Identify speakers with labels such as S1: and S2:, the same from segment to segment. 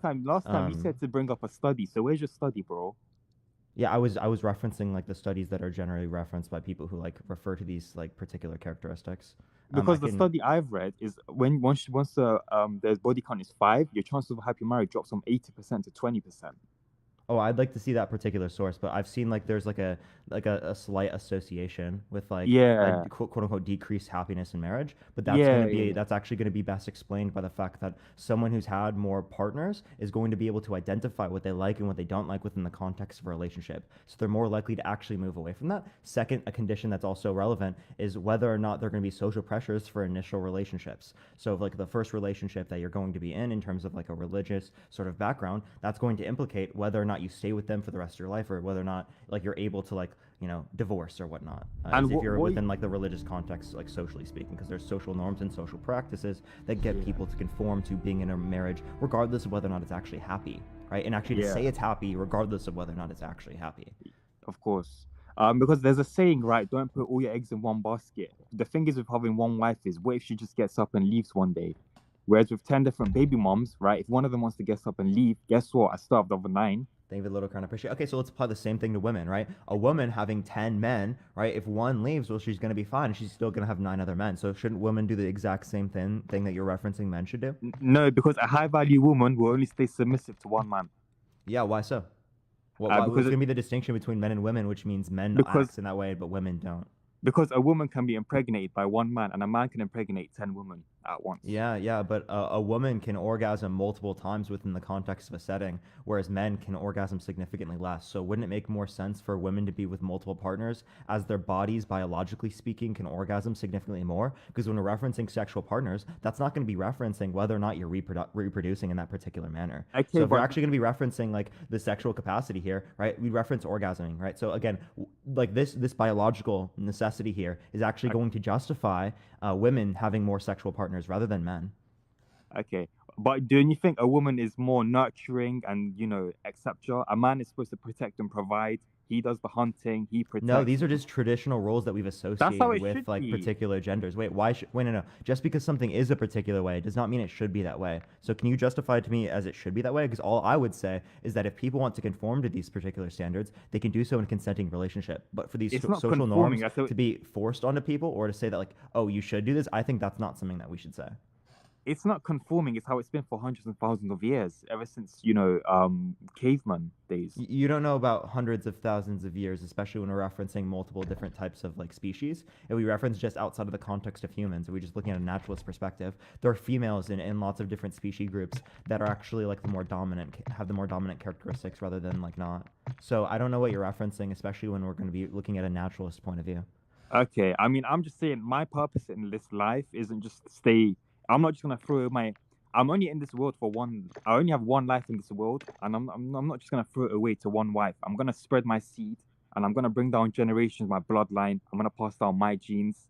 S1: Last time you said
S2: Um,
S1: to bring up a study. So where's your study, bro?
S2: yeah, I was referencing like the studies that are generally referenced by people who like refer to these like particular characteristics. I
S1: Because the
S2: can.
S1: study I've read is when once there's body count is 5, your chances of a happy marriage drops from 80% to 20%.
S2: Oh, I'd like to see that particular source, but I've seen like there's like a slight association with like a
S1: Yeah,
S2: quote unquote decreased happiness in marriage, but
S1: yeah, yeah.
S2: that's actually going to be best explained by the fact that someone who's had more partners is going to be able to identify what they like and what they don't like within the context of a relationship. So they're more likely to actually move away from that. Second, a condition that's also relevant is whether or not there are going to be social pressures for initial relationships. So if, like the first relationship that you're going to be in terms of like a religious sort of background, that's going to implicate whether or not you stay with them for the rest of your life or whether or not like you're able to like divorce or whatnot,
S1: And
S2: as if
S1: what
S2: you're
S1: what
S2: within like the religious context, like socially speaking, because there's social norms and social practices that get
S1: Yeah,
S2: people to conform to being in a marriage regardless of whether or not it's actually happy, right? And actually to say
S1: yeah,
S2: it's happy regardless of whether or not it's actually happy.
S1: of course. Because there's a saying, right? Don't put all your eggs in one basket. The thing is with having one wife is, what if she just gets up and leaves one day? Whereas with 10 different baby moms, right? If one of them wants to get up and leave, guess what? I still have the other nine.
S2: David Little kind of appreciate. Okay, so let's apply the same thing to women, right? A woman having 10 men, right? If one leaves, well, she's going to be fine. She's still going to have nine other men. So shouldn't women do the exact same thing that you're referencing men should do?
S1: No, because a high value woman will only stay submissive to one man.
S2: Yeah, why so? What's
S1: Because
S2: going to be the distinction between men and women, which means men
S1: because
S2: acts in that way, but women don't?
S1: because a woman can be impregnated by one man and a man can impregnate 10 women at once.
S2: Yeah, yeah, but a woman can orgasm multiple times within the context of a setting, whereas men can orgasm significantly less. So wouldn't it make more sense for women to be with multiple partners as their bodies, biologically speaking, can orgasm significantly more? Because when we're referencing sexual partners, that's not going to be referencing whether or not you're reproducing in that particular manner.
S1: Okay,
S2: So if we're
S1: but
S2: actually going to be referencing like the sexual capacity here, right? We reference orgasming, right? So again, like this biological necessity here is actually
S1: uh,
S2: going to justify women having more sexual partners rather than men.
S1: okay. But don't you think a woman is more nurturing and, etc.? A man is supposed to protect and provide. He does the hunting, he
S2: No,
S1: protects.
S2: these are just traditional roles that we've
S1: That's how
S2: associated
S1: it
S2: with
S1: should
S2: like
S1: be.
S2: particular genders. Wait, why should wait, no, no. Just because something is a particular way does not mean it should be that way. So can you justify it to me as it should be that way? Because all I would say is that if people want to conform to these particular standards, they can do so in consenting relationship. But for these
S1: It's not
S2: social
S1: conforming.
S2: norms
S1: I thought
S2: to be forced onto people or to say that like, oh, you should do this, I think that's not something that we should say.
S1: it's not conforming. It's how it's been for hundreds and thousands of years, ever since, caveman days.
S2: You don't know about hundreds of thousands of years, especially when we're referencing multiple different types of like species. If we reference just outside of the context of humans, if we're just looking at a naturalist perspective, there are females in lots of different species groups that are actually like the more dominant, have the more dominant characteristics rather than like not. So I don't know what you're referencing, especially when we're going to be looking at a naturalist point of view.
S1: Okay, I mean, I'm just saying my purpose in this life isn't just to stay. I'm not just gonna throw my. I'm only in this world for one. I only have one life in this world, and I'm not just gonna throw it away to one wife. I'm gonna spread my seed, and I'm gonna bring down generations, my bloodline. I'm gonna pass down my genes,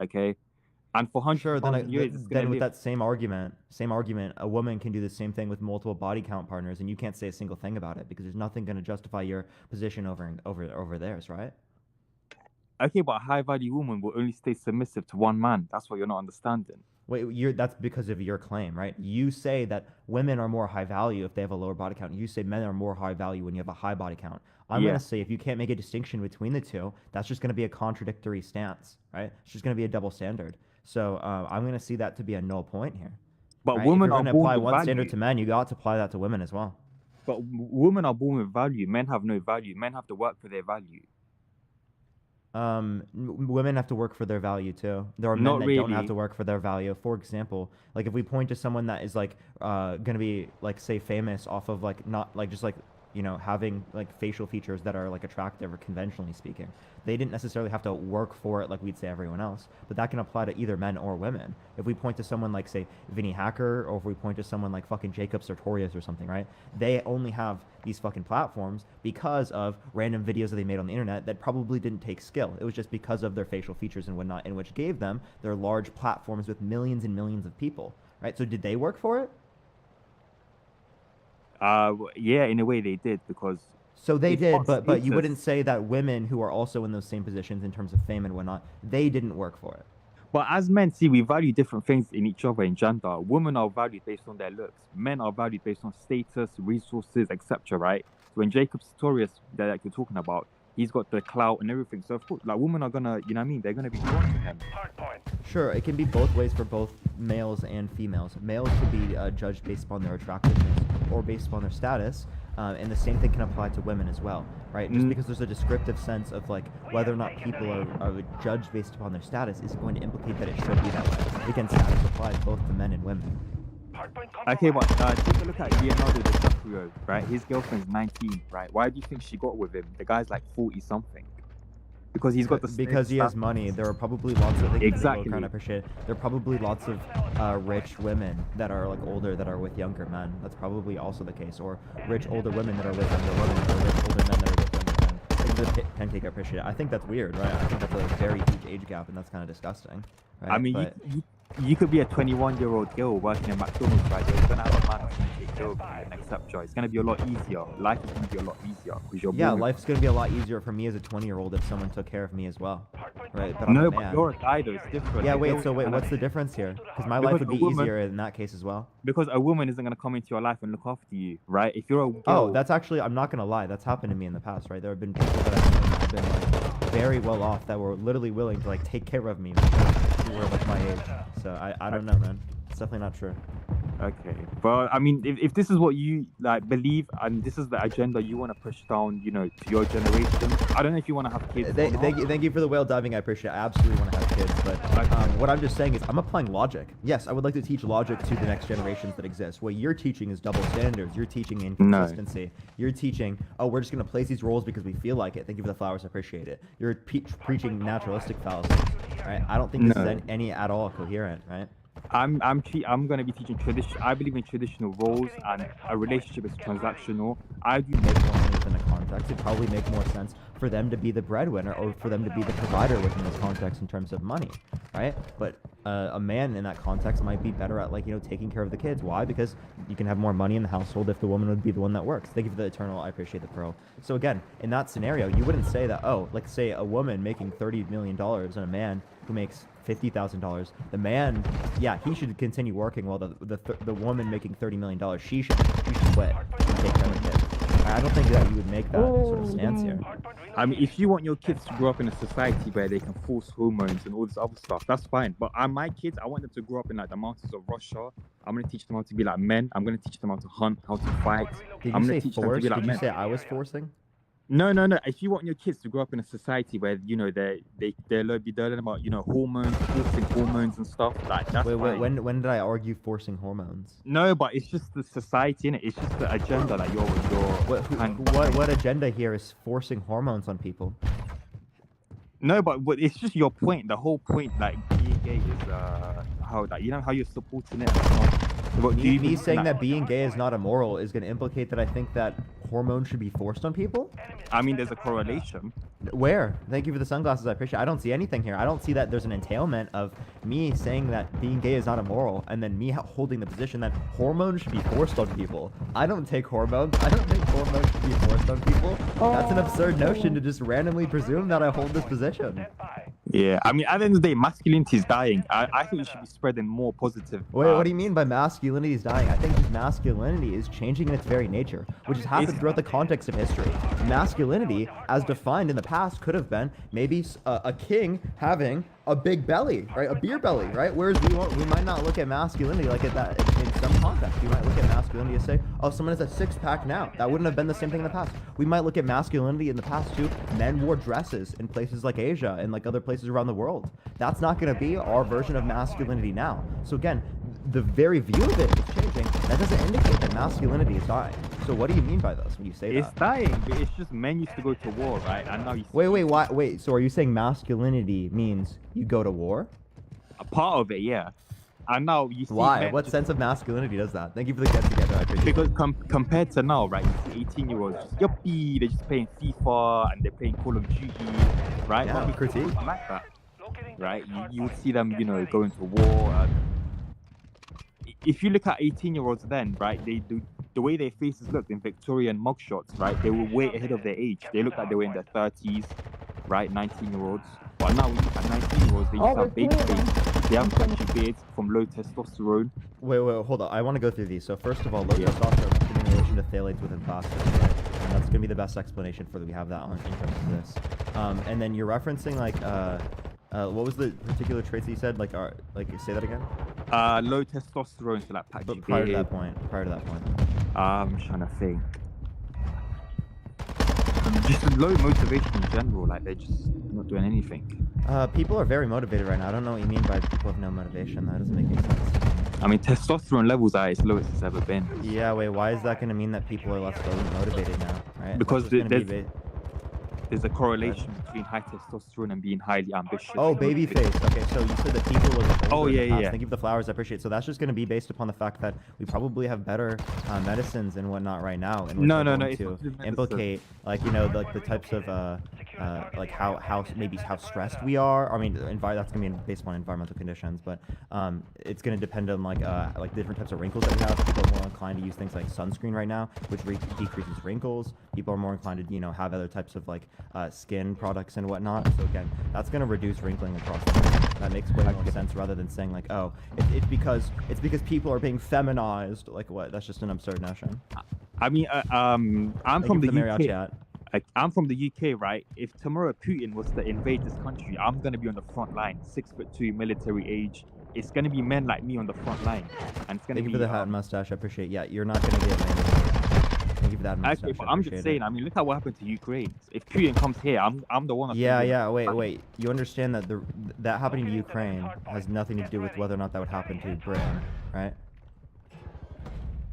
S1: okay? And for hundreds
S2: Sure,
S1: of
S2: then
S1: thousands of years, it's gonna
S2: then with
S1: live.
S2: that same argument, a woman can do the same thing with multiple body count partners, and you can't say a single thing about it because there's nothing going to justify your position over theirs, right?
S1: Okay, but a high value woman will only stay submissive to one man. That's what you're not understanding.
S2: Wait, that's because of your claim, right? You say that women are more high value if they have a lower body count. You say men are more high value when you have a high body count. I'm going to
S1: Yeah,
S2: say if you can't make a distinction between the two, that's just going to be a contradictory stance, right? It's just going to be a double standard. So I'm going to see that to be a null point here,
S1: but
S2: right? If
S1: women
S2: you're
S1: are
S2: going to
S1: born
S2: apply
S1: with
S2: one standard
S1: value.
S2: to men, you got to apply that to women as well.
S1: But women are born with value. Men have no value. Men have to work for their value.
S2: Women have to work for their value too. There are men
S1: Not
S2: that don't have to
S1: really.
S2: work for their value. For example, like if we point to someone that is like gonna be like say famous off of like not like just like having like facial features that are like attractive or conventionally speaking, they didn't necessarily have to work for it like we'd say everyone else. But that can apply to either men or women. If we point to someone like say Vinny Hacker, or if we point to someone like fucking Jacob Sartorius or something, right? They only have these fucking platforms because of random videos that they made on the internet that probably didn't take skill. It was just because of their facial features and whatnot, in which gave them their large platforms with millions and millions of people, right? So did they work for it?
S1: Yeah, in a way they did because
S2: So they
S1: it's
S2: did,
S1: not
S2: but you wouldn't
S1: status.
S2: say that women who are also in those same positions in terms of fame and whatnot, they didn't work for it.
S1: But as men, see, we value different things in each other in gender. Women are valued based on their looks. Men are valued based on status, resources, etc. Right? So when Jacob Sartorius, that like you're talking about, he's got the clout and everything. So of course, like women are gonna, you know what I mean? They're gonna be drawn to him.
S2: Sure, it can be both ways for both males and females. Males could be judged based upon their attractiveness or based upon their status, and the same thing can apply to women as well, right? Just because there's a descriptive sense of like whether or not people are judged based upon their status is going to implicate that it should be that way. Again, status applies both to men and women.
S1: Okay, but take a look at Leonardo DiCaprio, right? His girlfriend's 19, right? Why do you think she got with him? The guy's like 40 something. Because he's got the
S2: because he has money. There are probably lots of
S1: exactly.
S2: Kind of appreciate. There are probably lots of rich women that are like older that are with younger men. That's probably also the case. Or rich older women that are with younger women, or rich older men that are with younger men. Things that can take appreciate. I think that's weird, right? I think that's a very huge age gap, and that's kind of disgusting. Right?
S1: I mean, you could be a 21-year-old girl working in McDonald's, right? You're gonna have a man who's gonna take care of you and accept you. It's gonna be a lot easier. Life is gonna be a lot easier because you're.
S2: Yeah, life's gonna be a lot easier for me as a 20-year-old if someone took care of me as well, right? But
S1: no, but you're a guy though. It's different.
S2: Yeah, wait. So wait, what's the difference here? Because my life would be easier in that case as well.
S1: Because a woman isn't gonna come into your life and look after you, right? If you're a girl,
S2: oh, that's actually, I'm not gonna lie, that's happened to me in the past, right? There have been people that I've known that have been like very well off that were literally willing to like take care of me who were like my age. So I don't know, man. It's definitely not true.
S1: Okay, but I mean, if this is what you like believe and this is the agenda you want to push down, you know, to your generation, I don't know if you want to have kids.
S2: Thank you for the whale diving. I appreciate it. I absolutely want to have kids, but what I'm just saying is I'm applying logic. Yes, I would like to teach logic to the next generations that exist. What you're teaching is double standards. You're teaching inconsistency. No. You're teaching, oh, we're just going to place these roles because we feel like it. Thank you for the flowers. I appreciate it. You're preaching naturalistic fallacies, right? I don't think this is any at all coherent, right?
S1: I'm going to be teaching tradition. I believe in traditional roles, and a relationship is transactional. I do
S2: make more money within a context. It'd probably make more sense for them to be the breadwinner or for them to be the provider within this context in terms of money, right? But a man in that context might be better at, like, you know, taking care of the kids. Why? Because you can have more money in the household if the woman would be the one that works. Thank you for the eternal. I appreciate the pearl. So again, in that scenario, you wouldn't say that, oh, like say a woman making $30 million and a man who makes $50,000. The man, yeah, he should continue working while the woman making $30 million, she should quit and take care of the kids. I don't think that you would make that sort of stance here.
S1: I mean, if you want your kids to grow up in a society where they can force hormones and all this other stuff, that's fine. But my kids, I want them to grow up in like the mountains of Russia. I'm going to teach them how to be like men. I'm going to teach them how to hunt, how to fight.
S2: Did you say force? Did you say I was forcing?
S1: No. If you want your kids to grow up in a society where, you know, they'll be learning about, you know, hormones, forcing hormones and stuff, like that's
S2: wait, when did I argue forcing hormones?
S1: No, but it's just the society, innit? It's just the agenda that
S2: what agenda here is forcing hormones on people?
S1: No, but it's just your point. The whole point, like, being gay is how that, you know, how you're supporting it.
S2: Me saying that being gay is not immoral is going to implicate that I think that hormones should be forced on people?
S1: I mean, there's a correlation.
S2: Where? Thank you for the sunglasses. I appreciate it. I don't see anything here. I don't see that there's an entailment of me saying that being gay is not immoral and then me holding the position that hormones should be forced on people. I don't take hormones. I don't think hormones should be forced on people. That's an absurd notion to just randomly presume that I hold this position.
S1: Yeah, I mean, at the end of the day, masculinity is dying. I think you should be spreading more positive.
S2: Wait, what do you mean by masculinity is dying? I think masculinity is changing in its very nature, which has happened throughout the context of history. Masculinity, as defined in the past, could have been maybe a king having a big belly, right? A beer belly, right? Whereas we might not look at masculinity like that in some context. You might look at masculinity and say, oh, someone has a six-pack now. That wouldn't have been the same thing in the past. We might look at masculinity in the past too. Men wore dresses in places like Asia and like other places around the world. That's not going to be our version of masculinity now. So again, the very view of it is changing. That doesn't indicate that masculinity is dying. So what do you mean by this when you say that?
S1: It's dying, but it's just men used to go to war, right? And now
S2: Wait. So are you saying masculinity means you go to war?
S1: A part of it, yeah. And now you see.
S2: Why? What sense of masculinity does that? Thank you for the get together. I appreciate
S1: it. Because compared to now, right? You see 18-year-olds just yuppie, they're just playing FIFA and they're playing Call of Duty, right?
S2: Yeah, critique.
S1: Like that, right? You would see them, you know, going to war. If you look at 18-year-olds then, right, the way their faces looked in Victorian mugshots, right, they were way ahead of their age. They looked like they were in their 30s, right, 19-year-olds. But now when you look at 19-year-olds, they just have baby faces. They have patchy beards from low testosterone.
S2: Wait, hold on. I want to go through these. So first of all, low
S1: Yeah.
S2: testosterone is in relation to phthalates within plastics, right? And that's gonna be the best explanation for that. We have that on in terms of this. And then you're referencing like what was the particular traits that you said? Like say that again.
S1: Low testosterone, so like patchy
S2: But prior to
S1: beard.
S2: that point.
S1: I'm trying to think. Just low motivation in general, like they're just not doing anything.
S2: People are very motivated right now. I don't know what you mean by people have no motivation. That doesn't make any sense.
S1: I mean, testosterone levels are its lowest it's ever been.
S2: Yeah, wait, why is that going to mean that people are less motivated now, right?
S1: Because
S2: That's just gonna
S1: there's- There's a correlation between high testosterone and being highly ambitious.
S2: Oh, babyface. Okay, so you said that people was
S1: Oh,
S2: older in the
S1: yeah,
S2: past.
S1: yeah.
S2: Thank you for the flowers. I appreciate it. So that's just going to be based upon the fact that we probably have better medicines and whatnot right now, and which
S1: No,
S2: are
S1: no,
S2: going
S1: no, it's
S2: to
S1: not just medicine.
S2: implicate, like like the types of like how maybe how stressed we are. I mean, that's going to be based on environmental conditions, but it's going to depend on like different types of wrinkles that we have. People are more inclined to use things like sunscreen right now, which decreases wrinkles. People are more inclined to have other types of like skin products and whatnot. So again, that's going to reduce wrinkling across the board. That makes way more sense rather than saying like, oh, it's because people are being feminized. Like what? That's just an absurd notion.
S1: I mean, I'm
S2: Thank
S1: from
S2: you
S1: the
S2: for the Marriott
S1: UK.
S2: chat.
S1: I'm from the UK, right? If tomorrow Putin was to invade this country, I'm gonna be on the front line. 6'2", military age. It's gonna be men like me on the front line, and it's gonna
S2: Thank
S1: be.
S2: you for the hat and mustache. I appreciate it. Yeah, you're not going to get many. Thank you for that mustache.
S1: Actually, but
S2: I
S1: I'm
S2: appreciate
S1: just
S2: it.
S1: saying. I mean, look at what happened to Ukraine. If Putin comes here, I'm the one. That's gonna be on the front line.
S2: Wait. You understand that that happening to Ukraine has nothing to do with whether or not that would happen to Britain, right?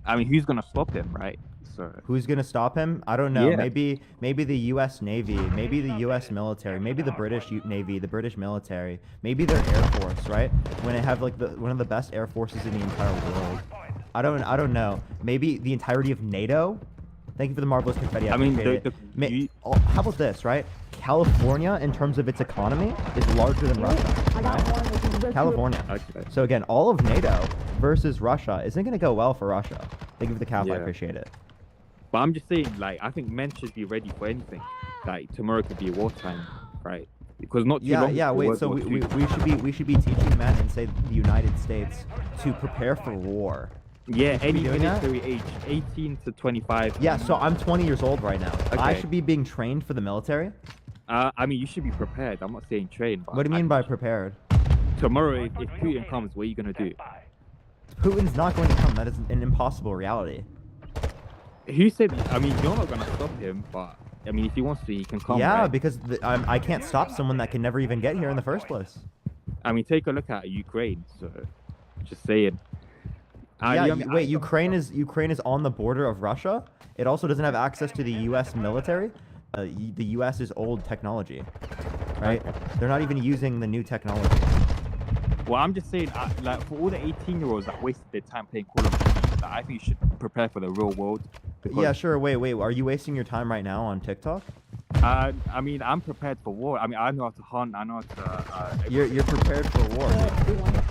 S1: I mean, who's gonna stop him, right? So
S2: Who's gonna stop him? I don't know.
S1: Yeah.
S2: Maybe the U.S. Navy, maybe the U.S. military, maybe the British Navy, the British military, maybe their air force, right? When they have like one of the best air forces in the entire world. I don't know. Maybe the entirety of NATO. Thank you for the marvelous confetti.
S1: I mean,
S2: appreciate it. How about this, right? California, in terms of its economy, is larger than Russia. Right? California.
S1: Okay.
S2: So again, all of NATO versus Russia isn't going to go well for Russia. Thank you for the cap. I
S1: Yeah.
S2: appreciate it.
S1: But I'm just saying, like, I think men should be ready for anything. Like tomorrow could be wartime, right? Because not too long.
S2: Yeah.
S1: before
S2: Wait.
S1: World
S2: So
S1: War
S2: we should be teaching men in say the United States to prepare for war.
S1: Yeah,
S2: should be
S1: any
S2: doing that?
S1: military age, 18 to 25.
S2: Yeah. So I'm 20 years old right now. I
S1: Okay.
S2: should be being trained for the military.
S1: I mean, you should be prepared. I'm not saying train, but
S2: What do you mean by prepared?
S1: tomorrow, if Putin comes, what are you gonna do?
S2: Putin's not going to come. That is an impossible reality.
S1: Who said? I mean, you're not gonna stop him, but I mean, if he wants to, he can come.
S2: Yeah,
S1: right?
S2: because I can't stop someone that can never even get here in the first place.
S1: I mean, take a look at Ukraine. So, just saying.
S2: Yeah,
S1: I mean,
S2: wait, Ukraine is on the border of Russia. It also doesn't have access to the U.S. military. The U.S. is old technology, right? They're not even using the new technology.
S1: Well, I'm just saying, like for all the 18-year-olds that wasted their time playing Call of Duty, like, I think you should prepare for the real world. Because,
S2: Yeah, sure. Wait. Are you wasting your time right now on TikTok?
S1: I mean, I'm prepared for war. I mean, I know how to hunt. I know how to.
S2: You're prepared for war.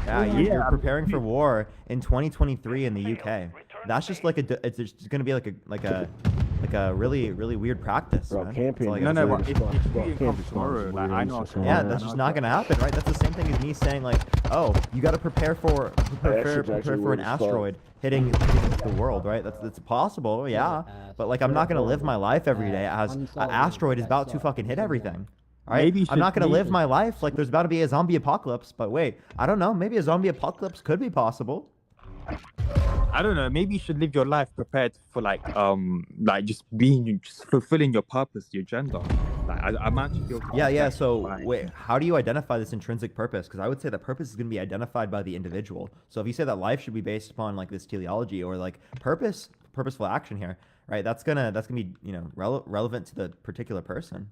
S2: Yeah, you're
S1: Yeah,
S2: preparing for war in 2023 in the UK. That's just like it's just gonna be like a really weird practice.
S3: Bro,
S2: man.
S3: camping
S2: That's all I
S1: No,
S2: gotta
S1: no,
S2: say.
S1: but if Putin comes tomorrow, like, I know how to.
S2: Yeah, that's just not gonna happen, right? That's the same thing as me saying like, oh, you got to prepare for an asteroid hitting the world, right? That's possible, yeah. But like, I'm not gonna live my life every day as an asteroid is about to fucking hit everything. All right,
S1: Maybe you
S2: I'm not
S1: should
S2: gonna live
S1: leave.
S2: my life like there's about to be a zombie apocalypse. But wait, I don't know. Maybe a zombie apocalypse could be possible.
S1: I don't know. Maybe you should live your life prepared for like just fulfilling your purpose, your gender. Like I'm actually guilty.
S2: Yeah. So
S1: Like,
S2: wait, how do you identify this intrinsic purpose? Because I would say that purpose is going to be identified by the individual. So if you say that life should be based upon like this teleology or like purposeful action here, right? That's gonna be relevant to the particular person.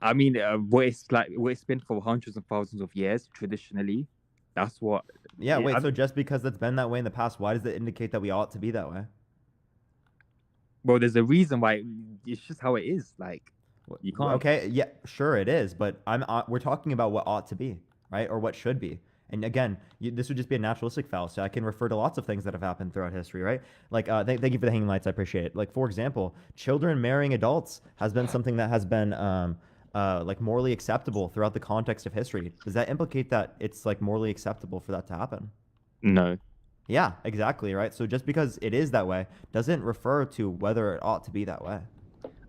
S1: I mean, what it's been for hundreds and thousands of years traditionally. That's what.
S2: Yeah. Wait.
S1: I'm-
S2: So just because that's been that way in the past, why does it indicate that we ought to be that way?
S1: Well, there's a reason why. It's just how it is. Like you can't.
S2: Okay. Yeah. Sure, it is. But we're talking about what ought to be, right? Or what should be. And again, this would just be a naturalistic fallacy. I can refer to lots of things that have happened throughout history, right? Like, thank you for the hanging lights. I appreciate it. Like, for example, children marrying adults has been something that has been like morally acceptable throughout the context of history, does that implicate that it's like morally acceptable for that to happen?
S1: No.
S2: Yeah, exactly, right? So just because it is that way doesn't refer to whether it ought to be that way.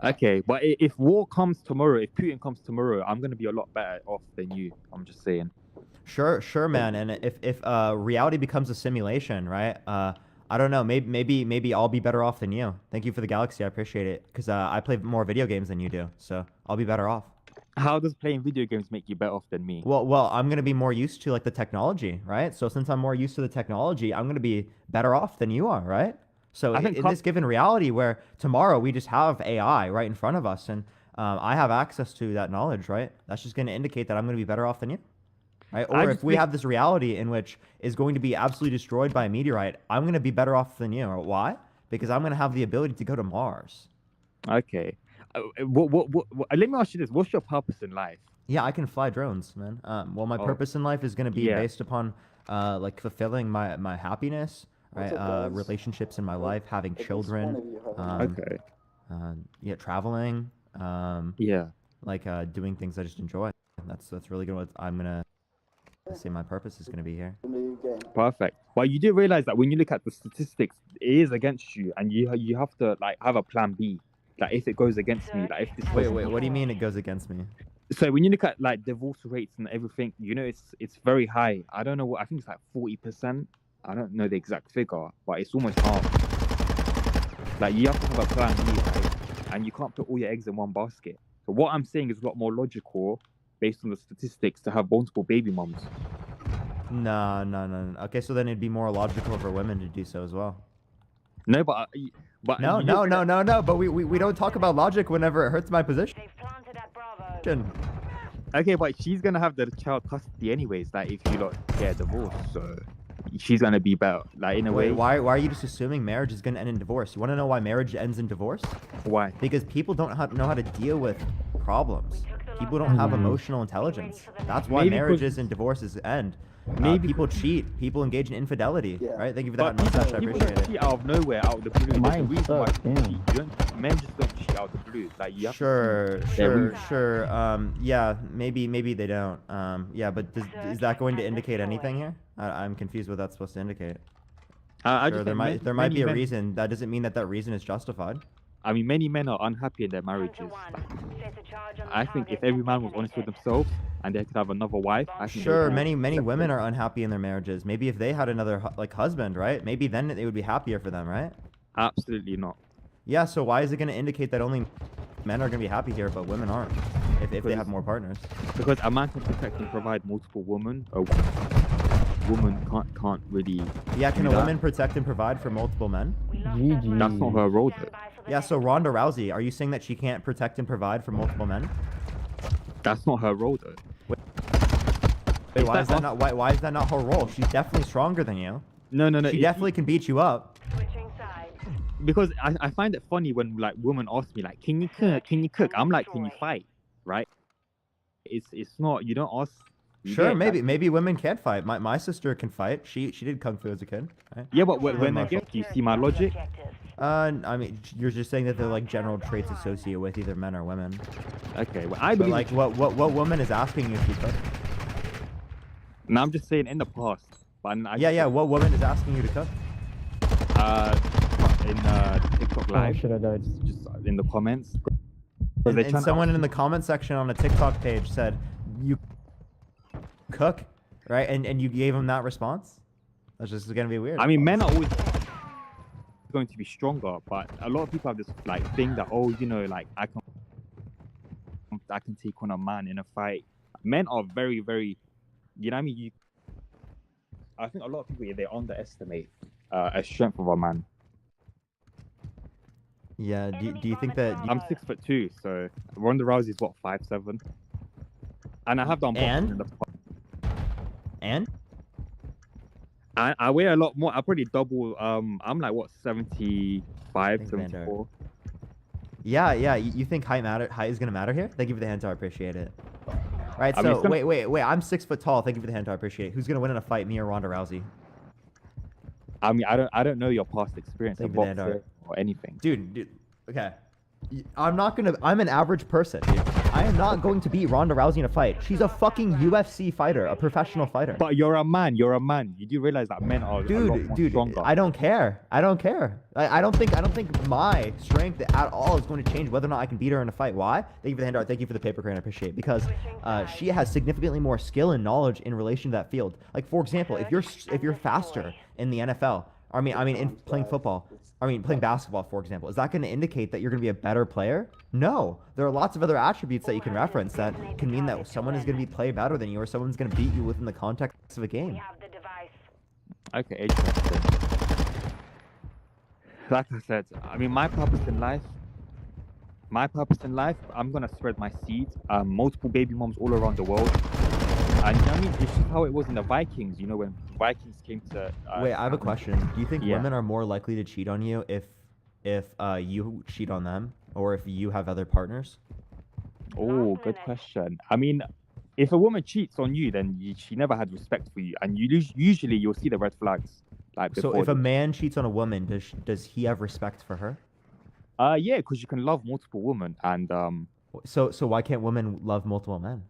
S1: Okay, but if war comes tomorrow, if Putin comes tomorrow, I'm gonna be a lot better off than you. I'm just saying.
S2: Sure, man. And if reality becomes a simulation, right? I don't know. Maybe I'll be better off than you. Thank you for the galaxy. I appreciate it because I play more video games than you do, so I'll be better off.
S1: How does playing video games make you better off than me?
S2: Well, I'm gonna be more used to like the technology, right? So since I'm more used to the technology, I'm gonna be better off than you are, right? So
S1: I think
S2: in this given reality where tomorrow we just have AI right in front of us and I have access to that knowledge, right? That's just gonna indicate that I'm gonna be better off than you. Right? Or if we have this reality in which is going to be absolutely destroyed by a meteorite, I'm going to be better off than you. Why? Because I'm going to have the ability to go to Mars.
S1: Okay. Let me ask you this. What's your purpose in life?
S2: Yeah, I can fly drones, man. Well, my purpose in life is going to be based upon like fulfilling my happiness, right? Relationships in my life, having children.
S1: Okay.
S2: Yeah, traveling.
S1: Yeah.
S2: Like doing things I just enjoy. That's really good. What I'm going to say my purpose is going to be here.
S1: Perfect. But you do realize that when you look at the statistics, it is against you, and you have to like have a plan B. Like if it goes against me, like if this.
S2: Wait. What do you mean it goes against me?
S1: So when you look at like divorce rates and everything, you know it's very high. I don't know what I think it's like 40%. I don't know the exact figure, but it's almost half. Like you have to have a plan B, right? And you can't put all your eggs in one basket. So what I'm saying is a lot more logical, based on the statistics, to have multiple baby mums.
S2: No. Okay, so then it'd be more logical for women to do so as well.
S1: No, but
S2: No. But we don't talk about logic whenever it hurts my position.
S1: Okay, but she's gonna have the child custody anyways. Like if you lot get a divorce, so she's gonna be better. Like in a way.
S2: Why are you just assuming marriage is gonna end in divorce? You want to know why marriage ends in divorce?
S1: Why?
S2: Because people don't know how to deal with problems. People don't have emotional intelligence. That's why marriages and divorces end. Maybe people cheat. People engage in infidelity. Right? Thank you for that mustache. I appreciate it.
S1: Cheat out of nowhere, out of the blue. There's a reason why people cheat. Men just don't cheat out of the blue. Like you have
S2: Sure. Yeah, maybe they don't. Yeah, but is that going to indicate anything here? I'm confused what that's supposed to indicate. Sure, there might be a reason. That doesn't mean that reason is justified.
S1: I mean, many men are unhappy in their marriages. I think if every man was honest with themselves and they could have another wife, I think
S2: sure, many women are unhappy in their marriages. Maybe if they had another like husband, right? Maybe then it would be happier for them, right?
S1: Absolutely not.
S2: Yeah, so why is it going to indicate that only men are going to be happy here, but women aren't, if they have more partners?
S1: Because a man can protect and provide multiple women. A woman can't really.
S2: Yeah, can a woman protect and provide for multiple men?
S3: GG.
S1: That's not her role, though.
S2: Yeah, so Ronda Rousey, are you saying that she can't protect and provide for multiple men?
S1: That's not her role, though.
S2: Wait, why is that not her role? She's definitely stronger than you.
S1: No.
S2: She definitely can beat you up.
S1: Because I find it funny when like women ask me like, can you cook? Can you cook? I'm like, can you fight? Right? It's not. You don't ask.
S2: Sure, maybe women can't fight. My sister can fight. She did kung fu as a kid. Right?
S1: Yeah, but when they get, do you see my logic?
S2: I mean, you're just saying that they're like general traits associated with either men or women.
S1: Okay, well, I believe.
S2: Like, what woman is asking you if you cook?
S1: No, I'm just saying in the past. But
S2: yeah. What woman is asking you to cook?
S1: In TikTok live.
S3: Should I died?
S1: Just in the comments.
S2: And someone in the comment section on a TikTok page said, "You cook," right? And you gave him that response. That's just gonna be weird.
S1: I mean, men are always going to be stronger, but a lot of people have this like thing that, oh, you know, like I can take on a man in a fight. Men are very, very, you know what I mean? I think a lot of people, they underestimate a strength of a man.
S2: Yeah. Do you think that?
S1: I'm 6'2", so Ronda Rousey's what, 5'7", and I have done boxing in the past.
S2: And
S1: I weigh a lot more. I probably double. I'm like what, 75, 74.
S2: Yeah. You think height is gonna matter here? Thank you for the hand, I appreciate it. Right.
S1: I
S2: So
S1: mean,
S2: wait. I'm 6 foot tall. Thank you for the hand, I appreciate it. Who's gonna win in a fight, me or Ronda Rousey?
S1: I mean, I don't know your past experience in
S2: Thank you for the
S1: boxing
S2: hand,
S1: or anything.
S2: Dude. Okay. I'm an average person, dude. I am not going to beat Ronda Rousey in a fight. She's a fucking UFC fighter, a professional fighter.
S1: But you're a man. You're a man. You do realize that men are a lot more stronger.
S2: I don't care. I don't care. I don't think my strength at all is going to change whether or not I can beat her in a fight. Why? Thank you for the handout. Thank you for the paper crane. I appreciate it. Because she has significantly more skill and knowledge in relation to that field. Like, for example, if you're faster in the NFL, in playing football, playing basketball, for example, is that going to indicate that you're going to be a better player? No. There are lots of other attributes that you can reference that can mean that someone is going to play better than you, or someone's going to beat you within the context of a game.
S1: Okay, interesting. Like I said, my purpose in life, I'm going to spread my seed. Multiple baby moms all around the world. And it's just how it was in the Vikings, when Vikings came to...
S2: Wait, I have a question. Do you think women are more likely to cheat on you if you cheat on them, or if you have other partners?
S1: Oh, good question. If a woman cheats on you, then she never had respect for you. And usually you'll see the red flags.
S2: So if a man cheats on a woman, does he have respect for her?
S1: Yeah, because you can love multiple women. And
S2: So why can't women love multiple men?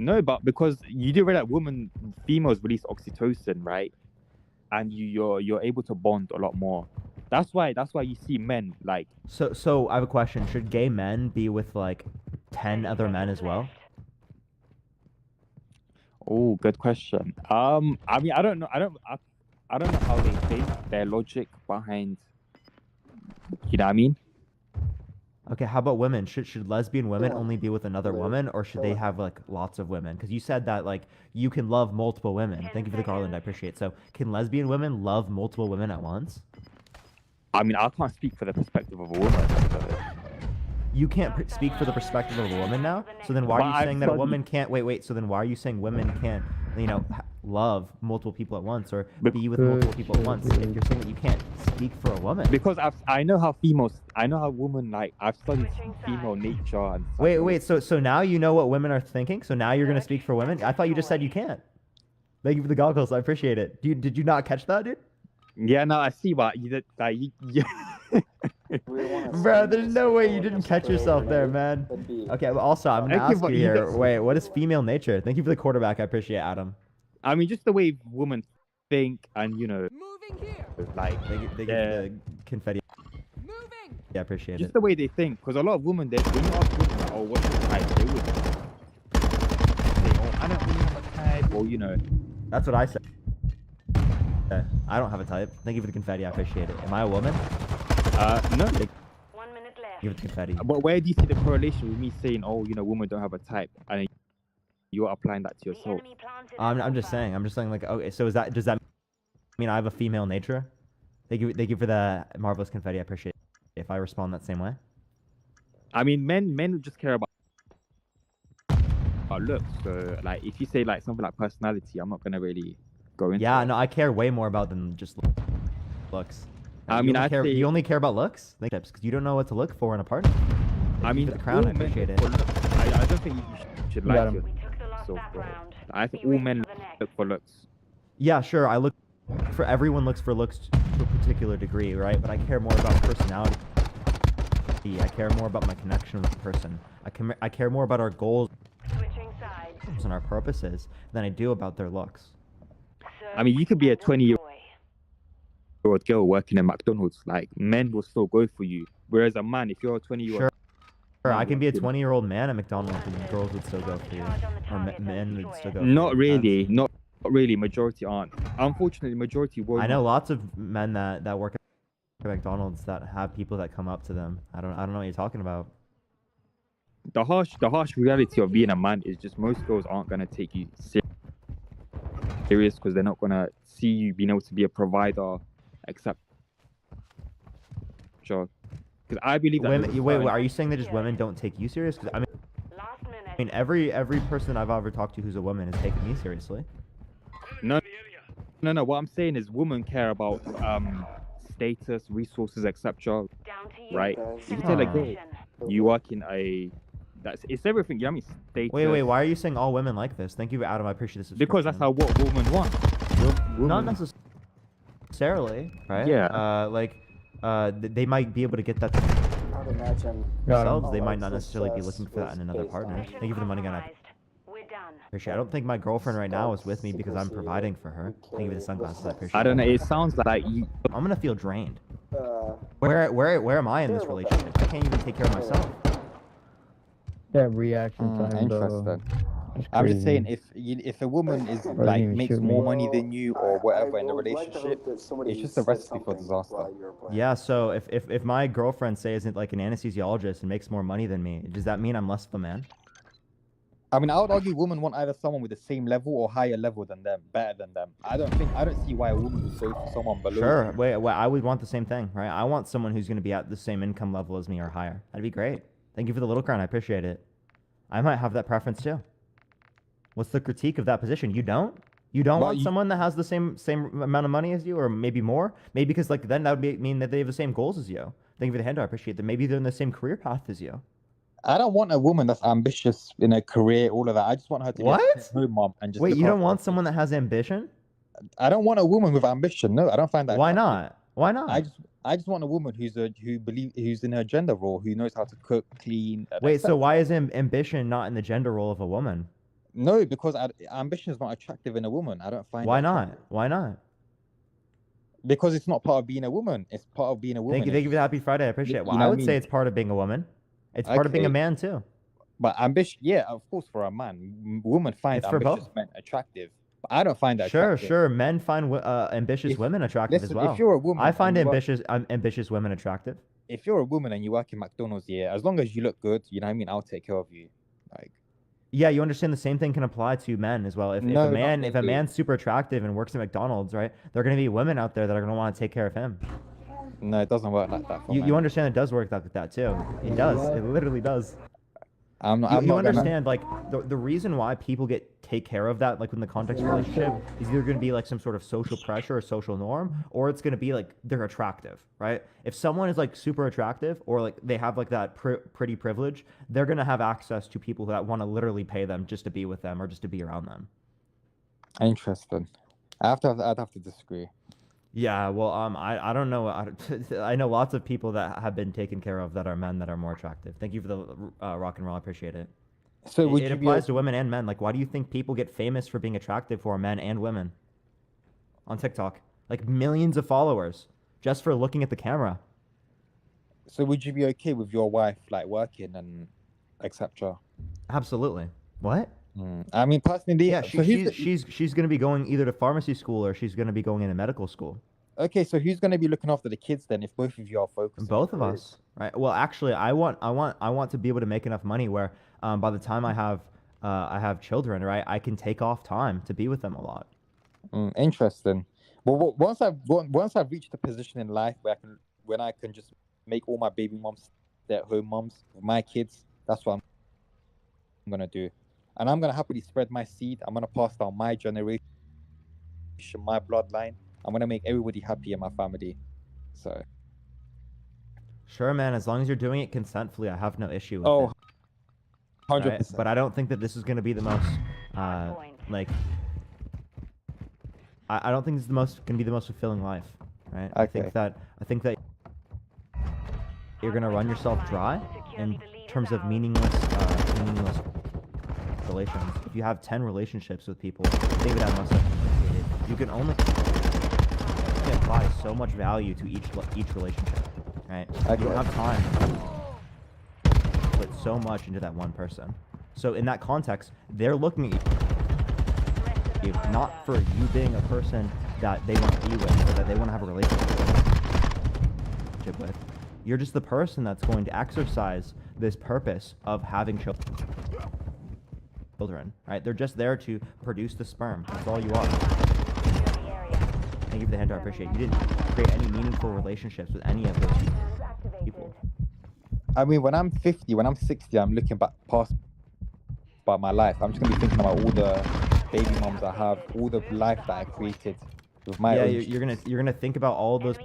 S1: No, but because you do realize that females release oxytocin, right? And you're able to bond a lot more. That's why you see men like.
S2: So I have a question. Should gay men be with like 10 other men as well?
S1: Oh, good question. I don't know. I don't know how they think, their logic behind. You know what I mean?
S2: Okay, how about women? Should lesbian women only be with another woman, or should they have like lots of women? Because you said that like you can love multiple women. Thank you for the garland, I appreciate it. So can lesbian women love multiple women at once?
S1: I can't speak for the perspective of a woman.
S2: You can't speak for the perspective of a woman now? So then why are you saying that a woman can't... Wait. So then why are you saying women can't, love multiple people at once or be with multiple people at once if you're saying that you can't speak for a woman?
S1: Because I know how women, like, I've studied female nature and...
S2: Wait. So now you know what women are thinking? So now you're going to speak for women? I thought you just said you can't. Thank you for the goggles. I appreciate it. Did you not catch that, dude?
S1: Yeah, no, I see, but you
S2: Bro, there's no way you didn't catch yourself there, man. Okay, but also, I'm going to ask you here. Wait, what is female nature? Thank you for the quarterback. I appreciate it, Adam.
S1: Just the way women think and,
S3: Moving here.
S2: Like, they give the confetti.
S3: Moving.
S2: Yeah, I appreciate it.
S1: Just the way they think. Because a lot of women, when you ask women, like, oh, what's your type? They would say, oh, I don't really have a type, or,
S2: That's what I said. I don't have a type. Thank you for the confetti. I appreciate it. Am I a woman?
S1: No.
S4: 1 minute left.
S2: Give it the confetti.
S1: But where do you see the correlation with me saying, oh, women don't have a type, and you're applying that to yourself?
S2: I'm just saying like, okay, so does that mean I have a female nature? Thank you for the marvelous confetti. I appreciate it. If I respond that same way.
S1: Men just care about looks. So, like, if you say like something like personality, I'm not gonna really go into.
S2: Yeah, no, I care way more about than just looks. You only care about looks, because you don't know what to look for in a partner. For the crown, I appreciate it.
S1: I don't think you should like it.
S4: We took the last round.
S1: I think all men look for looks.
S2: Yeah, sure. Everyone looks for looks to a particular degree, right? But I care more about personality. I care more about my connection with the person. I care more about our goals
S4: Switching sides.
S2: and our purposes than I do about their looks.
S1: You could be a 20-year-old girl working in McDonald's. Like, men will still go for you. Whereas a man, if you're a 20-year-old...
S2: Sure, I can be a 20-year-old man at McDonald's and girls would still go for you. Or men would still go for you.
S1: Not really. Not really. Majority aren't. Unfortunately, majority won't.
S2: I know lots of men that work at McDonald's that have people that come up to them. I don't know what you're talking about.
S1: The harsh reality of being a man is just most girls aren't going to take you serious because they're not going to see you being able to be a provider, except... Sure. Because I believe that...
S2: Wait, are you saying that just women don't take you serious? Because
S4: Last minute.
S2: every person I've ever talked to who's a woman has taken me seriously.
S1: No. What I'm saying is women care about status, resources, etc.
S4: Down to you.
S1: Right? If you tell a girl you work in a... It's everything. Status.
S2: Wait. Why are you saying all women like this? Thank you, Adam. I appreciate this.
S1: Because that's how what women want.
S2: Not necessarily, right?
S1: Yeah.
S2: They might be able to get that
S5: can't imagine.
S2: themselves, they
S5: our
S2: might not necessarily be
S5: success
S2: looking for that in
S5: was
S2: another
S5: based
S2: partner.
S5: on-
S2: Thank you for the money gun. I
S4: Compromised. We're done.
S2: appreciate it. I don't think my girlfriend right now is with me because I'm providing for her. Thank you for the sunglasses. I appreciate
S1: I don't know.
S2: it.
S1: It sounds like you.
S2: I'm gonna feel drained.
S5: Uh,
S2: Where am I in this relationship? I can't even take care of myself.
S6: That reaction time, though.
S1: Interesting.
S6: It's
S1: I'm just saying,
S6: crazy.
S1: if a woman is
S6: didn't
S1: like
S6: even
S1: makes
S6: shoot
S1: more
S6: me.
S1: money than you or whatever in a
S5: would like to
S1: relationship,
S5: hope that somebody
S1: it's just a
S5: said
S1: recipe for
S5: something
S1: disaster.
S5: while you were playing.
S2: Yeah, so if my girlfriend say isn't like an anesthesiologist and makes more money than me, does that mean I'm less of a man?
S1: I mean, I would argue women want either someone with the same level or higher level than them, better than them. I don't see why a woman would go for someone below.
S2: Sure.
S1: them.
S2: Wait, I would want the same thing, right? I want someone who's gonna be at the same income level as me or higher. That'd be great. Thank you for the little crown. I appreciate it. I might have that preference too. What's the critique of that position? You don't? You don't
S1: Well,
S2: want someone that has the same amount of money as you, or maybe more? Maybe because like then that would mean that they have the same goals as you. Thank you for the handout. I appreciate that. Maybe they're in the same career path as you.
S1: I don't want a woman that's ambitious in her career, all of that. I just want her to be
S2: What?
S1: a home mom and just
S2: Wait,
S1: look
S2: you don't
S1: after
S2: want
S1: her
S2: someone that has ambition?
S1: kids. I don't want a woman with ambition. No, I don't find that.
S2: Why
S1: attractive.
S2: not? Why not?
S1: I just want a woman who's in her gender role, who knows how to cook, clean. and
S2: Wait, so
S1: etc.
S2: why is ambition not in the gender role of a woman?
S1: No, because ambition is not attractive in a woman. I don't find.
S2: Why
S1: it
S2: not?
S1: attractive.
S2: Why not?
S1: Because it's not part of being a woman. It's part of being a woman.
S2: Thank you for the happy Friday. I appreciate it.
S1: you
S2: Well,
S1: know
S2: I
S1: what I
S2: would say
S1: mean?
S2: it's part of being a woman. It's part of being a
S1: Okay.
S2: man too.
S1: But ambition, yeah, of course, for a man, women find
S2: It's for
S1: ambitious
S2: both.
S1: men attractive. But I don't find that.
S2: Sure,
S1: attractive.
S2: sure. Men find ambitious
S1: If-
S2: women attractive as
S1: Listen,
S2: well.
S1: if you're a woman,
S2: I find
S1: and you work-
S2: ambitious women attractive.
S1: if you're a woman and you work in McDonald's, yeah, as long as you look good, you know what I mean, I'll take care of you. Like,
S2: Yeah, you understand the same thing can apply to men as well. If
S1: No,
S2: a
S1: not
S2: man if a
S1: really.
S2: man's super attractive and works at McDonald's, right? There are going to be women out there that are going to want to take care of him.
S1: no, it doesn't work like that. For
S2: You
S1: men.
S2: understand it does work like that too. It does. It literally does.
S1: I'm not.
S2: You
S1: I'm not gonna-
S2: understand like the reason why people take care of that, like in the context of a relationship, is either going to be like some sort of social pressure or social norm, or it's going to be like they're attractive, right? If someone is like super attractive or like they have like that pretty privilege, they're going to have access to people that want to literally pay them just to be with them or just to be around them.
S1: Interesting. I'd have to disagree.
S2: Yeah, well, I don't know. I know lots of people that have been taken care of that are men that are more attractive. Thank you for the rock and roll. I appreciate it.
S1: So would
S2: It
S1: you
S2: applies
S1: be?
S2: to women and men. Like, why do you think people get famous for being attractive for men and women on TikTok? Like millions of followers just for looking at the camera.
S1: So would you be okay with your wife like working and etc.?
S2: Absolutely. What?
S1: I mean, personally,
S2: Yeah,
S1: so who's the-
S2: she's gonna be going either to pharmacy school or she's gonna be going into medical school.
S1: okay. So who's going to be looking after the kids then? If both of you are focused.
S2: Both of us, right? Well, actually, I want to be able to make enough money where by the time I have children, right, I can take off time to be with them a lot.
S1: Interesting. Well, once I've reached a position in life where I can just make all my baby moms stay-at-home moms with my kids, that's what I'm gonna do, and I'm gonna happily spread my seed. I'm gonna pass down my generation, my bloodline. I'm gonna make everybody happy in my family. So.
S2: Sure, man. As long as you're doing it consentfully, I have no issue with
S1: Oh,
S2: it.
S1: 100%.
S2: Right? But I don't think that this is gonna be the most like. I don't think this is gonna be the most fulfilling life, right? I think
S1: Okay.
S2: that you're gonna run yourself dry in terms of meaningless relations. If you have 10 relationships with people, David Attenborough said, you can only apply so much value to each relationship, right? You
S1: Okay.
S2: don't have time to put so much into that one person. So in that context, they're looking at you not for you being a person that they want to be with or that they want to have a relationship with. You're just the person that's going to exercise this purpose of having children, right? They're just there to produce the sperm. That's all you are. Thank you for the hand. I appreciate it. You didn't create any meaningful relationships with any of those people.
S1: I mean, when I'm 50, when I'm 60, I'm looking back past about my life. I'm just gonna be thinking about all the baby moms I have, all the life that I created with my
S2: Yeah,
S1: own.
S2: you're gonna think about all those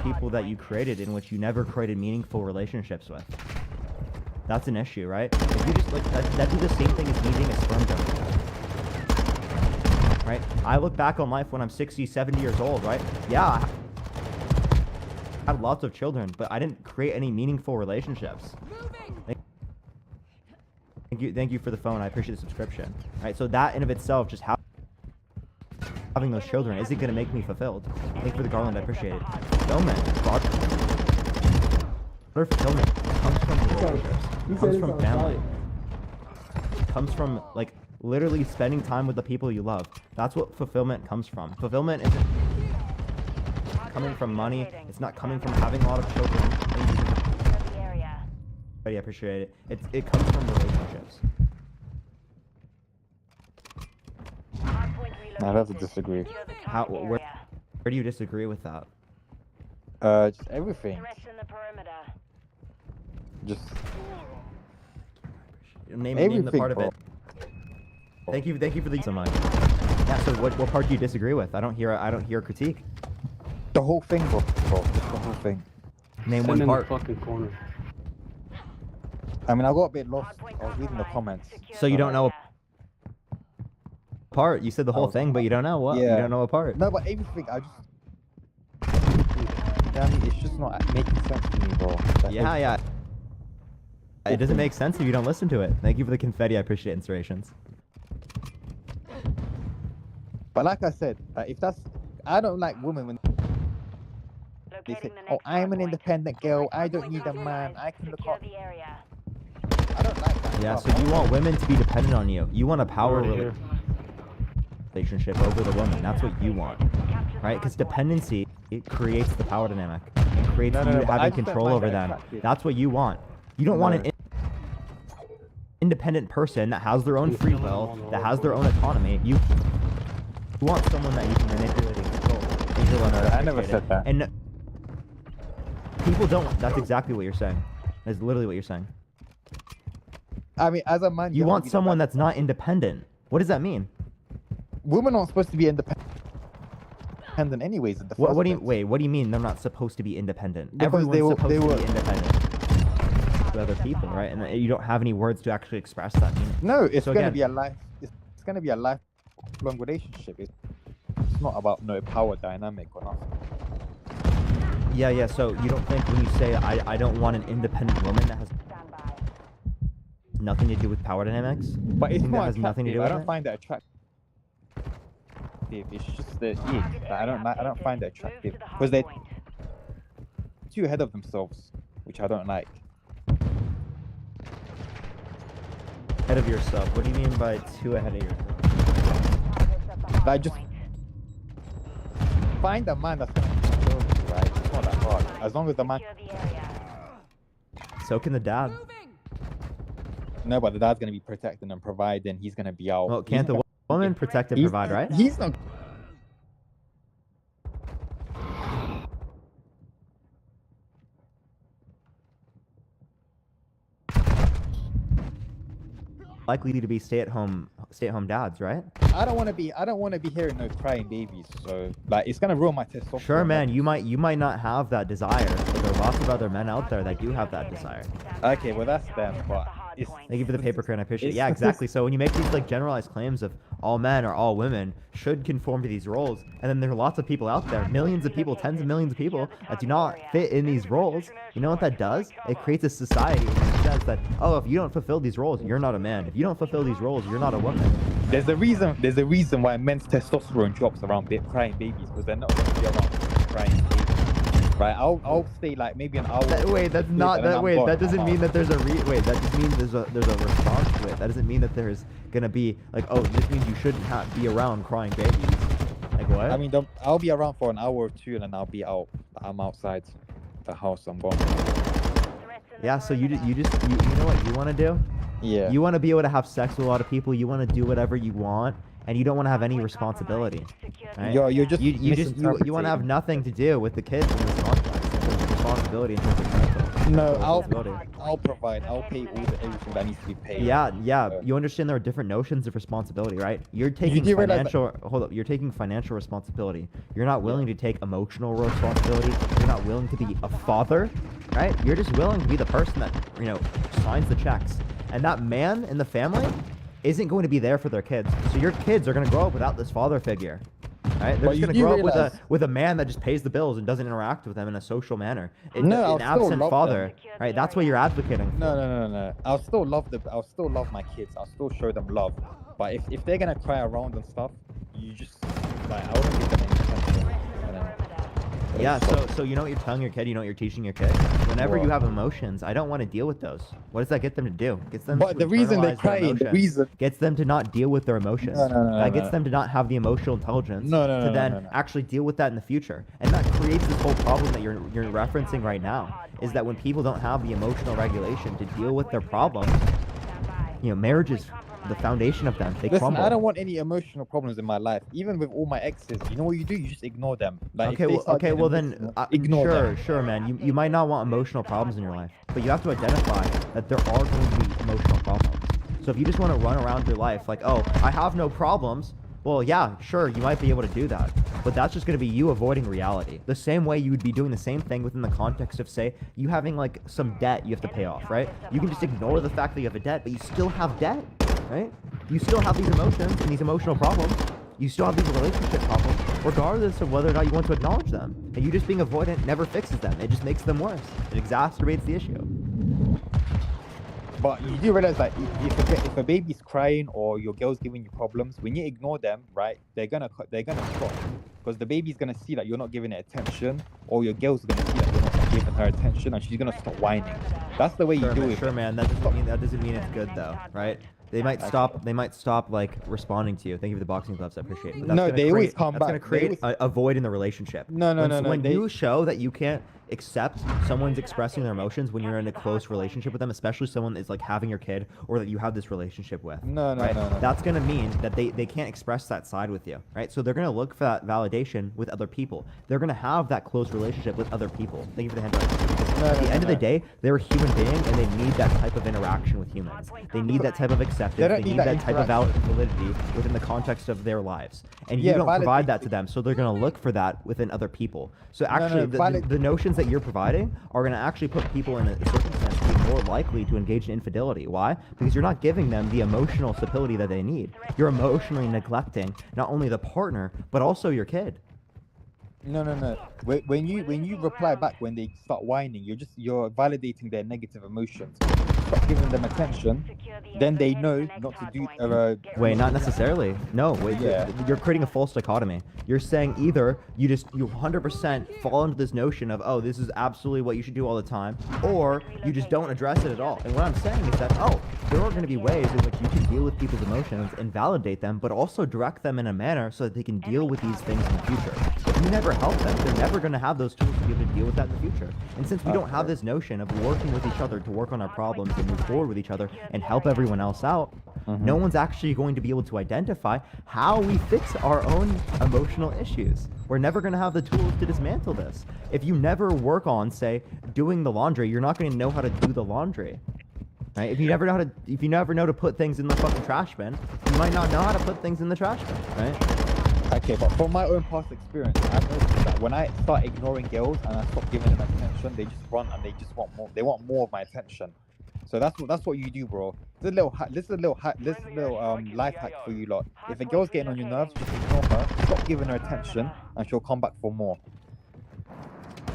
S2: people that you created in which you never created meaningful relationships with. That's an issue, right? If you just like that'd be the same thing as me being a sperm donor. Right? I look back on life when I'm 60, 70 years old, right? Yeah. had lots of children, but I didn't create any meaningful relationships.
S3: Moving.
S2: Thank you for the phone. I appreciate the subscription. Right, so that in of itself, just having those children, is it going to make me fulfilled? Thank you for the garland. I appreciate it. Fulfillment, fulfillment comes from relationships, comes from family, comes from like literally spending time with the people you love. That's what fulfillment comes from. Fulfillment isn't coming from money. It's not coming from having a lot of children.
S4: The area.
S2: I appreciate it. It comes from relationships.
S1: I have to disagree.
S2: How? Where do you disagree with that?
S1: Just everything.
S4: Threats in the perimeter.
S1: Just
S2: Name
S1: everything,
S2: the part of
S1: bro.
S2: it. Thank you for the so much. Yeah. So what part do you disagree with? I don't hear critique.
S1: The whole thing, bro. Just the whole thing.
S2: Name
S5: Stand
S2: one
S5: in
S2: part.
S5: the fucking corner.
S1: I mean, I got a bit lost. I was reading the comments.
S2: So you don't know part. You said the whole thing, but you don't know what. You
S1: Yeah.
S2: don't know a part.
S1: No, but everything, I just. I mean, it's just not making sense to me, bro. Like,
S2: Yeah, yeah. It doesn't make sense if you don't listen to it. Thank you for the confetti. I appreciate inspirations.
S1: But like I said, if that's, I don't like women when they say, "Oh, I'm an independent girl. I don't need a man. I can look
S4: Secure
S1: up."
S4: the area.
S1: I don't like that.
S2: Yeah.
S1: stuff.
S2: So you want women to be dependent on you. You want a power
S5: Right here.
S2: relationship over the woman. That's what you want, right? Because dependency, it creates the power dynamic. It creates
S1: No,
S2: you
S1: but I
S2: having
S1: just don't
S2: control
S1: find
S2: over
S1: that
S2: them.
S1: attractive.
S2: That's what you want. You don't want an independent person that has their own free will, that has their own autonomy. You want someone that you can manipulate and control. And you'll
S1: I never
S2: appreciate
S1: said
S2: it.
S1: that.
S2: And people don't. That's exactly what you're saying. That's literally what you're saying.
S1: I mean, as a man,
S2: You
S1: have to
S2: want
S1: be the
S2: someone
S1: best.
S2: that's not independent. What does that mean?
S1: Women aren't supposed to be independent anyways. In the
S2: What
S1: first
S2: do you
S1: place.
S2: wait? What do you mean they're not supposed to be independent?
S1: Because
S2: Everyone's
S1: they were-
S2: supposed
S1: they
S2: to
S1: were-
S2: be independent to other people, right? And you don't have any words to actually express that meaning.
S1: No, it's
S2: So
S1: gonna
S2: again-
S1: be a life. It's gonna be a lifelong relationship. It's not about no power dynamic or nothing.
S2: Yeah, yeah. So you don't think when you say I don't want an independent woman that has
S4: Stand by.
S2: nothing to do with power dynamics?
S1: But
S2: You
S1: it's
S2: think that
S1: not
S2: has nothing to
S1: attractive.
S2: do
S1: I
S2: with
S1: don't
S2: it?
S1: find that attractive. It's just the I don't find that attractive
S4: Move to the
S1: because they're
S4: hard point.
S1: too ahead of themselves, which I don't like.
S2: Ahead of yourself. What do you mean by too ahead of yourself?
S4: Targets at the hard
S1: Like, just-
S4: point.
S1: Find a man that's gonna fulfill you, right? It's not that hard. As long as the man.
S4: Secure the area.
S2: So can the dad.
S3: Moving.
S1: No, but the dad's gonna be protecting and providing. He's gonna be out.
S2: Well,
S1: He's
S2: can't the
S1: not-
S2: woman protect and
S1: he's-
S2: provide, right?
S1: He's not.
S2: Likely to be stay-at-home dads, right?
S1: I don't want to be hearing no crying babies. So like, it's gonna ruin my testosterone.
S2: Sure, man.
S1: levels.
S2: You might not have that desire, but there are lots of other men out there that do have that desire.
S1: Okay, well that's them, but it's.
S2: Thank you for the paper crane. I appreciate it.
S1: It's-
S2: Yeah, exactly. So when you make these like generalized claims of all men or all women should conform to these roles, and then there are lots of people out there, millions of people, tens of millions of people that do not fit in these roles, you know what that does? It creates a society that says that, oh, if you don't fulfill these roles, you're not a man. If you don't fulfill these roles, you're not a woman.
S1: There's a reason why men's testosterone drops around crying babies because they're not gonna be around crying babies. Right? I'll stay like maybe an hour.
S2: Wait, that's
S1: sleep,
S2: not
S1: and then
S2: that.
S1: I'm
S2: Wait,
S1: gone.
S2: that doesn't
S1: I'm
S2: mean
S1: out.
S2: that there's a wait. That just means there's a response to it. That doesn't mean that there's gonna be like, oh, this means you shouldn't be around crying babies. Like what?
S1: I mean, I'll be around for an hour or two and then I'll be out. I'm outside the house. I'm gone.
S2: yeah. So you know what you want to do?
S1: Yeah.
S2: You want to be able to have sex with a lot of people. You want to do whatever you want, and you don't want to have any responsibility. Right?
S1: You're just
S2: You want to have
S1: misinterpreting.
S2: nothing to do with the kids in this context. In terms of responsibility in terms of parental
S1: No,
S2: responsibility.
S1: I'll provide. I'll pay everything that needs to be paid.
S2: Yeah, yeah.
S1: Uh,
S2: You understand there are different notions of responsibility, right? You're taking
S1: do realize that-
S2: financial. Hold up. You're taking financial responsibility. You're not willing to take emotional responsibility. You're not willing to be a father, right? You're just willing to be the person that signs the checks. And that man in the family isn't going to be there for their kids. So your kids are going to grow up without this father figure. Right? They're
S5: But
S2: just
S5: you
S2: gonna
S5: do
S2: grow up
S5: realize-
S2: with a man that just pays the bills and doesn't interact with them in a social manner.
S5: No, I'll
S2: An
S5: still
S2: absent
S5: love
S2: father,
S4: them.
S2: right? That's what you're advocating for.
S5: No. I'll still love my kids. I'll still show them love. But if they're gonna cry around and stuff, you just like I wouldn't give them any attention. And then-
S2: Yeah, so you know what you're telling your kid, you know what you're teaching your kid? Whenever you have emotions, I don't want to deal with those. What does that get them to do? Gets them
S5: But
S2: to
S5: the reason they're
S2: internalize their
S5: crying, the
S2: emotions.
S5: reason
S2: Gets them to not deal with their emotions.
S5: No,
S2: That gets
S5: no.
S2: them to not have the emotional intelligence
S5: No,
S2: to then
S5: no.
S2: actually deal with that in the future. And that creates this whole problem that you're referencing right now, is that when people don't have the emotional regulation to deal with their problems, you know, marriage is the foundation of them. They
S5: Listen,
S2: crumble.
S5: I don't want any emotional problems in my life. Even with all my exes, you know what you do? You just ignore them. Like, if they start getting
S2: then
S5: emotional, ignore them.
S2: sure, man. You might not want emotional problems in your life, but you have to identify that there are going to be emotional problems. So if you just want to run around your life like, oh, I have no problems, well, yeah, sure, you might be able to do that, but that's just going to be you avoiding reality. The same way you would be doing the same thing within the context of, say, you having like some debt you have to pay off, right? You can just ignore the fact that you have a debt, but you still have debt, right? You still have these emotions and these emotional problems. You still have these relationship problems, regardless of whether or not you want to acknowledge them. And you just being avoidant never fixes them. It just makes them worse. It exacerbates the issue.
S5: But you do realize that if a baby's crying or your girl's giving you problems, when you ignore them, right, they're gonna stop, because the baby's gonna see that you're not giving it attention, or your girl's gonna see that you're not giving her attention, and she's gonna stop whining. That's the way you do it.
S2: Sure, man. That doesn't mean it's good though, right? They might stop like responding to you. Thank you for the boxing gloves. I appreciate it. But that's
S5: No,
S2: gonna
S5: they always
S2: create-
S5: come
S2: That's
S5: back.
S2: gonna create a void in the relationship.
S5: No,
S2: When
S5: they-
S2: you show that you can't accept someone's expressing their emotions when you're in a close relationship with them, especially someone that's like having your kid or that you have this relationship with.
S5: No.
S2: That's gonna mean that they can't express that side with you, right? So they're gonna look for that validation with other people. They're gonna have that close relationship with other people. Thank you for the hand. At the end of the day, they're a human being and they need that type of interaction with humans. They need that type of acceptance. They need that type of validity within the context of their lives. And you don't provide that to them, so they're gonna look for that within other people. So actually, the notions that you're providing are going to actually put people in a circumstance to be more likely to engage in infidelity. Why? Because you're not giving them the emotional stability that they need. You're emotionally neglecting not only the partner, but also your kid.
S5: No. When you reply back when they start whining, you're validating their negative emotions. Stop giving them attention, then they know not to do.
S2: Wait, not necessarily. No, wait.
S5: Yeah.
S2: You're creating a false dichotomy. You're saying either you 100% fall into this notion of, oh, this is absolutely what you should do all the time, or you just don't address it at all. And what I'm saying is that, oh, there are going to be ways in which you can deal with people's emotions and validate them, but also direct them in a manner so that they can deal with these things in the future. If you never help them, they're never going to have those tools to be able to deal with that in the future. And since we don't have this notion of working with each other to work on our problems and move forward with each other and help everyone else out, no one's actually going to be able to identify how we fix our own emotional issues. We're never going to have the tools to dismantle this. If you never work on, say, doing the laundry, you're not going to know how to do the laundry. Right? If you never know to put things in the fucking trash bin, you might not know how to put things in the trash bin, right?
S5: Okay, but from my own past experience, I've noticed that when I start ignoring girls and I stop giving them attention, they just run and they just want more. They want more of my attention. So that's what you do, bro. This is a little life hack for you lot. If a girl's getting on your nerves, just ignore her. Stop giving her attention, and she'll come back for more.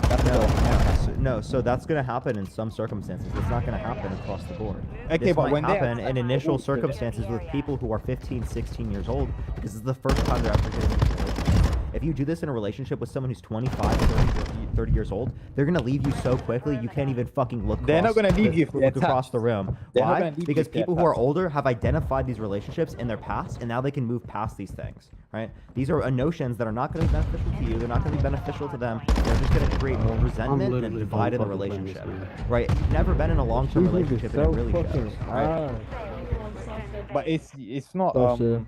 S5: That's a little hack.
S2: No, so that's going to happen in some circumstances. It's not going to happen across the board.
S5: Okay,
S2: This
S5: but
S2: might
S5: when they
S2: happen in initial circumstances with people who are 15, 16 years old, because it's the first time they're ever getting into a relationship. If you do this in a relationship with someone who's 25, 30 years old, they're going to leave you so quickly you can't even fucking look
S5: They're not gonna leave you if they're
S2: across
S5: attached.
S2: the room.
S5: They're not
S2: Why?
S5: gonna leave you
S2: Because
S5: if they're
S2: people who are
S5: attached.
S2: older have identified these relationships in their past, and now they can move past these things, right? These are notions that are not going to be beneficial to you. They're not going to be beneficial to them. They're just going to create more resentment and
S7: literally
S2: divide in the
S7: done fucking playing this
S2: relationship,
S7: game.
S2: right? If you've never been in a long-term
S6: These niggas
S2: relationship, and it
S6: so
S2: really
S6: fucking
S2: shows, right?
S6: hard.
S5: But it's not
S6: So shit.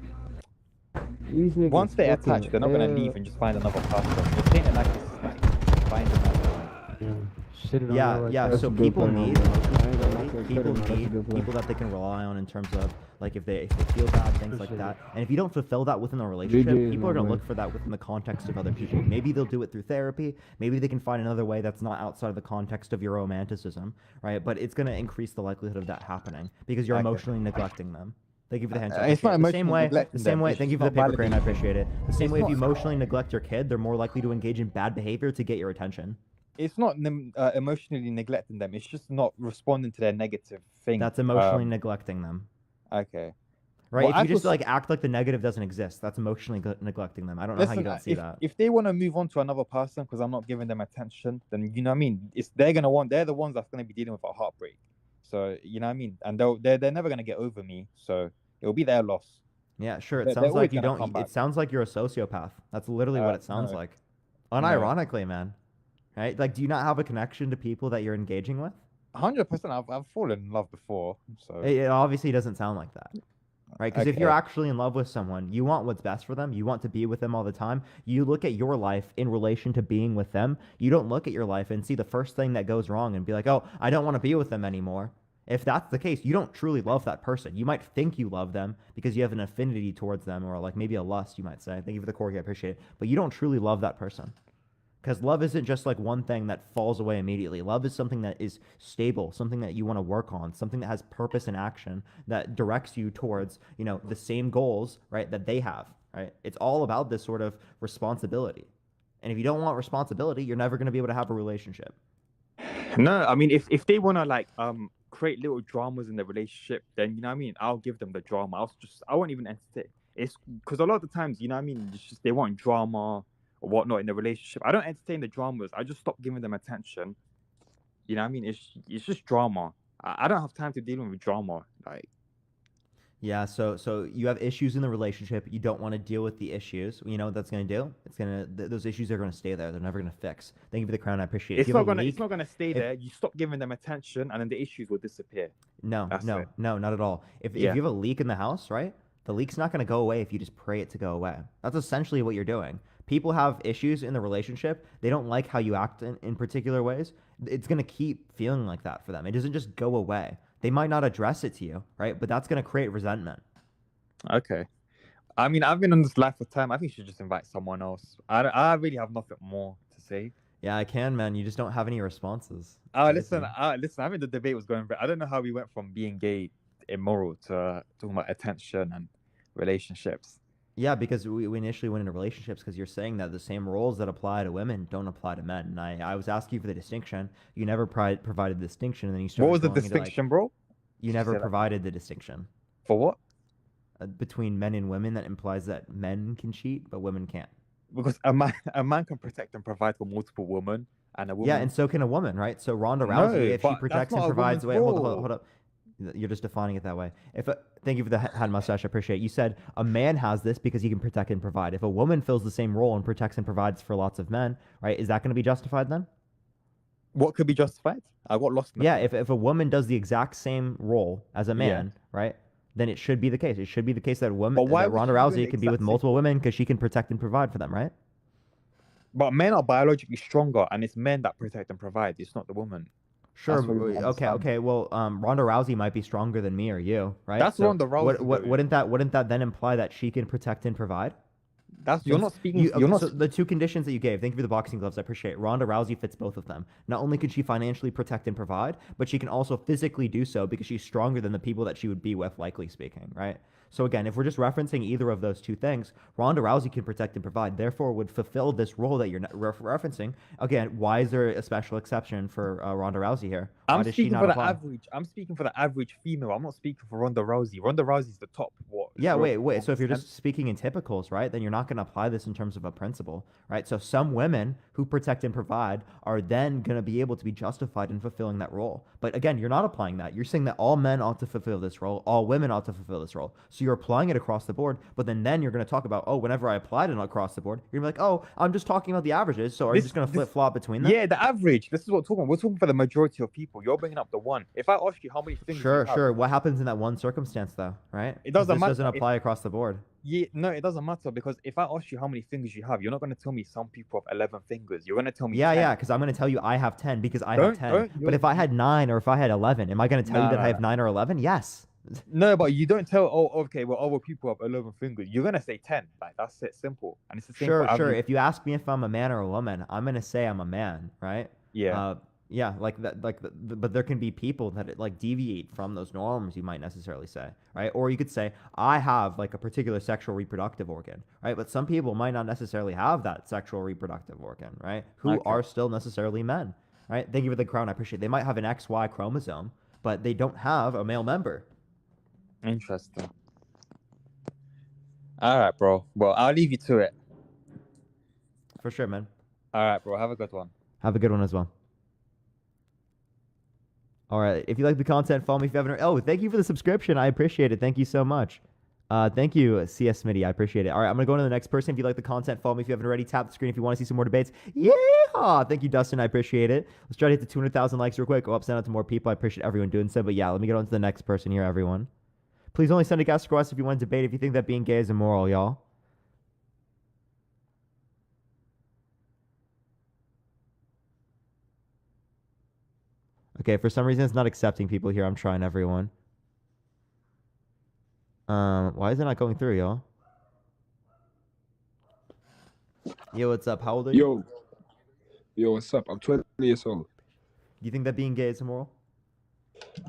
S6: These niggas
S5: once they're
S6: fucking
S5: attached, they're not gonna leave and just find another person. You're saying it like it's like find another.
S7: Shit it on
S2: Yeah,
S7: your
S2: yeah.
S6: That's
S2: So
S6: a good
S2: people
S6: point,
S2: need
S6: man. I ain't gonna knock your
S2: people
S6: credit, man. That's a
S2: need
S6: good point.
S2: people that they can rely on in terms of like if they feel bad, things like that. And if you don't fulfill that within a relationship,
S6: GG,
S2: people are gonna
S6: man.
S2: look for that within the context of other people. Maybe they'll do it through therapy. Maybe they can find another way that's not outside of the context of your romanticism, right? But it's gonna increase the likelihood of that happening because you're
S5: Okay.
S2: emotionally neglecting them. Thank you for the handshake.
S5: It's not
S2: The same
S5: emotionally
S2: way. The
S5: neglecting
S2: same
S5: them,
S2: way.
S5: it's
S2: Thank you
S5: just
S2: for the
S5: not
S2: paper crane. I
S5: validating.
S2: appreciate it. The same
S5: It's
S2: way, if
S5: not-
S2: you emotionally neglect your kid, they're more likely to engage in bad behavior to get your attention.
S5: It's not emotionally neglecting them. It's just not responding to their negative thing.
S2: That's emotionally neglecting them.
S5: Okay.
S2: Right?
S5: Well,
S2: If
S5: I
S2: you just
S5: feel-
S2: like act like the negative doesn't exist, that's emotionally neglecting them. I don't know how you don't see
S5: if,
S2: that.
S5: if they want to move on to another person because I'm not giving them attention, then you know what I mean. They're the ones that's gonna be dealing with a heartbreak. So you know what I mean, and they're never gonna get over me. So it'll be their loss.
S2: Yeah, sure. It
S5: they're
S2: sounds
S5: always
S2: like you
S5: gonna
S2: don't.
S5: come back.
S2: It sounds like you're a sociopath. That's literally what it sounds
S5: no.
S2: like. Unironically, man. Right? Like, do you not have a connection to people that you're engaging with?
S5: 100%. I've fallen in love before. So
S2: It obviously doesn't sound like that. Right? Because if you're
S5: Okay.
S2: actually in love with someone, you want what's best for them. You want to be with them all the time. You look at your life in relation to being with them. You don't look at your life and see the first thing that goes wrong and be like, oh, I don't want to be with them anymore. If that's the case, you don't truly love that person. You might think you love them because you have an affinity towards them, or like maybe a lust, you might say. Thank you for the corgi, I appreciate it. But you don't truly love that person. Because love isn't just like one thing that falls away immediately. Love is something that is stable, something that you want to work on, something that has purpose and action that directs you towards, you know, the same goals, right, that they have, right? It's all about this sort of responsibility. And if you don't want responsibility, you're never going to be able to have a relationship.
S1: No, I mean, if they wanna like create little dramas in the relationship, then you know what I mean. I'll give them the drama. I won't even entertain. It's because a lot of the times, you know what I mean. It's just they want drama or whatnot in the relationship. I don't entertain the dramas. I just stop giving them attention. You know what I mean? It's just drama. I don't have time to deal with drama. Like,
S2: Yeah, so you have issues in the relationship. You don't want to deal with the issues. You know what that's going to do? It's going to those issues are going to stay there. They're never going to fix. Thank you for the crown. I appreciate it. If
S1: it's
S2: you
S1: not
S2: have a
S1: gonna
S2: leak-
S1: it's not gonna stay there. You stop giving them attention, and then the issues will disappear.
S2: No,
S1: That's
S2: no,
S1: it.
S2: no, not at all. If
S1: Yeah.
S2: you have a leak in the house, right? The leak's not going to go away if you just pray it to go away. That's essentially what you're doing. People have issues in the relationship. They don't like how you act in particular ways. It's going to keep feeling like that for them. It doesn't just go away. They might not address it to you, right? But that's going to create resentment.
S1: Okay. I mean, I've been on this life for time. I think you should just invite someone else. I really have nothing more to say.
S2: Yeah, I can, man. You just don't have any responses.
S1: Listen,
S2: Seriously.
S1: listen. I think the debate was going. I don't know how we went from being gay, immoral, to talking about attention and relationships.
S2: Yeah, because we initially went into relationships because you're saying that the same roles that apply to women don't apply to men. And I was asking you for the distinction. You never provided the distinction, and then you started.
S1: What was the
S2: going into, like,
S1: distinction, bro?
S2: you
S1: Say
S2: never
S1: that.
S2: provided the distinction
S1: For what?
S2: between men and women that implies that men can cheat, but women can't.
S1: Because a man can protect and provide for multiple women, and a woman.
S2: Yeah, and so can a woman, right? So Ronda
S1: No,
S2: Rousey, if she
S1: but that's
S2: protects
S1: not
S2: and
S1: a
S2: provides,
S1: woman's
S2: hold
S1: role.
S2: up. You're just defining it that way. Thank you for the hand mustache. I appreciate it. You said a man has this because he can protect and provide. If a woman fills the same role and protects and provides for lots of men, right? Is that going to be justified then?
S1: What could be justified? I got lost. In
S2: Yeah, if a woman does the exact same role as a man, right? Then it should be the case. It should be the case that
S1: But why
S2: that
S1: would
S2: Ronda
S1: she do
S2: Rousey
S1: the
S2: can be with
S1: exact same-
S2: multiple women because she can protect and provide for them, right?
S1: But men are biologically stronger, and it's men that protect and provide. It's not the woman.
S2: Sure.
S1: That's what we
S2: Okay.
S1: understand.
S2: Okay. Well, Ronda Rousey might be stronger than me or you, right?
S1: That's Ronda Rousey, though.
S2: Wouldn't that then imply that she can protect and provide?
S1: That's you're not speaking. You're not.
S2: So the two conditions that you gave. Thank you for the boxing gloves. I appreciate it. Ronda Rousey fits both of them. Not only can she financially protect and provide, but she can also physically do so because she's stronger than the people that she would be with, likely speaking, right? So again, if we're just referencing either of those two things, Ronda Rousey can protect and provide, therefore would fulfill this role that you're referencing. Again, why is there a special exception for Ronda Rousey here? Why
S1: I'm
S2: does she
S1: speaking
S2: not
S1: for the
S2: apply?
S1: average. I'm speaking for the average female. I'm not speaking for Ronda Rousey. Ronda Rousey's the top. What?
S2: Yeah,
S1: zero
S2: wait.
S1: point
S2: So if you're
S1: 1%.
S2: just speaking in typicals, right, then you're not going to apply this in terms of a principle, right? So some women who protect and provide are then going to be able to be justified in fulfilling that role. But again, you're not applying that. You're saying that all men ought to fulfill this role, all women ought to fulfill this role. So you're applying it across the board, but then you're going to talk about, oh, whenever I applied it across the board, you're going to be like, oh, I'm just talking about the averages. So are you
S1: This-
S2: just going to
S1: this-
S2: flip flop between them?
S1: Yeah, the average. This is what we're talking. We're talking for the majority of people. You're bringing up the one. If I ask you how many things,
S2: Sure,
S1: you have,
S2: sure. What happens in that one circumstance, though, right?
S1: It
S2: 'Cause
S1: doesn't
S2: this
S1: matter
S2: doesn't
S1: if-
S2: apply across the board.
S1: Yeah, no, it doesn't matter because if I ask you how many fingers you have, you're not going to tell me some people have 11 fingers. You're going to tell me.
S2: Yeah,
S1: 10.
S2: yeah, because I'm going to tell you I have 10 because I
S1: Don't-
S2: have 10.
S1: don't-
S2: But
S1: you're-
S2: if I had 9 or if I had 11, am I going to tell you
S1: Nah,
S2: that I
S1: nah,
S2: have 9 or 11? Yes.
S1: No, but you don't tell. Oh, okay. Well, other people have 11 fingers. You're gonna say 10. Like that's it. Simple. And it's the same.
S2: Sure,
S1: for
S2: sure.
S1: average.
S2: If you ask me if I'm a man or a woman, I'm going to say I'm a man, right?
S1: Yeah.
S2: Yeah, like that, but there can be people that like deviate from those norms. You might necessarily say, right? Or you could say, I have like a particular sexual reproductive organ, right? But some people might not necessarily have that sexual reproductive organ, right? Who
S1: Okay.
S2: are still necessarily men, right? Thank you for the crown. I appreciate it. They might have an XY chromosome, but they don't have a male member.
S5: Interesting. All right, bro. Well, I'll leave you to it.
S2: For sure, man.
S5: All right, bro. Have a good one.
S2: Have a good one as well. All right. If you like the content, follow me if you haven't. Oh, thank you for the subscription. I appreciate it. Thank you so much. Thank you, CS Smitty. I appreciate it. All right, I'm gonna go on to the next person. If you like the content, follow me if you haven't already. Tap the screen if you want to see some more debates. Yeah. Thank you, Dustin. I appreciate it. Let's try to hit the 200,000 likes real quick. Go up, send out to more people. I appreciate everyone doing so. But yeah, let me get on to the next person here, everyone. Please only send a guest request if you want to debate. If you think that being gay is immoral, y'all. Okay, for some reason it's not accepting people here. I'm trying everyone. Why is it not going through, y'all? Yo, what's up? How old are you?
S7: Yo, what's up? I'm 20 years old.
S2: Do you think that being gay is immoral?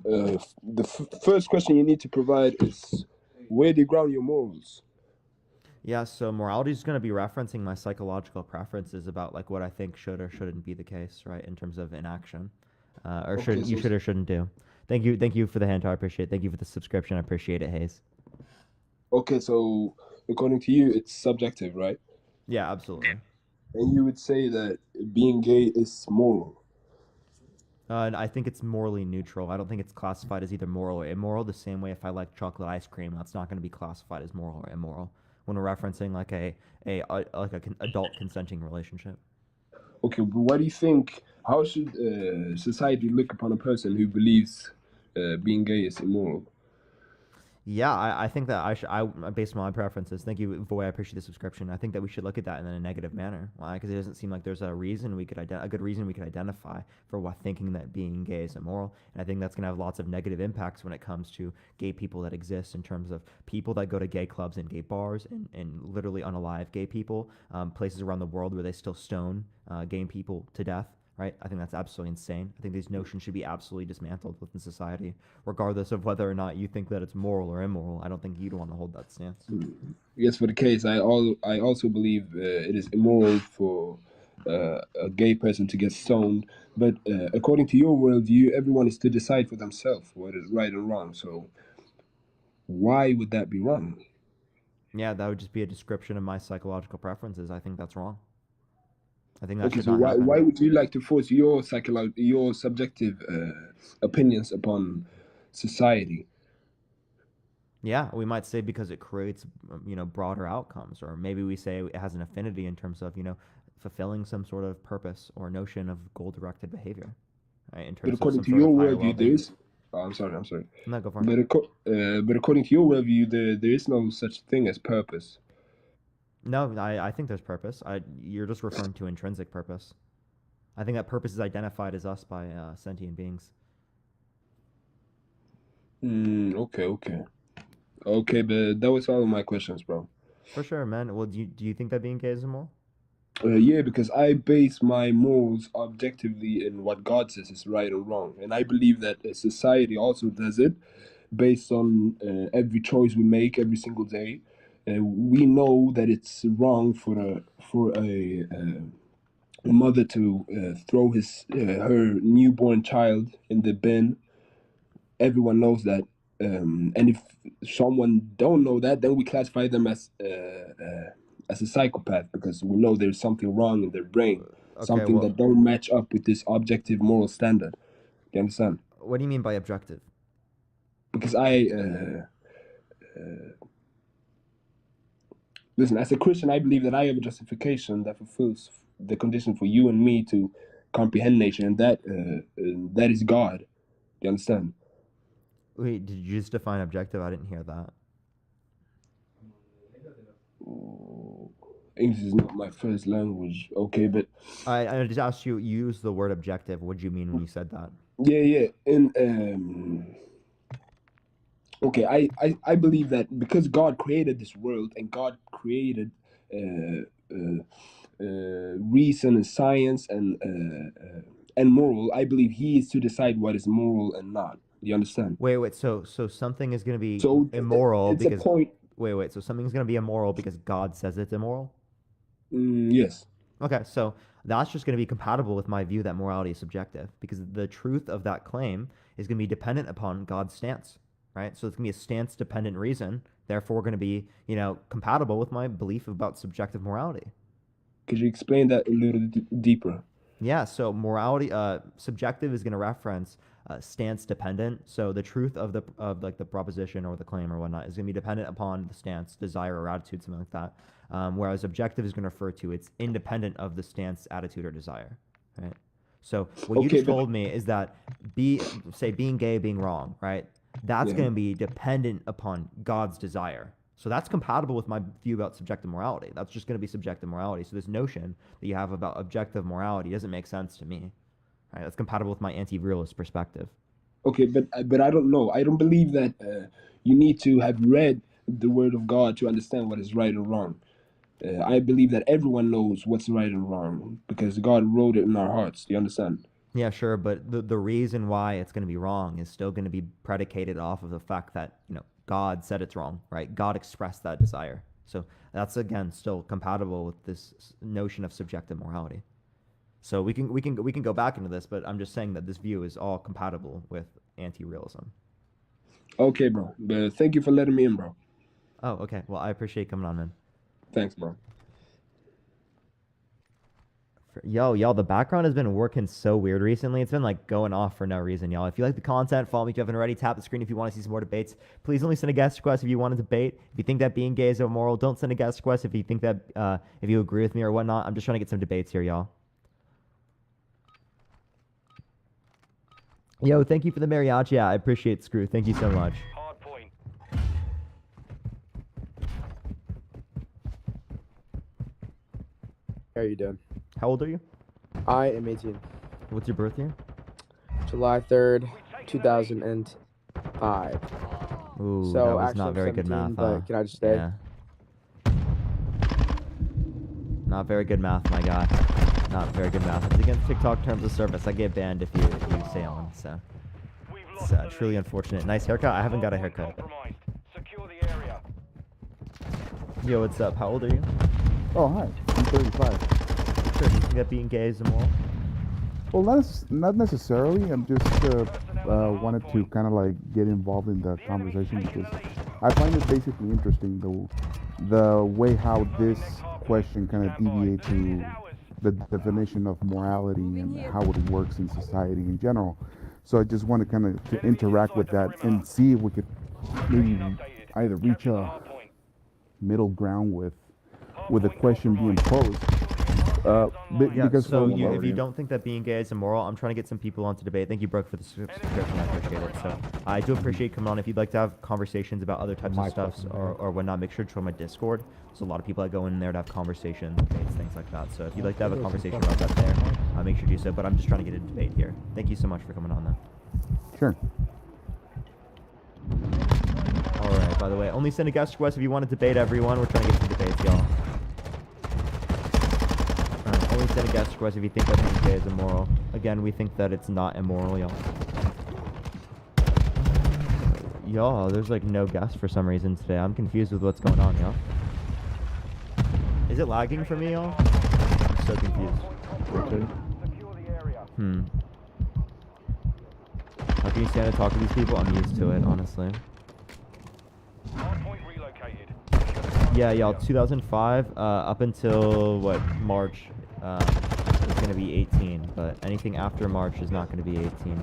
S7: The first question you need to provide is, where do you ground your morals?
S2: Yeah, so morality is going to be referencing my psychological preferences about like what I think should or shouldn't be the case, right? In terms of inaction, or
S7: Okay,
S2: should you
S7: so-
S2: should or shouldn't do. Thank you for the hand. I appreciate it. Thank you for the subscription. I appreciate it, Hayes.
S7: Okay, so according to you, it's subjective, right?
S2: Yeah, absolutely.
S7: And you would say that being gay is moral.
S2: And I think it's morally neutral. I don't think it's classified as either moral or immoral. The same way if I like chocolate ice cream, that's not going to be classified as moral or immoral when we're referencing like adult consenting relationship.
S7: Okay, but what do you think? How should society look upon a person who believes being gay is immoral?
S2: Yeah, I think that based on my preferences, thank you, Voy, I appreciate the subscription. I think that we should look at that in a negative manner. Why? Because it doesn't seem like there's a reason we could a good reason we could identify for what thinking that being gay is immoral. And I think that's going to have lots of negative impacts when it comes to gay people that exist in terms of people that go to gay clubs and gay bars and literally unalive gay people, places around the world where they still stone gay people to death. Right? I think that's absolutely insane. I think these notions should be absolutely dismantled within society, regardless of whether or not you think that it's moral or immoral. I don't think you'd want to hold that stance.
S7: Yes, for the case, I also believe it is immoral for a gay person to get stoned. But according to your worldview, everyone is to decide for themselves what is right and wrong. So why would that be wrong?
S2: Yeah, that would just be a description of my psychological preferences. I think that's wrong. I think that
S7: Okay,
S2: should
S7: so
S2: not happen.
S7: why would you like to force your subjective opinions upon society?
S2: Yeah, we might say because it creates, broader outcomes, or maybe we say it has an affinity in terms of, fulfilling some sort of purpose or notion of goal-directed behavior, right? In
S7: But
S2: terms of
S7: according
S2: some
S7: to
S2: sort
S7: your
S2: of higher
S7: worldview, there
S2: well-being.
S7: is. Oh, I'm sorry.
S2: No, go for it.
S7: But according to your worldview, there is no such thing as purpose.
S2: No, I think there's purpose. You're just referring to intrinsic purpose. I think that purpose is identified as us by sentient beings.
S7: Okay, but that was all of my questions, bro.
S2: For sure, man. Well, do you think that being gay is immoral?
S7: Yeah, because I base my morals objectively in what God says is right or wrong, and I believe that society also does it based on every choice we make every single day. We know that it's wrong for a mother to throw her newborn child in the bin. Everyone knows that, and if someone don't know that, then we classify them as a psychopath because we know there's something wrong in their brain, something that don't match up with this objective moral standard. You understand?
S2: What do you mean by objective?
S7: Because listen, as a Christian, I believe that I have a justification that fulfills the condition for you and me to comprehend nature, and that is God. Do you understand?
S2: Wait, did you just define objective? I didn't hear that.
S7: English is not my first language, okay, but
S2: I just asked you. You used the word objective. What did you mean when you said that?
S7: yeah, and okay, I believe that because God created this world and God created reason and science and and moral, I believe he is to decide what is moral and not. You understand?
S2: Wait. So something is gonna be
S7: So
S2: immoral
S7: it's
S2: because
S7: a point.
S2: wait. So something's gonna be immoral because God says it's immoral.
S7: Yes.
S2: Okay, so that's just going to be compatible with my view that morality is subjective because the truth of that claim is going to be dependent upon God's stance, right? So it's going to be a stance-dependent reason. Therefore, going to be, compatible with my belief about subjective morality.
S7: Could you explain that a little deeper?
S2: Yeah, so morality, subjective is going to reference stance-dependent. So the truth of the proposition or the claim or whatnot is going to be dependent upon the stance, desire, or attitude, something like that. Whereas objective is going to refer to it's independent of the stance, attitude, or desire, right? So what you just told me is that being gay being wrong, right? That's going to be dependent upon God's desire. So that's compatible with my view about subjective morality. That's just going to be subjective morality. So this notion that you have about objective morality doesn't make sense to me. Right? That's compatible with my anti-realist perspective.
S7: Okay, but I don't know. I don't believe that you need to have read the Word of God to understand what is right or wrong. I believe that everyone knows what's right and wrong because God wrote it in our hearts. Do you understand?
S2: Yeah, sure, but the reason why it's going to be wrong is still going to be predicated off of the fact that, God said it's wrong, right? God expressed that desire. So that's, again, still compatible with this notion of subjective morality. So we can go back into this, but I'm just saying that this view is all compatible with anti-realism.
S7: Okay, bro. But thank you for letting me in, bro.
S2: Oh, okay. Well, I appreciate you coming on, man.
S7: Thanks, bro.
S2: Y'all, the background has been working so weird recently. It's been like going off for no reason, y'all. If you like the content, follow me if you haven't already. Tap the screen if you want to see some more debates. Please only send a guest request if you want to debate. If you think that being gay is immoral, don't send a guest request if you think that if you agree with me or whatnot. I'm just trying to get some debates here, y'all. Yo, thank you for the mariachi. Yeah, I appreciate Screw. Thank you so much.
S8: Hard point.
S9: How are you doing?
S2: How old are you?
S9: I am 18.
S2: What's your birth year?
S9: July 3rd, 2005.
S2: Ooh,
S9: So
S2: that was
S9: actually
S2: not
S9: I'm
S2: very good
S9: 17,
S2: math,
S9: but
S2: huh?
S9: can I just stay?
S2: Yeah. Not very good math, my guy. Not very good math. It's against TikTok terms of service. I get banned if you stay on, so it's truly unfortunate. Nice haircut. I haven't got a haircut.
S8: Secure the area.
S2: Yo, what's up? How old are you?
S10: Oh, hi. I'm 35.
S2: Sure, do you think that being gay is immoral?
S10: Well, not necessarily. I'm just wanted to kind of like get involved in the conversation because I find it basically interesting the way how this question kind of deviates to the definition of morality and how it works in society in general. So I just want to kind of to interact with that and see if we could maybe either reach a middle ground with the question being posed. Because
S2: so if you don't think that being gay is immoral, I'm trying to get some people on to debate. Thank you, Brooke, for the subscription. I appreciate it. So I do appreciate coming on. If you'd like to have conversations about other types of stuff or whatnot, make sure to join my Discord. There's a lot of people that go in there to have conversations, debates, things like that. So if you'd like to have a conversation about that there, make sure to do so. But I'm just trying to get a debate here. Thank you so much for coming on, though.
S10: Sure.
S2: All right, by the way, only send a guest request if you want to debate everyone. We're trying to get some debates, y'all. Only send a guest request if you think that being gay is immoral. Again, we think that it's not immoral, y'all. Y'all, there's like no guests for some reason today. I'm confused with what's going on, y'all. Is it lagging for me, y'all? I'm so confused. How can you stand and talk to these people? I'm used to it, honestly. Yeah, y'all, 2005, up until, what, March, it's going to be 18, but anything after March is not going to be 18.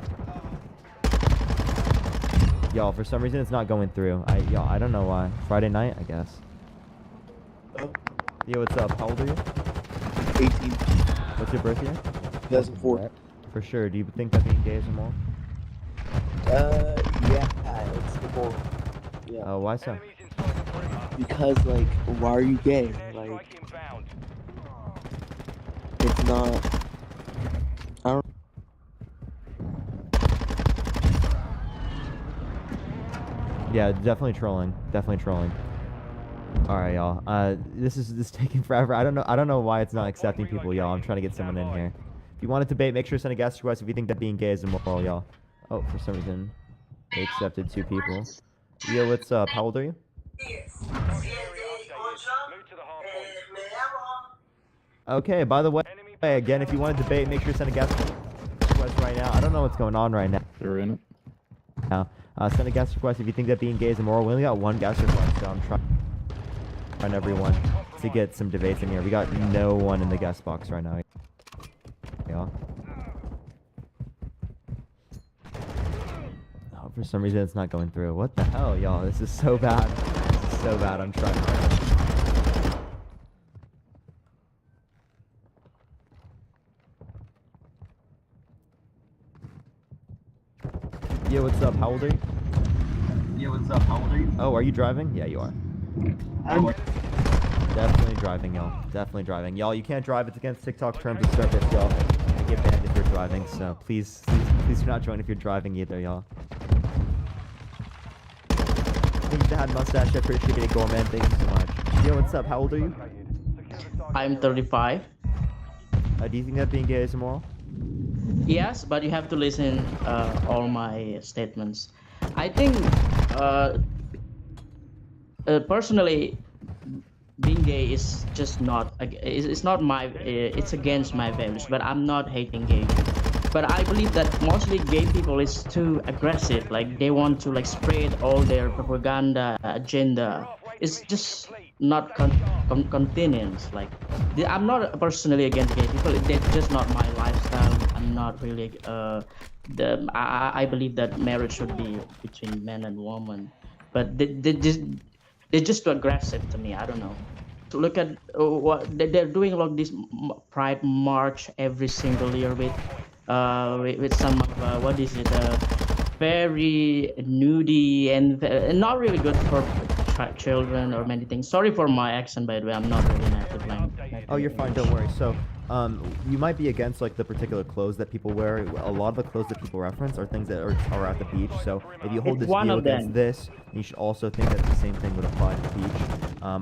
S2: Y'all, for some reason, it's not going through. I don't know why. Friday night, I guess. Yo, what's up? How old are you?
S9: 18.
S2: What's your birth year?
S9: 2004.
S2: For sure. Do you think that being gay is immoral?
S11: Yeah, it's immoral. Yeah.
S2: Oh, why so?
S11: Because, like, why are you gay? Like, it's not. I don't.
S2: Yeah, definitely trolling. Definitely trolling. All right, y'all. This is taking forever. I don't know why it's not accepting people, y'all. I'm trying to get someone in here. If you want to debate, make sure to send a guest request if you think that being gay is immoral, y'all. Oh, for some reason, they accepted 2 people. Yo, what's up? How old are you? Okay, by the way, again, if you want to debate, make sure to send a guest request right now. I don't know what's going on right now.
S1: They're in it.
S2: Send a guest request if you think that being gay is immoral. We only got 1 guest request, so I'm trying everyone to get some debates in here. We got no one in the guest box right now. Yeah. Oh, for some reason it's not going through. What the hell, y'all? This is so bad. This is so bad. I'm trying. Yeah, what's up? How old are you? Oh, are you driving? Yeah, you are. Definitely driving, y'all. Definitely driving. Y'all, you can't drive. It's against TikTok terms of service, y'all. You get banned if you're driving, so please do not join if you're driving either, y'all. Thank you for that mustache. I appreciate it, Gorman. Thank you so much. Yo, what's up? How old are you?
S12: I'm 35.
S2: Do you think that being gay is immoral?
S12: Yes, but you have to listen all my statements. I think personally, being gay is just not. It's not my. It's against my values. But I'm not hating gay. But I believe that mostly gay people is too aggressive. Like they want to like spread all their propaganda agenda. It's just not convenience. Like I'm not personally against gay people. It's just not my lifestyle. I'm not really. I believe that marriage should be between man and woman. But they're just too aggressive to me. I don't know. To look at what they're doing, like this Pride March every single year with some of what is it? Very nudie and not really good for children or many things. Sorry for my accent, by the way. I'm not really native language.
S2: Oh, you're fine. Don't worry. So, you might be against like the particular clothes that people wear. A lot of the clothes that people reference are things that are at the beach. So, if you hold this view against this, you should also think that the same thing would apply to the beach.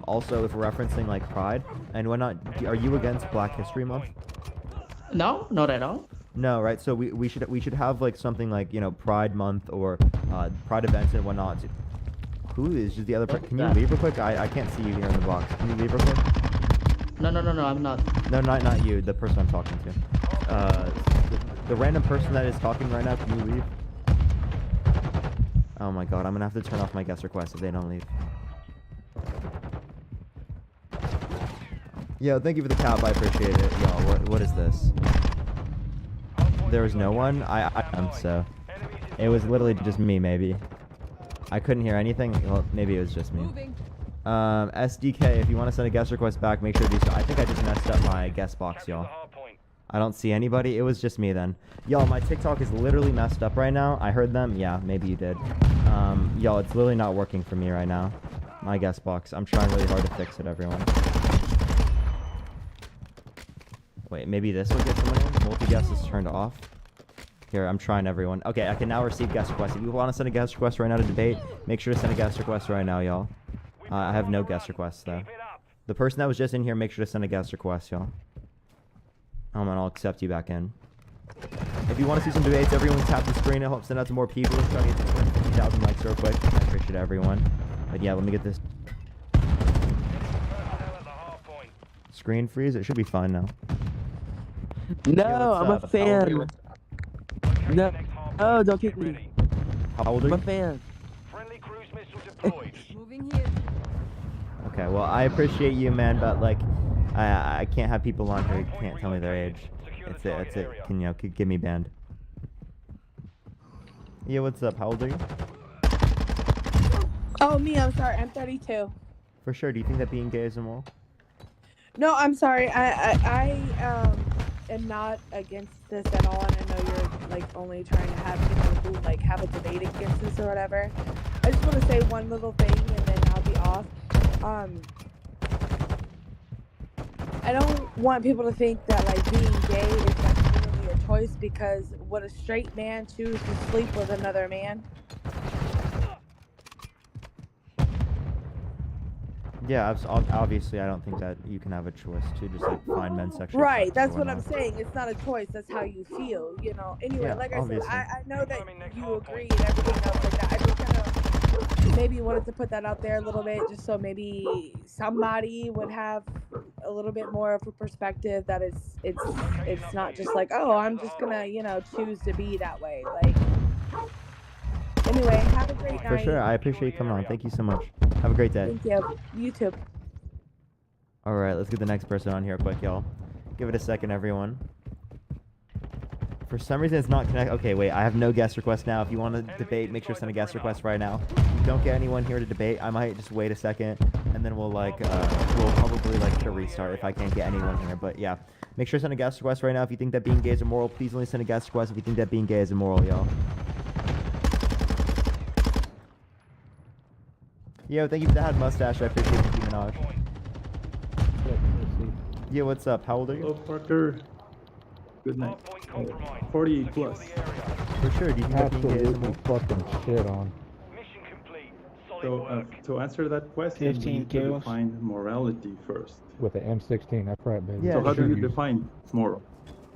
S2: Also, if we're referencing like Pride and whatnot, are you against Black History Month?
S12: No, not at all.
S2: No, right? So we should have like something like, you know, Pride Month or Pride events and whatnot. Who is just the other? Can you leave real quick? I can't see you here in the box. Can you leave real quick?
S12: No, I'm not.
S2: No, not you. The person I'm talking to. The random person that is talking right now. Can you leave? Oh my god, I'm gonna have to turn off my guest request if they don't leave. Yo, thank you for the cap. I appreciate it. Yo, what is this? There was no one. So it was literally just me, maybe. I couldn't hear anything. Well, maybe it was just me. SDK, if you want to send a guest request back, make sure to do so. I think I just messed up my guest box, y'all. I don't see anybody. It was just me then. Y'all, my TikTok is literally messed up right now. I heard them. Yeah, maybe you did. Y'all, it's literally not working for me right now. My guest box. I'm trying really hard to fix it, everyone. Wait, maybe this will get someone in? Multi-guest is turned off. Here, I'm trying, everyone. Okay, I can now receive guest requests. If you want to send a guest request right now to debate, make sure to send a guest request right now, y'all. I have no guest requests, though. The person that was just in here, make sure to send a guest request, y'all. And I'll accept you back in. If you want to see some debates, everyone tap the screen. It helps send out to more people. Let's try to get to 50,000 likes real quick. I appreciate everyone. But yeah, let me get this. Screen freeze? It should be fine now.
S11: No,
S2: Yeah,
S11: I'm a fan. No, oh, don't kick me.
S2: How old are you?
S11: I'm a fan.
S3: Moving here.
S2: Okay, well, I appreciate you, man, but like, I can't have people on here who can't tell me their age. That's it. Can you know, get me banned? Yeah, what's up? How old are you?
S13: Oh, me, I'm sorry. I'm 32.
S2: For sure. Do you think that being gay is immoral?
S13: No, I'm sorry. I am not against this at all, and I know you're like only trying to have people who like have a debate against this or whatever. I just want to say one little thing, and then I'll be off. I don't want people to think that like being gay is like literally a choice, because would a straight man choose to sleep with another man?
S2: Yeah, obviously, I don't think that you can have a choice to just like find men's sexual.
S13: Right,
S2: attractive
S13: that's
S2: or
S13: what I'm
S2: not.
S13: saying. It's not a choice. That's how you feel, you know. Anyway,
S2: Yeah,
S13: like
S2: obviously.
S13: I said, I know that you agree and everything else like that. I just kind of maybe wanted to put that out there a little bit, just so maybe somebody would have a little bit more of a perspective that it's not just like, oh, I'm just gonna, you know, choose to be that way. Like, anyway, have a great night.
S2: For sure, I appreciate you coming on. Thank you so much. Have a great day.
S13: Thank you. You too.
S2: All right, let's get the next person on here quick, y'all. Give it a second, everyone. For some reason, it's not connected. Okay, wait, I have no guest request now. If you want to debate, make sure to send a guest request right now. If you don't get anyone here to debate, I might just wait a second, and then we'll like, we'll probably like to restart if I can't get anyone here. But yeah, make sure to send a guest request right now. If you think that being gay is immoral, please only send a guest request if you think that being gay is immoral, y'all. Yo, thank you for the hat mustache. I appreciate it, Nicki Minaj. Yo, what's up? How old are you?
S14: Hello, Parker. Good night. 40 plus.
S2: For sure. Do you think that being gay is
S15: Absolutely
S2: immoral?
S15: fucking shit on.
S14: So, to answer that question, we
S15: 15
S14: need to
S15: kills.
S14: define morality first.
S15: With the M16, that's right, baby.
S2: Yeah,
S14: So how do
S2: sure.
S14: you define moral?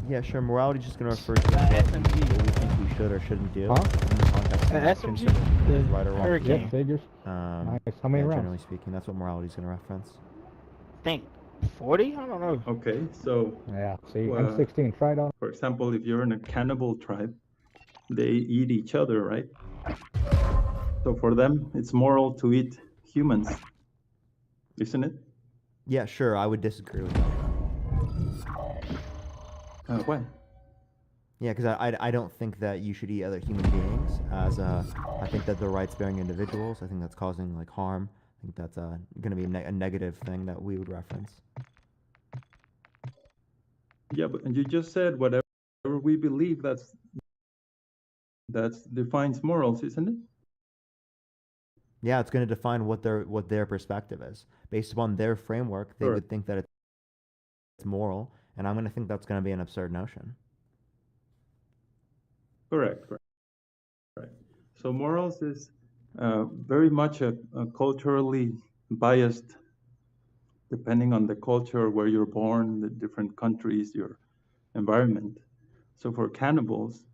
S2: Yeah, sure. Morality is just going to refer to what we think we should or shouldn't do
S15: Huh?
S2: in the context of
S15: SMG,
S2: consider
S15: the
S2: right or wrong.
S15: Hurricane. Yeah, figures.
S2: Nice.
S15: How many
S2: yeah,
S15: rounds?
S2: generally speaking, that's what morality is going to reference.
S15: Think 40? I don't know.
S14: Okay, so
S15: Yeah, see,
S14: Well,
S15: M16, try it on.
S14: for example, if you're in a cannibal tribe, they eat each other, right? So for them, it's moral to eat humans, isn't it?
S2: Yeah, sure. I would disagree with that.
S14: Why?
S2: Yeah, because I don't think that you should eat other human beings. I think that they're rights-bearing individuals. I think that's causing like harm. I think that's going to be a negative thing that we would reference.
S14: Yeah, but you just said whatever we believe, that defines morals, isn't it?
S2: Yeah, it's going to define what their perspective is. Based upon their framework, they
S14: Sure.
S2: would think that it's moral, and I'm going to think that's going to be an absurd notion.
S14: Correct. Right. So morals is very much a culturally biased, depending on the culture where you're born, the different countries, your environment. So for cannibals,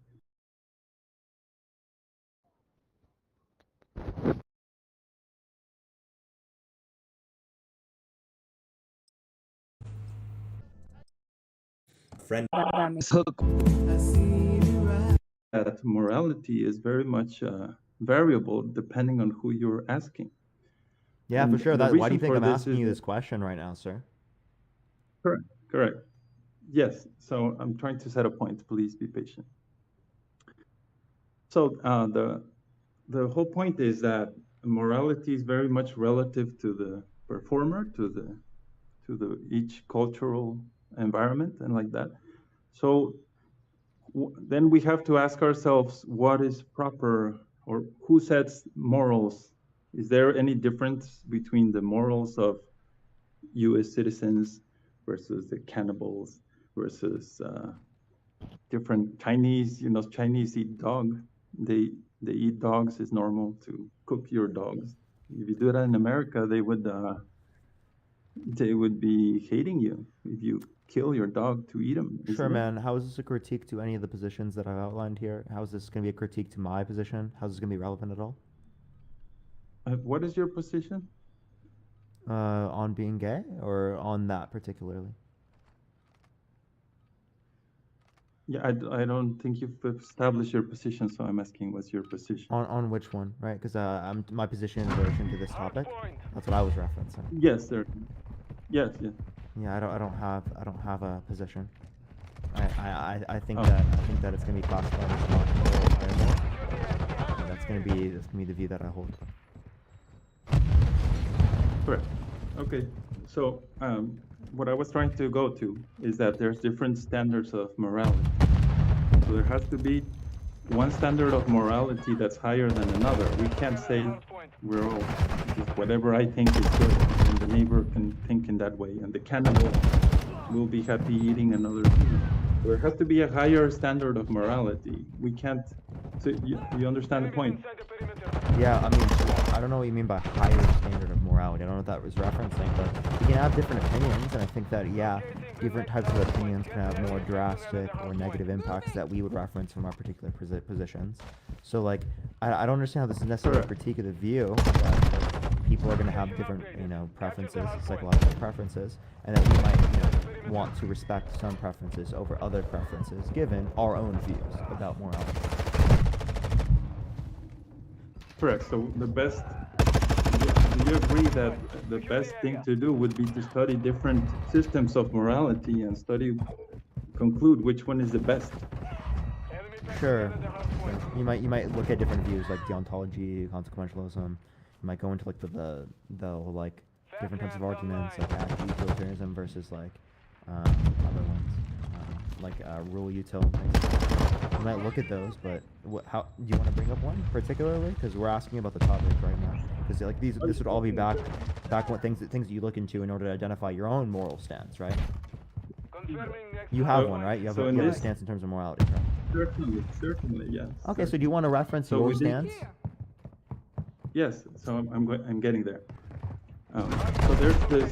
S2: Friend.
S14: that morality is very much variable depending on who you're asking.
S2: Yeah, for
S14: And
S2: sure.
S14: the
S2: Why do you
S14: reason
S2: think
S14: for
S2: I'm
S14: this
S2: asking
S14: is
S2: you
S14: that-
S2: this question right now, sir?
S14: Correct. Yes. So I'm trying to set a point. Please be patient. So the whole point is that morality is very much relative to the performer, to the each cultural environment and like that. So then we have to ask ourselves, what is proper, or who sets morals? Is there any difference between the morals of U.S. citizens versus the cannibals versus different Chinese? You know, Chinese eat dog. They eat dogs. It's normal to cook your dogs. If you do that in America, they would be hating you if you kill your dog to eat them.
S2: Sure, man. How is this a critique to any of the positions that I've outlined here? How is this going to be a critique to my position? How is this going to be relevant at all?
S14: What is your position?
S2: On being gay, or on that particularly?
S14: Yeah, I don't think you've established your position, so I'm asking what's your position.
S2: On which one, right? Because my position in relation to this topic. That's what I was referencing.
S14: Yes, sir. Yes.
S2: Yeah, I don't have a position. I think
S14: Oh.
S2: that it's gonna be classified as not moral or immoral. And that's gonna be the view that I hold.
S14: Correct. Okay. So what I was trying to go to is that there's different standards of morality. So there has to be one standard of morality that's higher than another. We can't say we're all just whatever I think is good, and the neighbor can think in that way, and the cannibal will be happy eating another human. there has to be a higher standard of morality. We can't. So you understand the point?
S2: Yeah, I mean, I don't know what you mean by higher standard of morality. I don't know what that was referencing, but you can have different opinions, and I think that, yeah, different types of opinions can have more drastic or negative impacts that we would reference from our particular positions. So, like, I don't understand how this is necessarily a critique of the view that like, people are going to have different, you know, preferences, psychological preferences, and that we might, you know, want to respect some preferences over other preferences, given our own views about morality.
S14: Correct. So the best, do you agree that the best thing to do would be to study different systems of morality and conclude which one is the best?
S2: Sure. You might look at different views like deontology, consequentialism. You might go into like the like different types of arguments like utilitarianism versus like other ones like rule util. You might look at those, but how do you want to bring up one particularly? Because we're asking about the topic right now. Because like this would all be back what things that you look into in order to identify your own moral stance, right? You have one, right? You have a stance in terms of morality, right?
S14: Certainly, yes.
S2: Okay, so do you want to reference your stance?
S14: Yes. So I'm getting there. So there's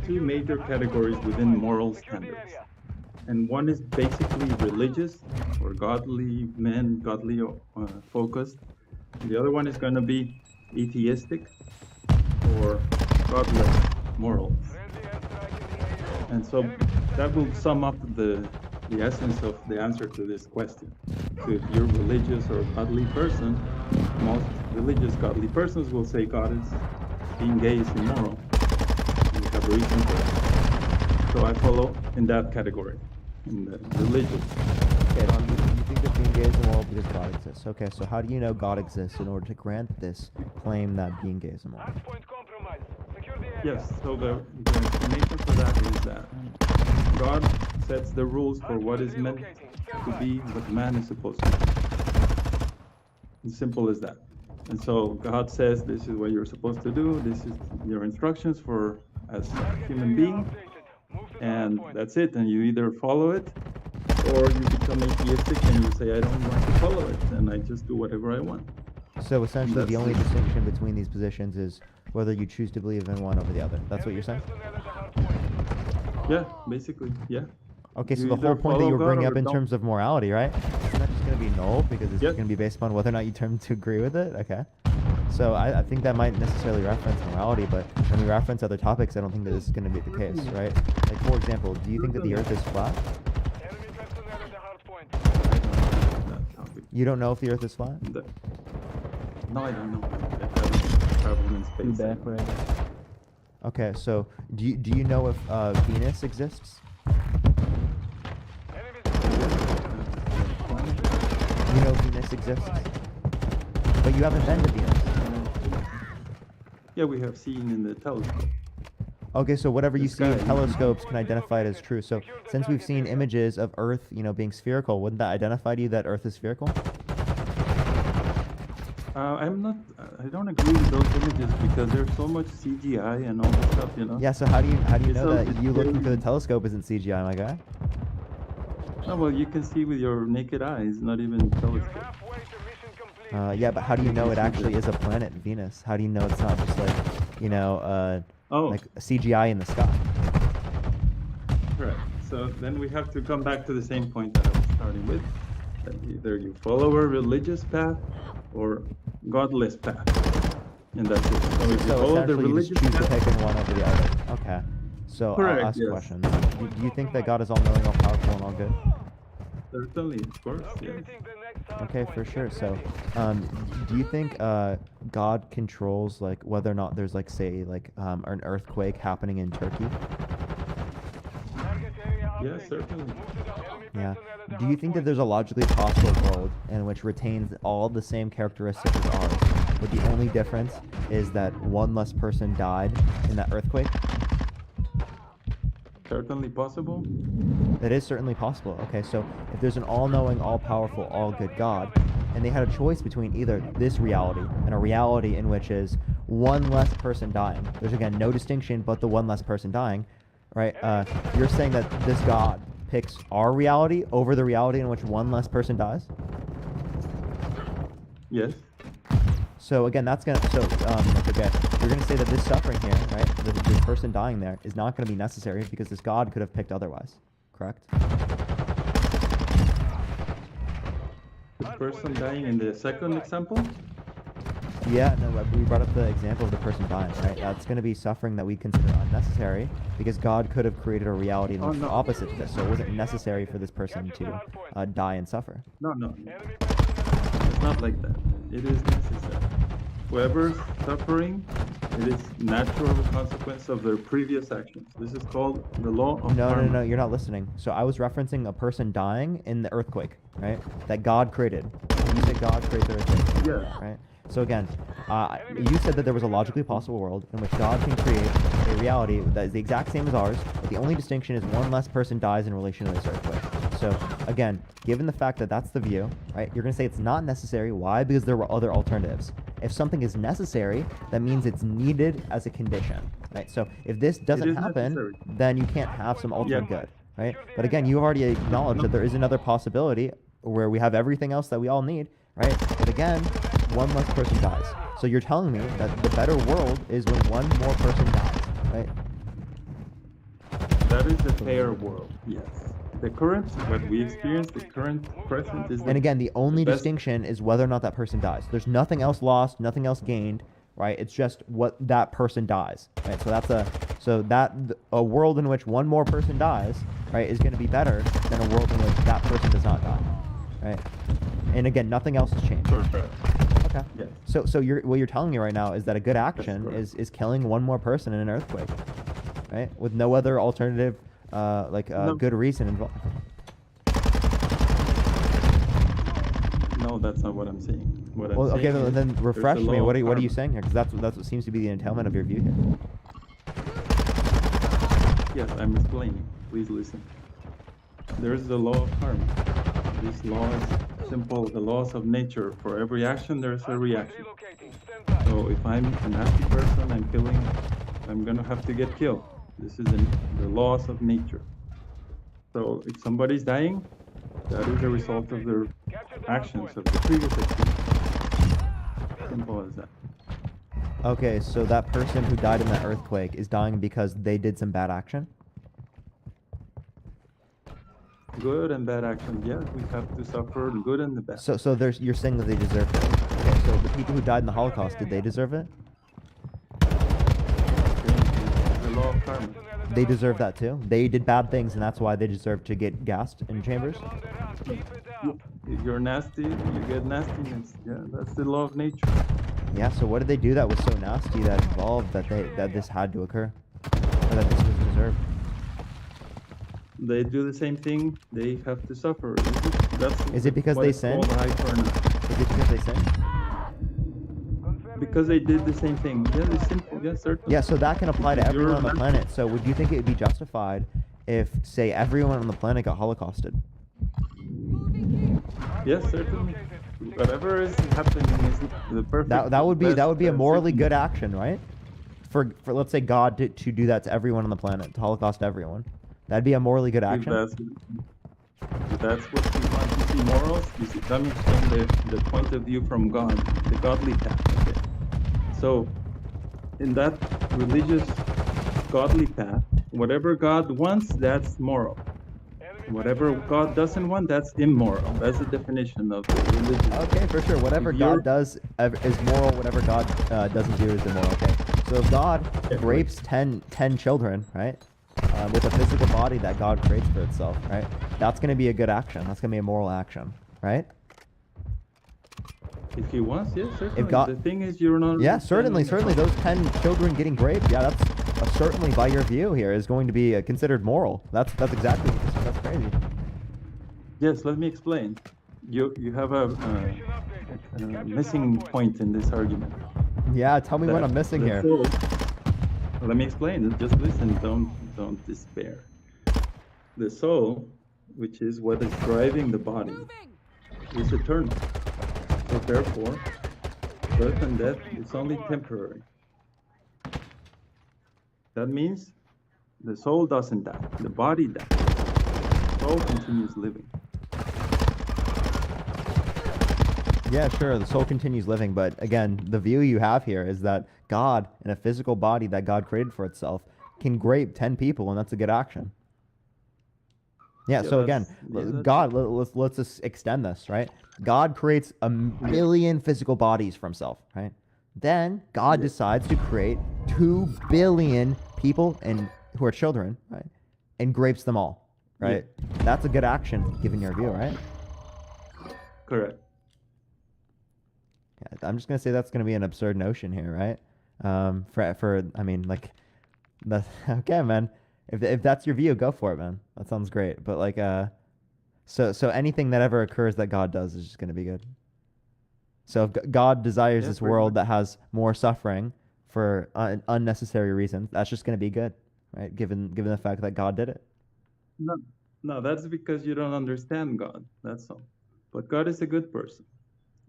S14: two major categories within moral standards. And one is basically religious or godly focused. And the other one is going to be atheistic or godless morals. And so that will sum up the essence of the answer to this question. So if you're religious or godly person, most religious godly persons will say being gay is immoral. You have a reason for that. So I follow in that category. In the religious.
S2: Okay, you think that being gay is immoral because God exists. Okay, so how do you know God exists in order to grant this claim that being gay is immoral?
S14: Yes, so the explanation for that is that God sets the rules for what is meant to be what man is supposed to be. As simple as that. And so God says this is what you're supposed to do, this is your instructions for as a human being. And that's it, and you either follow it or you become atheistic and you say I don't want to follow it and I just do whatever I want.
S2: So essentially the only distinction between these positions is whether you choose to believe in one over the other. That's what you're saying?
S14: Yeah, basically, yeah.
S2: Okay, so the whole point that you were bringing up in terms of morality, right? Isn't that just going to be null because it's going to be based upon whether or not you turn to agree with it? Okay. So I think that might necessarily reference morality, but when we reference other topics, I don't think that this is going to be the case, right? Like, for example, do you think that the Earth is flat? You don't know if the Earth is flat?
S14: No, I don't know. I haven't traveled in space.
S2: Okay, so do you know if Venus exists? You know Venus exists? But you haven't been to Venus.
S14: Yeah, we have seen in the telescope.
S2: Okay, so whatever you see in telescopes can identify it as true. So since we've seen images of Earth, you know, being spherical, wouldn't that identify to you that Earth is spherical?
S14: I don't agree with those images because there's so much CGI and all that stuff, you know.
S2: Yeah, so how do you know that you looking through the telescope isn't CGI, my guy?
S14: Oh, well, you can see with your naked eyes, not even telescope.
S2: Yeah, but how do you know it actually is a planet, Venus? How do you know it's not just like, you know, like CGI in the sky?
S14: Right. So then we have to come back to the same point that I was starting with. That either you follow a religious path or godless path. And that's it. So if you follow the religious
S2: path, you just choose
S14: path,
S2: to pick one over the other. Okay. So
S14: correct,
S2: I'll ask
S14: yes.
S2: a question. Do you think that God is all-knowing, all-powerful, and all-good?
S14: Certainly, of course, yes.
S2: Okay, for sure. So, do you think God controls like whether or not there's like say like an earthquake happening in Turkey?
S14: Yes, certainly.
S2: Yeah. Do you think that there's a logically possible world in which retains all the same characteristics as ours, but the only difference is that one less person died in that earthquake?
S14: Certainly possible.
S2: That is certainly possible. Okay, so if there's an all-knowing, all-powerful, all-good God, and they had a choice between either this reality and a reality in which is one less person dying. There's again no distinction but the one less person dying, right? You're saying that this God picks our reality over the reality in which one less person dies?
S14: Yes.
S2: So again, that's gonna like, okay, you're gonna say that this suffering here, right, this person dying there, is not gonna be necessary because this God could have picked otherwise, correct?
S14: The person dying in the second example?
S2: Yeah, no, we brought up the example of the person dying, right? That's gonna be suffering that we consider unnecessary because God could have created a reality that's opposite to this, so it wasn't necessary for this person to die and suffer.
S14: No. It's not like that. It is necessary. Whoever's suffering, it is natural consequence of their previous actions. This is called the law of karma.
S2: No, you're not listening. So I was referencing a person dying in the earthquake, right? That God created. You said God created the earthquake.
S14: Yeah.
S2: Right? So again, you said that there was a logically possible world in which God can create a reality that is the exact same as ours, but the only distinction is one less person dies in relation to this earthquake. So again, given the fact that that's the view, right, you're going to say it's not necessary. Why? Because there were other alternatives. If something is necessary, that means it's needed as a condition, right? So if this doesn't happen,
S14: necessary.
S2: then you can't have some ultimate
S14: Yeah.
S2: good, right? But again, you already acknowledged that there is another possibility where we have everything else that we all need, right? But again, one less person dies. So you're telling me that the better world is when one more person dies, right?
S14: That is the fair world, yes. The current, what we experience, the current present is the
S2: And again, the only
S14: best-
S2: distinction is whether or not that person dies. There's nothing else lost, nothing else gained, right? It's just what that person dies, right? So a world in which one more person dies, right, is going to be better than a world in which that person does not die, right? And again, nothing else has changed. Okay.
S14: Yes.
S2: So what you're telling me right now is that a good action is killing one more person in an earthquake, right? With no other alternative, good reason involved.
S14: No, that's not what I'm saying. What I'm
S2: Well, okay,
S14: saying is
S2: then
S14: there's
S2: refresh
S14: the
S2: me.
S14: law
S2: What
S14: of
S2: are you
S14: karma.
S2: saying here? Because that's what seems to be the entailment of your view here.
S14: Yes, I'm explaining. Please listen. There's the law of karma. This law is simple. The laws of nature. For every action, there's a reaction. So if I'm a nasty person, I'm gonna have to get killed. This is the laws of nature. So if somebody's dying, that is a result of their actions of the previous experience. Simple as that.
S2: Okay, so that person who died in that earthquake is dying because they did some bad action?
S14: Good and bad action. Yes, we have to suffer the good and the bad.
S2: So you're saying that they deserve it. Okay, so the people who died in the Holocaust, did they deserve it?
S14: The law of karma.
S2: They deserve that too? They did bad things and that's why they deserve to get gassed in chambers?
S14: If you're nasty, you get nastiness. Yeah, that's the law of nature.
S2: Yeah, so what did they do that was so nasty that involved that this had to occur? Or that this was deserved?
S14: They do the same thing. They have to suffer.
S2: Is it because
S14: what
S2: they
S14: is called
S2: sinned?
S14: hyperna.
S2: Is it because they sinned?
S14: Because they did the same thing. Yeah, it's simple. Yeah, certainly.
S2: Yeah, so that can apply to
S14: If
S2: everyone
S14: you're
S2: on the
S14: not-
S2: planet. So would you think it would be justified if, say, everyone on the planet got holocausted?
S14: Yes, certainly. Whatever is happening is the perfect.
S2: That would be a
S14: best
S2: morally good action, right? For let's say God to do that to everyone on the planet, to holocaust everyone. That'd be a morally good
S14: If
S2: action.
S14: that's what you want to see morals, you see, let me explain the point of view from God, the godly path. Okay. So, in that religious, godly path, whatever God wants, that's moral. Whatever God doesn't want, that's immoral. That's the definition of the religion.
S2: Okay, for sure. Whatever
S14: If you're-
S2: God does is moral. Whatever God doesn't do is immoral. Okay. So if God rapes 10 children, right, with a physical body that God creates for itself, right, that's going to be a good action. That's going to be a moral action, right?
S14: If he wants, yes, certainly.
S2: God-
S14: The thing is, you're not.
S2: Yeah, certainly.
S14: understanding-
S2: Those 10 children getting raped, yeah, that's certainly by your view here is going to be considered moral. That's exactly that's crazy.
S14: Yes, let me explain. You have a missing point in this argument.
S2: Yeah, tell me what
S14: That
S2: I'm missing
S14: the
S2: here.
S14: soul- Let me explain. Just listen. Don't despair. The soul, which is what is driving the body, is eternal. So therefore, birth and death is only temporary. That means the soul doesn't die. The body dies. soul continues living.
S2: Yeah, sure, the soul continues living, but again, the view you have here is that God, in a physical body that God created for itself, can grape 10 people, and that's a good action. Yeah,
S14: Yeah,
S2: so again,
S14: that's
S2: God, let's just extend this, right? God creates a million physical bodies for himself, right? Then God decides to create 2 billion people and who are children, right? And grapes them all, right? That's a good action, given your view, right?
S14: Correct.
S2: Yeah, I'm just gonna say that's gonna be an absurd notion here, right? For I mean, like, that's okay, man. If that's your view, go for it, man. That sounds great. But like, so anything that ever occurs that God does is just gonna be good. So if God desires this world that has more suffering for unnecessary reasons, that's just gonna be good, right? Given the fact that God did it.
S14: No, that's because you don't understand God. That's all. But God is a good person.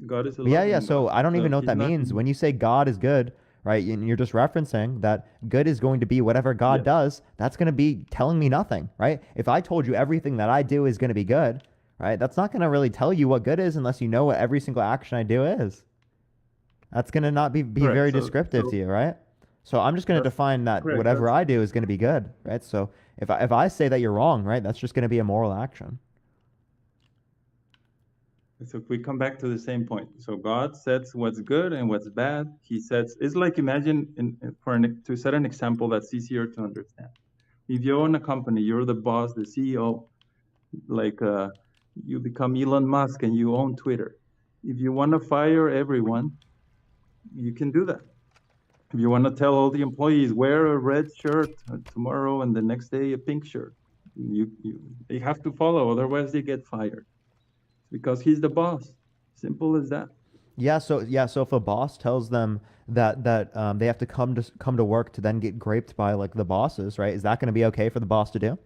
S14: God is a
S2: Yeah,
S14: loving
S2: so
S14: God.
S2: I don't
S14: So
S2: even know what
S14: he's
S2: that
S14: not-
S2: means. When you say God is good, right, and you're just referencing that good is going to be whatever God does, that's going to be telling me nothing, right? If I told you everything that I do is going to be good, right, that's not going to really tell you what good is unless you know what every single action I do is. That's going to not be
S14: Correct,
S2: very
S14: so-
S2: descriptive to you, right? So I'm just going to define that
S14: correct,
S2: whatever
S14: that's-
S2: I do is going to be good, right? So if I say that you're wrong, right, that's just going to be a moral action.
S14: So if we come back to the same point, so God sets what's good and what's bad. He sets. It's like imagine to set an example that's easier to understand. If you own a company, you're the boss, the CEO. Like you become Elon Musk and you own Twitter. If you want to fire everyone, you can do that. If you want to tell all the employees wear a red shirt tomorrow and the next day a pink shirt, they have to follow, otherwise they get fired. Because he's the boss. Simple as that.
S2: Yeah, so if a boss tells them that they have to come to work to then get graped by like the bosses, right? Is that going to be okay for the boss to do?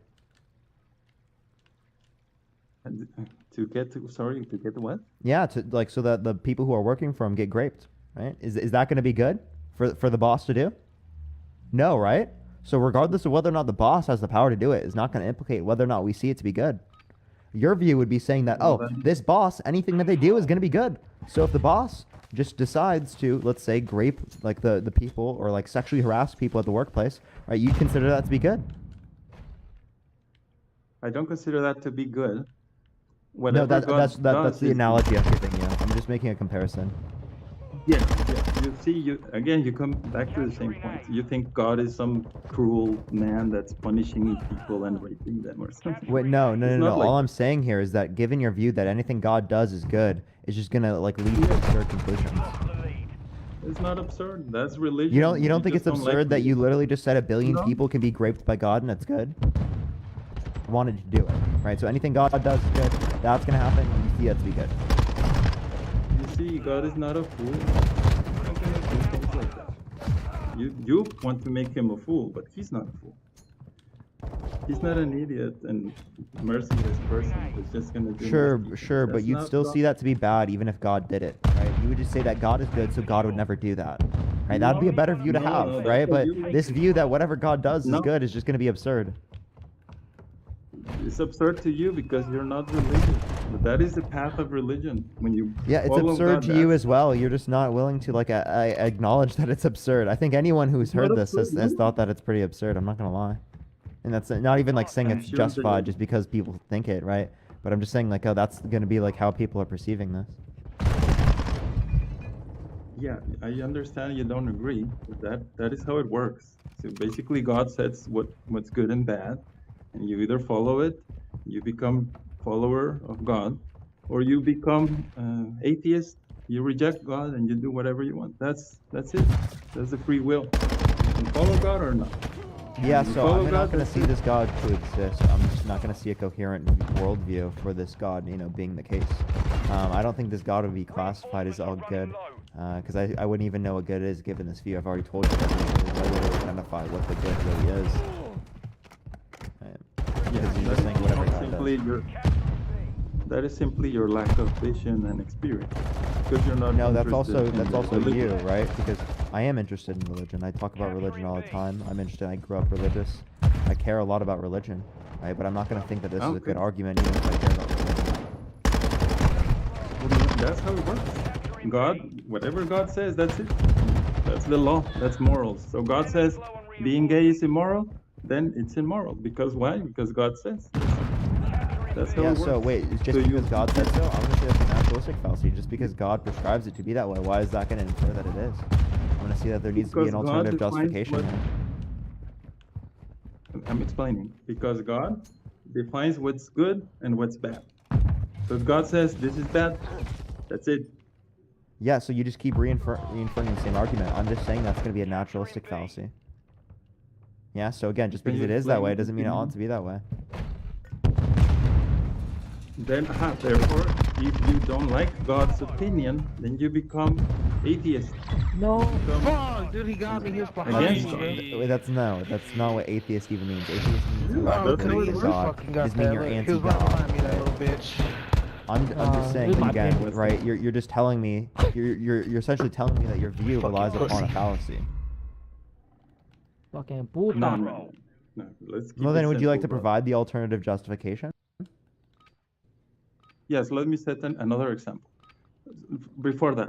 S14: And to get the what?
S2: Yeah, to like so that the people who are working for him get graped, right? Is that going to be good for the boss to do? No, right? So regardless of whether or not the boss has the power to do it, is not going to implicate whether or not we see it to be good. Your view would be saying that, oh, this boss, anything that they do is going to be good. So if the boss just decides to, let's say, grape like the people or like sexually harass people at the workplace, right? You consider that to be good?
S14: I don't consider that to be good.
S2: No, that's the analogy I'm giving you. I'm just making a comparison.
S14: Yeah. You see, you come back to the same point. You think God is some cruel man that's punishing people and raping them or something.
S2: Wait, no.
S14: It's not like
S2: All I'm saying here is that given your view that anything God does is good, it's just gonna like lead to absurd conclusions.
S14: It's not absurd. That's religion.
S2: You don't think
S14: just
S2: it's
S14: like
S2: absurd that you literally just said 1 billion
S14: No.
S2: people can be graped by God and it's good? Wanted to do it, right? So anything God does is good. That's gonna happen. You see that to be good.
S14: You see, God is not a fool. He's not gonna do things like that. You want to make him a fool, but he's not a fool. He's not an idiot and merciless person who's just gonna do
S2: Sure, but
S14: That's
S2: you'd
S14: not
S2: still
S14: God.
S2: see that to be bad even if God did it, right? You would just say that God is good, so God would never do that, right? That'd be a better view to
S14: No,
S2: have,
S14: that's
S2: right?
S14: what
S2: But
S14: you make
S2: this
S14: it.
S2: view that whatever God does is
S14: No.
S2: good is just gonna be absurd.
S14: It's absurd to you because you're not religious. But that is the path of religion. When you
S2: Yeah, it's
S14: follow
S2: absurd
S14: God,
S2: to you
S14: that's-
S2: as well. You're just not willing to like acknowledge that it's absurd. I think anyone who's
S14: not
S2: heard this has
S14: absurd.
S2: thought that it's pretty absurd. I'm not gonna lie, and that's not even like saying
S14: I'm
S2: it's
S14: sure
S2: justified
S14: that-
S2: just because people think it, right? But I'm just saying like, oh, that's gonna be like how people are perceiving this.
S14: Yeah, I understand you don't agree, but that is how it works. So basically, God sets what's good and bad, and you either follow it, you become follower of God, or you become atheist. You reject God and you do whatever you want. That's it. That's the free will. You can follow God or not.
S2: Yeah,
S14: You
S2: so
S14: follow
S2: I'm not
S14: God,
S2: going to
S14: that's
S2: see
S14: it.
S2: this God to exist. I'm just not going to see a coherent worldview for this God, being the case. I don't think this God would be classified as all good, because I wouldn't even know what good is given this view. I've already told you that I wouldn't identify what the good really is. Because you're just saying whatever God does.
S14: That is simply your lack of vision and experience. Because you're not.
S2: No, that's
S14: interested
S2: also
S14: in
S2: you,
S14: religion.
S2: right? Because I am interested in religion. I talk about religion all the time. I'm interested. I grew up religious. I care a lot about religion. right? But I'm not gonna think that this is a good
S14: Okay.
S2: argument even if I care about religion.
S14: That's how it works. God, whatever God says, that's it. That's the law. That's morals. So God says being gay is immoral, then it's immoral. Because why? Because God says. That's how
S2: Yeah,
S14: it works.
S2: so wait, it's just
S14: So
S2: because God said so? I'm gonna say that's a naturalistic fallacy. Just because God prescribes it to be that way, why is that gonna infer that it is? I'm gonna see that there needs to be
S14: Because
S2: an
S14: God
S2: alternative
S14: defines
S2: justification
S14: what-
S2: here.
S14: I'm explaining. Because God defines what's good and what's bad. So if God says this is bad, that's it.
S2: Yeah, so you just keep reinforcing the same argument. I'm just saying that's gonna be a naturalistic fallacy. Yeah, so again, just
S14: Can
S2: because
S14: you
S2: it is that
S14: explain
S2: way
S14: the
S2: doesn't mean it ought
S14: opinion?
S2: to be that way.
S14: Then, therefore, if you don't like God's opinion, then you become atheist.
S15: No,
S14: Become
S15: fuck, dude, he got me. He was behind
S14: against
S15: me,
S14: God.
S15: bro.
S2: Wait, that's not what atheist even means. Atheist means you
S14: that's
S2: don't
S14: how it
S2: believe in
S14: works.
S2: God.
S15: Fucking
S2: It
S15: got
S2: doesn't mean
S15: that,
S2: you're
S15: look, he was right
S2: anti-God.
S15: behind me, that
S2: right?
S15: little bitch.
S2: I'm just saying
S15: this is my
S2: again,
S15: opinion.
S2: right? You're just telling me you're essentially telling me that your view
S15: Fucking
S2: relies upon a
S15: pussy.
S2: fallacy.
S15: Fucking puta.
S14: No. Let's keep
S2: Well, then
S14: it
S2: would you like to
S14: simple, bro.
S2: provide the alternative justification?
S14: Yes, let me set another example. Before that,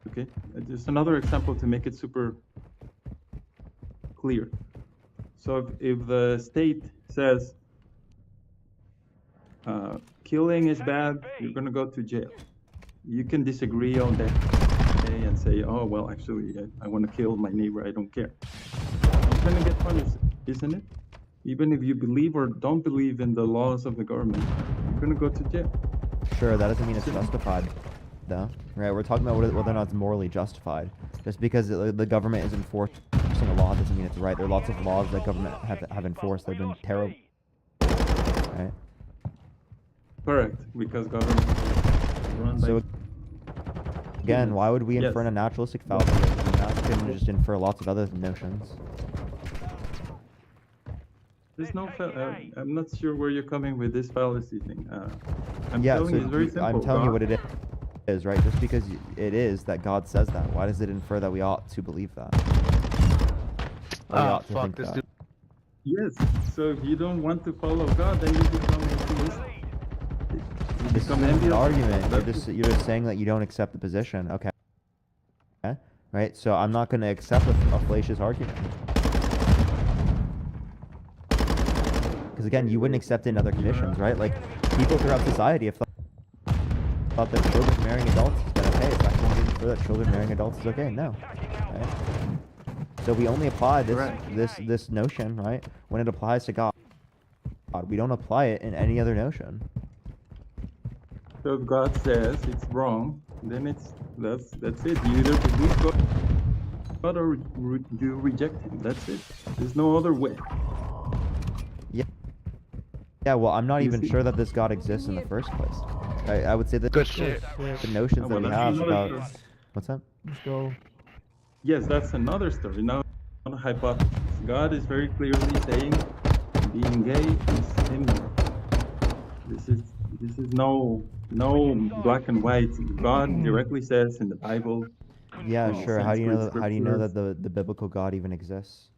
S14: okay? Just another example to make it super clear. So if the state says killing is bad, you're gonna go to jail. You can disagree on that day and say, oh, well, actually, I want to kill my neighbor, I don't care. You're gonna get punished, isn't it? Even if you believe or don't believe in the laws of the government, you're gonna go to jail.
S2: Sure, that doesn't mean it's justified, though. Right? We're talking about whether or not it's morally justified. Just because the government is enforcing a law doesn't mean it's right. There are lots of laws that government have enforced that have been terrible. Right?
S14: Correct, because government is run by...
S2: So again, why would we
S14: Yes.
S2: infer a naturalistic fallacy? We're not going to just infer lots of other notions.
S14: There's no I'm not sure where you're coming with this fallacy thing. I'm
S2: Yeah,
S14: telling
S2: so
S14: you, it's very simple.
S2: I'm telling you
S14: God-
S2: what it is, right? Just because it is that God says that, why does it infer that we ought to believe that? Or we ought to think that?
S14: Yes, so if you don't want to follow God, then you become atheist. You
S2: This
S14: become
S2: is an
S14: envious.
S2: argument.
S14: That's
S2: You're just saying that you don't accept the position. Okay. Okay? Right? So I'm not going to accept a fallacious argument. Because again, you wouldn't accept it in other conditions, right? Like people throughout society have thought that children marrying adults is been okay. It's not going to be for that children marrying adults is okay. No. Right? So we only apply this notion, right, when it applies to God. We don't apply it in any other notion.
S14: So if God says it's wrong, then that's it. You either believe God or you reject Him. That's it. There's no other way.
S2: Yeah. Yeah. Well, I'm not
S14: You
S2: even
S14: see-
S2: sure that this God exists in the first place. I would say that
S15: Good shit.
S2: the notions that
S14: Well,
S2: we
S14: that's
S2: have
S14: another
S2: about
S14: story.
S2: what's that?
S15: Let's go.
S14: Yes, that's another story. Now, on a hypothesis, God is very clearly saying being gay is immoral. This is no black and white. God directly says in the Bible.
S2: Yeah,
S14: in
S2: sure. How do you know?
S14: Sanskrit
S2: How do you know
S14: scriptures.
S2: that the biblical God even exists?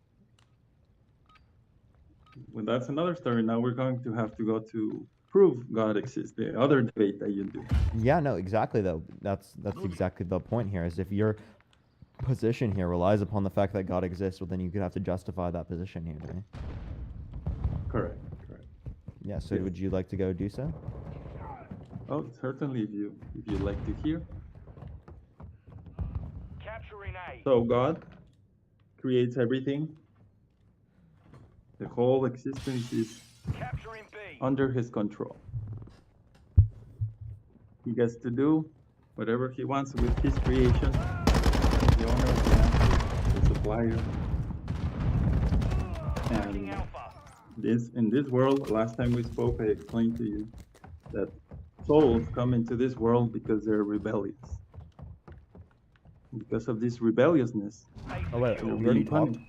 S14: Well, that's another story. Now we're going to have to go to prove God exists. The other debate that you do.
S2: Yeah, no, exactly though. That's exactly the point here. Is if your position here relies upon the fact that God exists, well, then you could have to justify that position here, to me.
S14: Correct.
S2: Yeah. So
S14: Yes.
S2: would you like to go do so?
S14: Oh, certainly. If you'd like to hear.
S8: Capturing A.
S14: So God creates everything. The whole existence is
S8: Capturing B.
S14: under His control. He gets to do whatever He wants with His creation. The owner, the master, the supplier. And in this world, last time we spoke, I explained to you that souls come into this world because they're rebellious. Because of this rebelliousness,
S2: Oh wait,
S14: they're
S2: we already
S14: being
S2: talked.
S14: punished.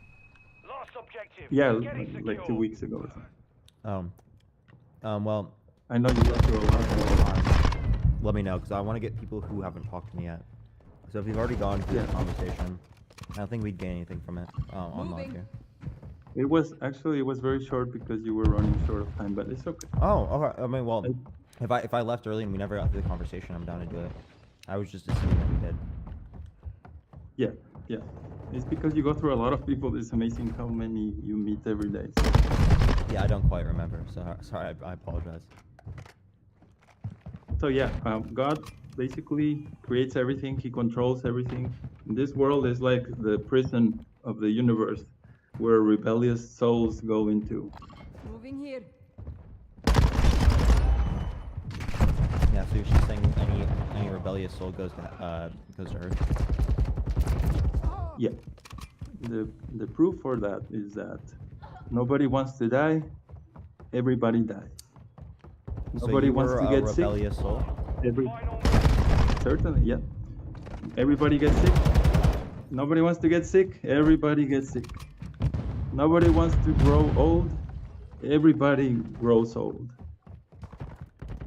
S8: Lost objective.
S14: Yeah,
S8: Getting
S14: like 2
S8: secure.
S14: weeks ago or something.
S2: Well,
S14: I know you left through a lot of time.
S2: let me know because I want to get people who haven't talked to me yet. So if you've already gone through the conversation, I don't think we'd gain anything from it online
S3: Moving.
S2: here.
S14: It was very short because you were running short of time, but it's okay.
S2: Oh, okay. I mean, well, if I left early and we never got through the conversation, I'm down to do it. I was just assuming that we did.
S14: Yeah. It's because you go through a lot of people. It's amazing how many you meet every day. So.
S2: Yeah, I don't quite remember. So sorry, I apologize.
S14: So yeah, God basically creates everything. He controls everything. This world is like the prison of the universe, where rebellious souls go into.
S3: Moving here.
S2: Yeah, so you're just saying any rebellious soul goes to Earth.
S14: Yeah. The proof for that is that nobody wants to die. Everybody dies.
S2: So
S14: Nobody
S2: you
S14: wants
S2: were
S14: to
S2: a
S14: get sick.
S2: rebellious soul.
S14: Certainly, yeah. Everybody gets sick. Nobody wants to get sick. Everybody gets sick. Nobody wants to grow old. Everybody grows old.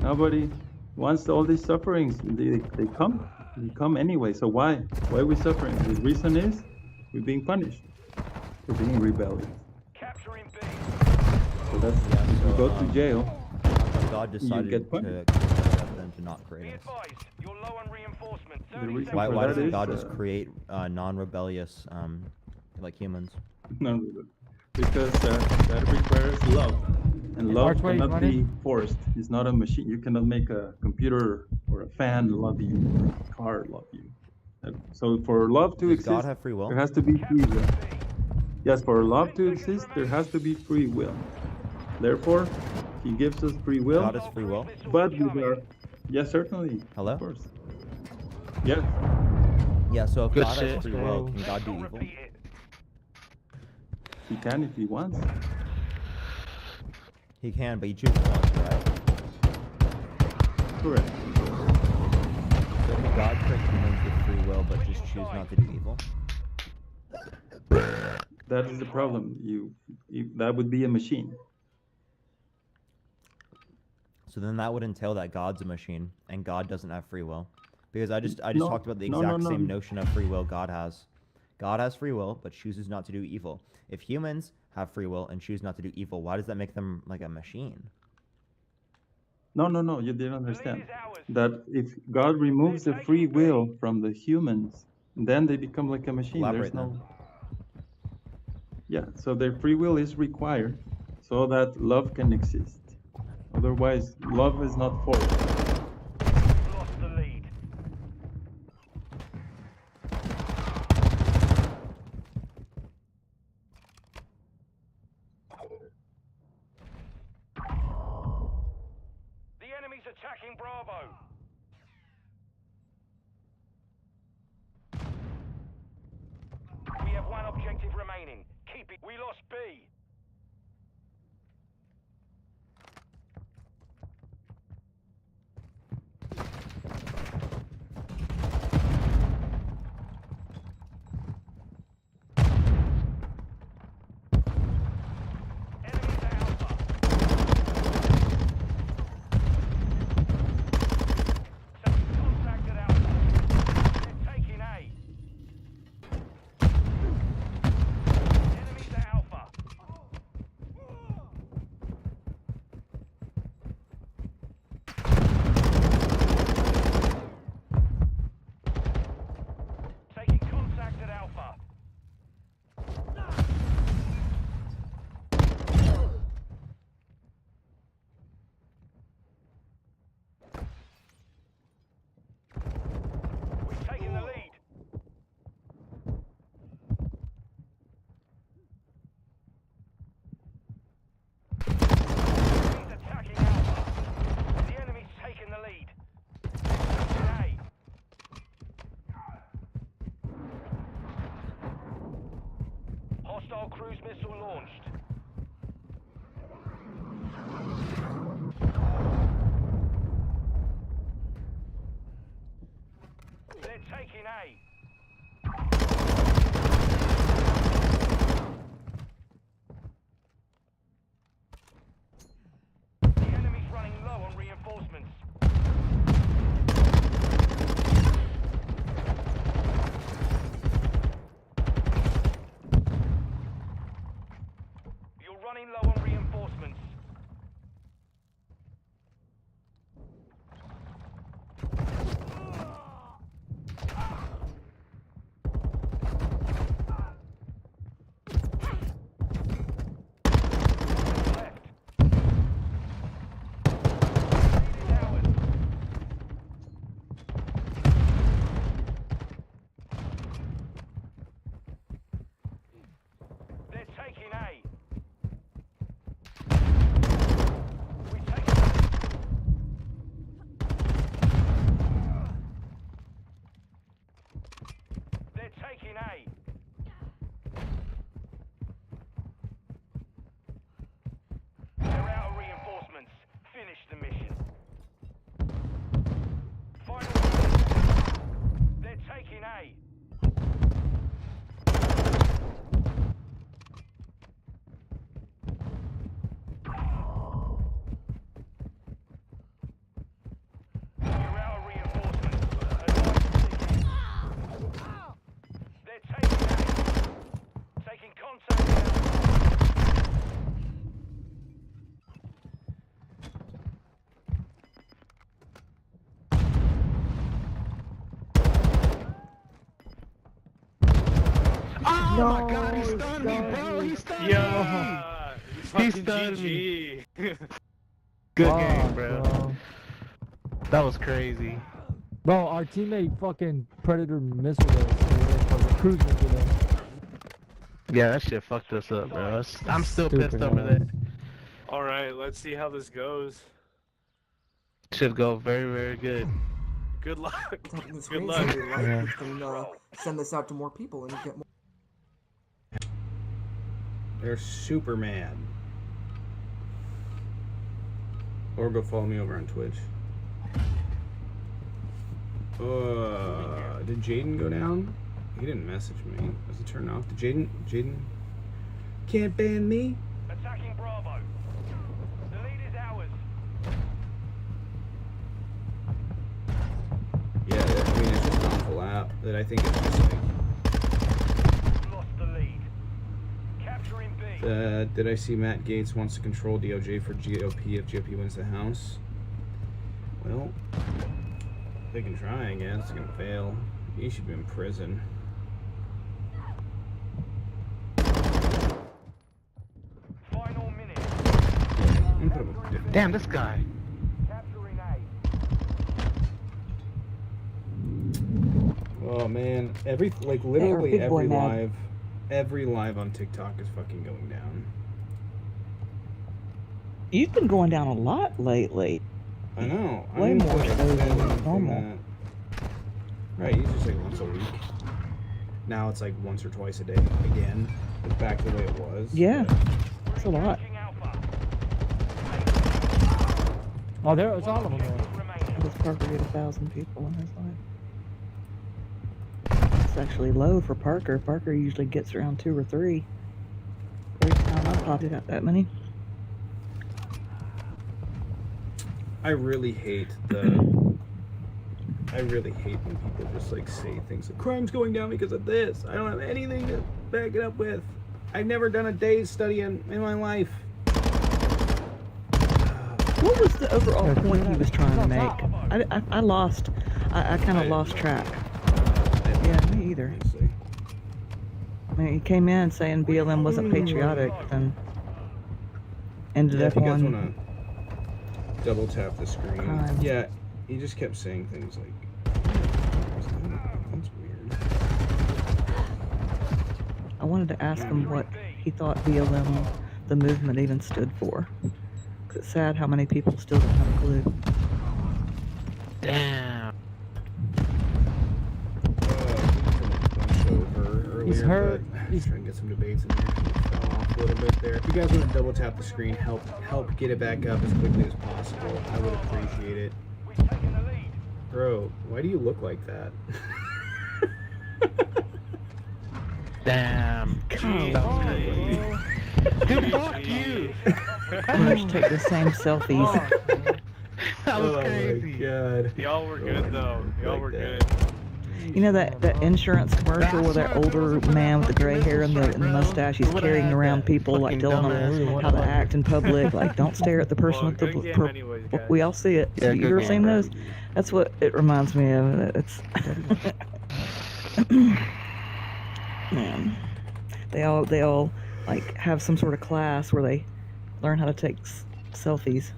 S14: Nobody wants all these sufferings. They come anyway. So why? Why are we suffering? The reason is we're being punished for being rebellious. So that's if you go to jail.
S2: God
S14: you
S2: decided
S14: get punished.
S2: to not create us.
S14: The reason
S2: Why
S14: for that
S2: doesn't
S14: is,
S2: God just create non-rebellious like humans?
S14: No, because that requires love, and love
S15: March, where is
S14: cannot
S15: money?
S14: be forced. It's not a machine. You cannot make a computer or a fan love you, or a car love you. So for love to
S2: Does
S14: exist,
S2: God have free will?
S14: there has to be free will. Yes, for love to exist, there has to be free will. Therefore, He gives us free will.
S2: God has free will?
S14: But we are, yes, certainly.
S2: Hello?
S14: Of course. Yes.
S2: Yeah, so if
S15: Good
S2: God
S15: shit.
S2: has free will, can God do evil?
S14: He can if he wants.
S2: He can, but he chooses not to, right?
S14: Correct.
S2: So can God trick humans with free will, but just choose not to do evil?
S14: That is the problem. That would be a machine.
S2: So then that would entail that God's a machine, and God doesn't have free will. Because I just
S14: No,
S2: talked about the
S14: no,
S2: exact
S14: no,
S2: same
S14: no.
S2: notion of free will God has. God has free will, but chooses not to do evil. If humans have free will and choose not to do evil, why does that make them like a machine?
S14: No, you didn't understand. That if God removes the free will from the humans, then they become like a machine.
S2: Elaborate
S14: There's no.
S2: then.
S14: Yeah, so their free will is required so that love can exist. Otherwise, love is not forced.
S8: Lost the lead. The enemy's attacking Bravo. We have one objective remaining. Keep it. We lost B. Enemies at Alpha. Taking contact at Alpha. They're taking A. Enemies at Alpha. Taking contact at Alpha. We've taken the lead. He's attacking Alpha. The enemy's taken the lead. A. Hostile cruise missile launched. They're taking A. The enemy's running low on reinforcements. A. They're out of reinforcements. Finish the mission. Final. They're taking A. You're out of reinforcements. They're taking A. Taking contact now.
S15: Oh
S13: No,
S15: my god, he stunned me, bro. He stunned me. He stunned me. Good game, bro. That was crazy.
S6: Bro, our teammate fucking Predator missile us. Cruising to them.
S15: Yeah, that shit fucked us up, bro. I'm still
S6: Stupid,
S15: pissed over
S6: man.
S15: that.
S16: Alright, let's see how this goes.
S15: Should go very, very good.
S16: Good luck.
S17: It's
S16: Good
S17: crazy.
S16: luck.
S17: Like,
S15: Yeah.
S17: we can send this out to more people and get more.
S18: There's Superman. Or go follow me over on Twitch. Did Jaden go down? He didn't message me. Was it turned off? Did Jaden can't ban me?
S8: Attacking Bravo. The lead is ours.
S18: Yeah, I mean, it's just an awful app that I think it's just like.
S8: Lost the lead. Capturing B.
S18: Did I see Matt Gaetz wants to control DOJ for GOP if GOP wins the House? Well, they can try, I guess. It's gonna fail. He should be in prison.
S8: Final minute.
S18: I'm gonna put him in different.
S15: Damn, this guy.
S8: Capturing A.
S18: Oh man, literally every live on TikTok is fucking going down.
S19: You've been going down a lot lately.
S18: I know.
S19: Way
S18: I'm
S19: more
S18: like,
S19: so than
S18: than
S19: normal.
S18: that. Right, it's just like once a week. Now it's like once or twice a day again. It's back to the way it was.
S19: Yeah,
S18: but-
S19: it's a lot.
S6: Oh, there it's all of them.
S19: This Parker get 1,000 people in his life. It's actually low for Parker. Parker usually gets around 2 or 3. Every time I probably got that many.
S18: I really hate when people just like say things like crime's going down because of this. I don't have anything to back it up with. I've never done a day's study in my life.
S19: What was the overall point he was trying to make? I lost. I kind of lost track. Yeah, me either. I mean, he came in saying BLM wasn't patriotic, then ended
S18: Yeah,
S19: up
S18: if you guys
S19: on.
S18: wanna double tap the screen.
S19: Crime.
S18: Yeah, he just kept saying things like that's weird.
S19: I wanted to ask him what he thought BLM, the movement, even stood for. 'Cause it's sad how many people still don't have a clue.
S15: Damn.
S18: He's
S6: hurt.
S18: He's trying to get some debates in there. He fell off a little bit there. If you guys want to double tap the screen, help get it back up as quickly as possible. I would appreciate it. Bro, why do you look like that?
S15: Damn. That was crazy. Dude, fuck you.
S19: Let's take the same selfies.
S15: That was
S18: Oh
S15: crazy.
S18: my god.
S16: Y'all were good though. Y'all were good.
S19: You know that insurance commercial where that older man with the gray hair and the mustache, he's carrying around people, like telling them how to act in public, like don't stare at the person with the. We all see it.
S15: Yeah,
S19: You
S15: good
S19: ever
S15: game,
S19: seen
S15: bro.
S19: those? That's what it reminds me of. It's. Man, they all like have some sort of class where they learn how to take selfies.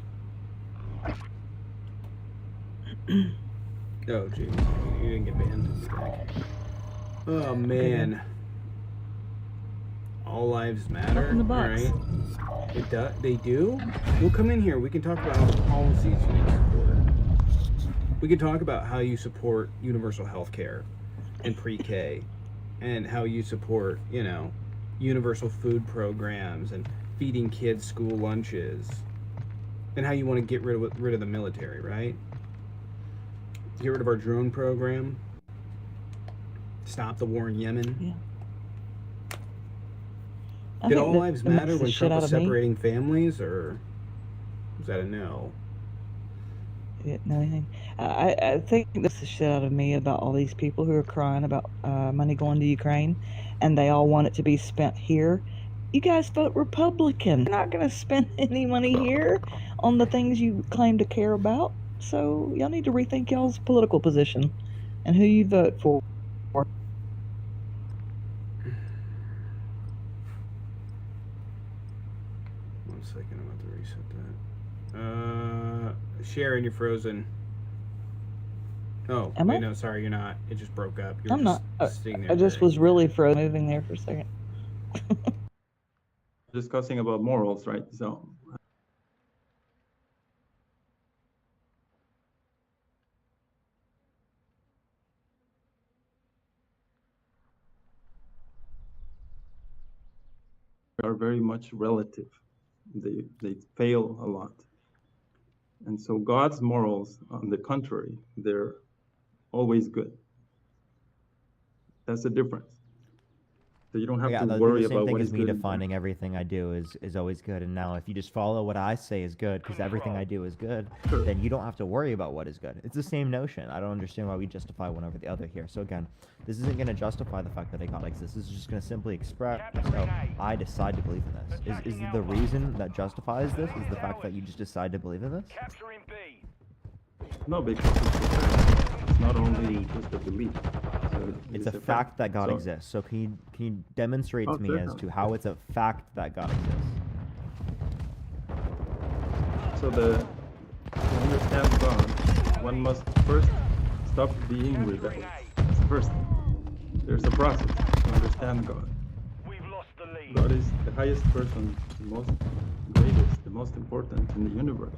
S18: Oh, jeez. You didn't get banned. Oh, man. All lives matter.
S19: in the box.
S18: Right? They do? We'll come in here. We can talk about all the policies you need to support. We can talk about how you support universal health care and pre-K and how you support, you know, universal food programs and feeding kids school lunches, and how you want to get rid of the military, right? Get rid of our drone program. Stop the war in Yemen.
S19: Yeah. I
S18: Did
S19: think
S18: all
S19: that
S18: lives
S19: it makes
S18: matter
S19: the
S18: when
S19: shit
S18: Trump
S19: out
S18: was
S19: of me.
S18: separating families, or was that a no?
S19: Didn't know anything. I think this is shit out of me about all these people who are crying about money going to Ukraine, and they all want it to be spent here. You guys vote Republican. You're not going to spend any money here on the things you claim to care about. So y'all need to rethink y'all's political position and who you vote for.
S18: One second, I'm about to reset that. Sharon, you're frozen. Oh,
S19: Am
S18: wait,
S19: I?
S18: no, sorry, you're not. It just broke up. You're
S19: I'm not.
S18: just sitting there.
S19: I just was really moving there for a second.
S14: Discussing about morals, right? So are very much relative. They fail a lot. And so God's morals, on the contrary, they're always good. That's the difference. So you don't have
S2: Yeah,
S14: to
S2: the
S14: worry
S2: same
S14: about
S2: thing
S14: what
S2: as
S14: is
S2: me
S14: good and bad.
S2: defining everything I do is always good. And now if you just follow what I say is good, because everything I do is good, then you don't have to worry about what is good. It's the same notion. I don't understand why we justify one over the other here. So again, this isn't going to justify the fact that a God exists. This is just going to simply express how I decide to believe in this. Is the reason that justifies this is the fact that you just decide to believe in this?
S14: No, because it's not only just a belief. So
S2: It's a fact that God
S14: So-
S2: exists. So can you demonstrate
S14: Oh,
S2: to me
S14: sure.
S2: as to how it's a fact that God exists?
S14: So to understand God, one must first stop being rebellious. That's the first thing. There's a process to understand God. God is the highest person, the most greatest, the most important in the universe.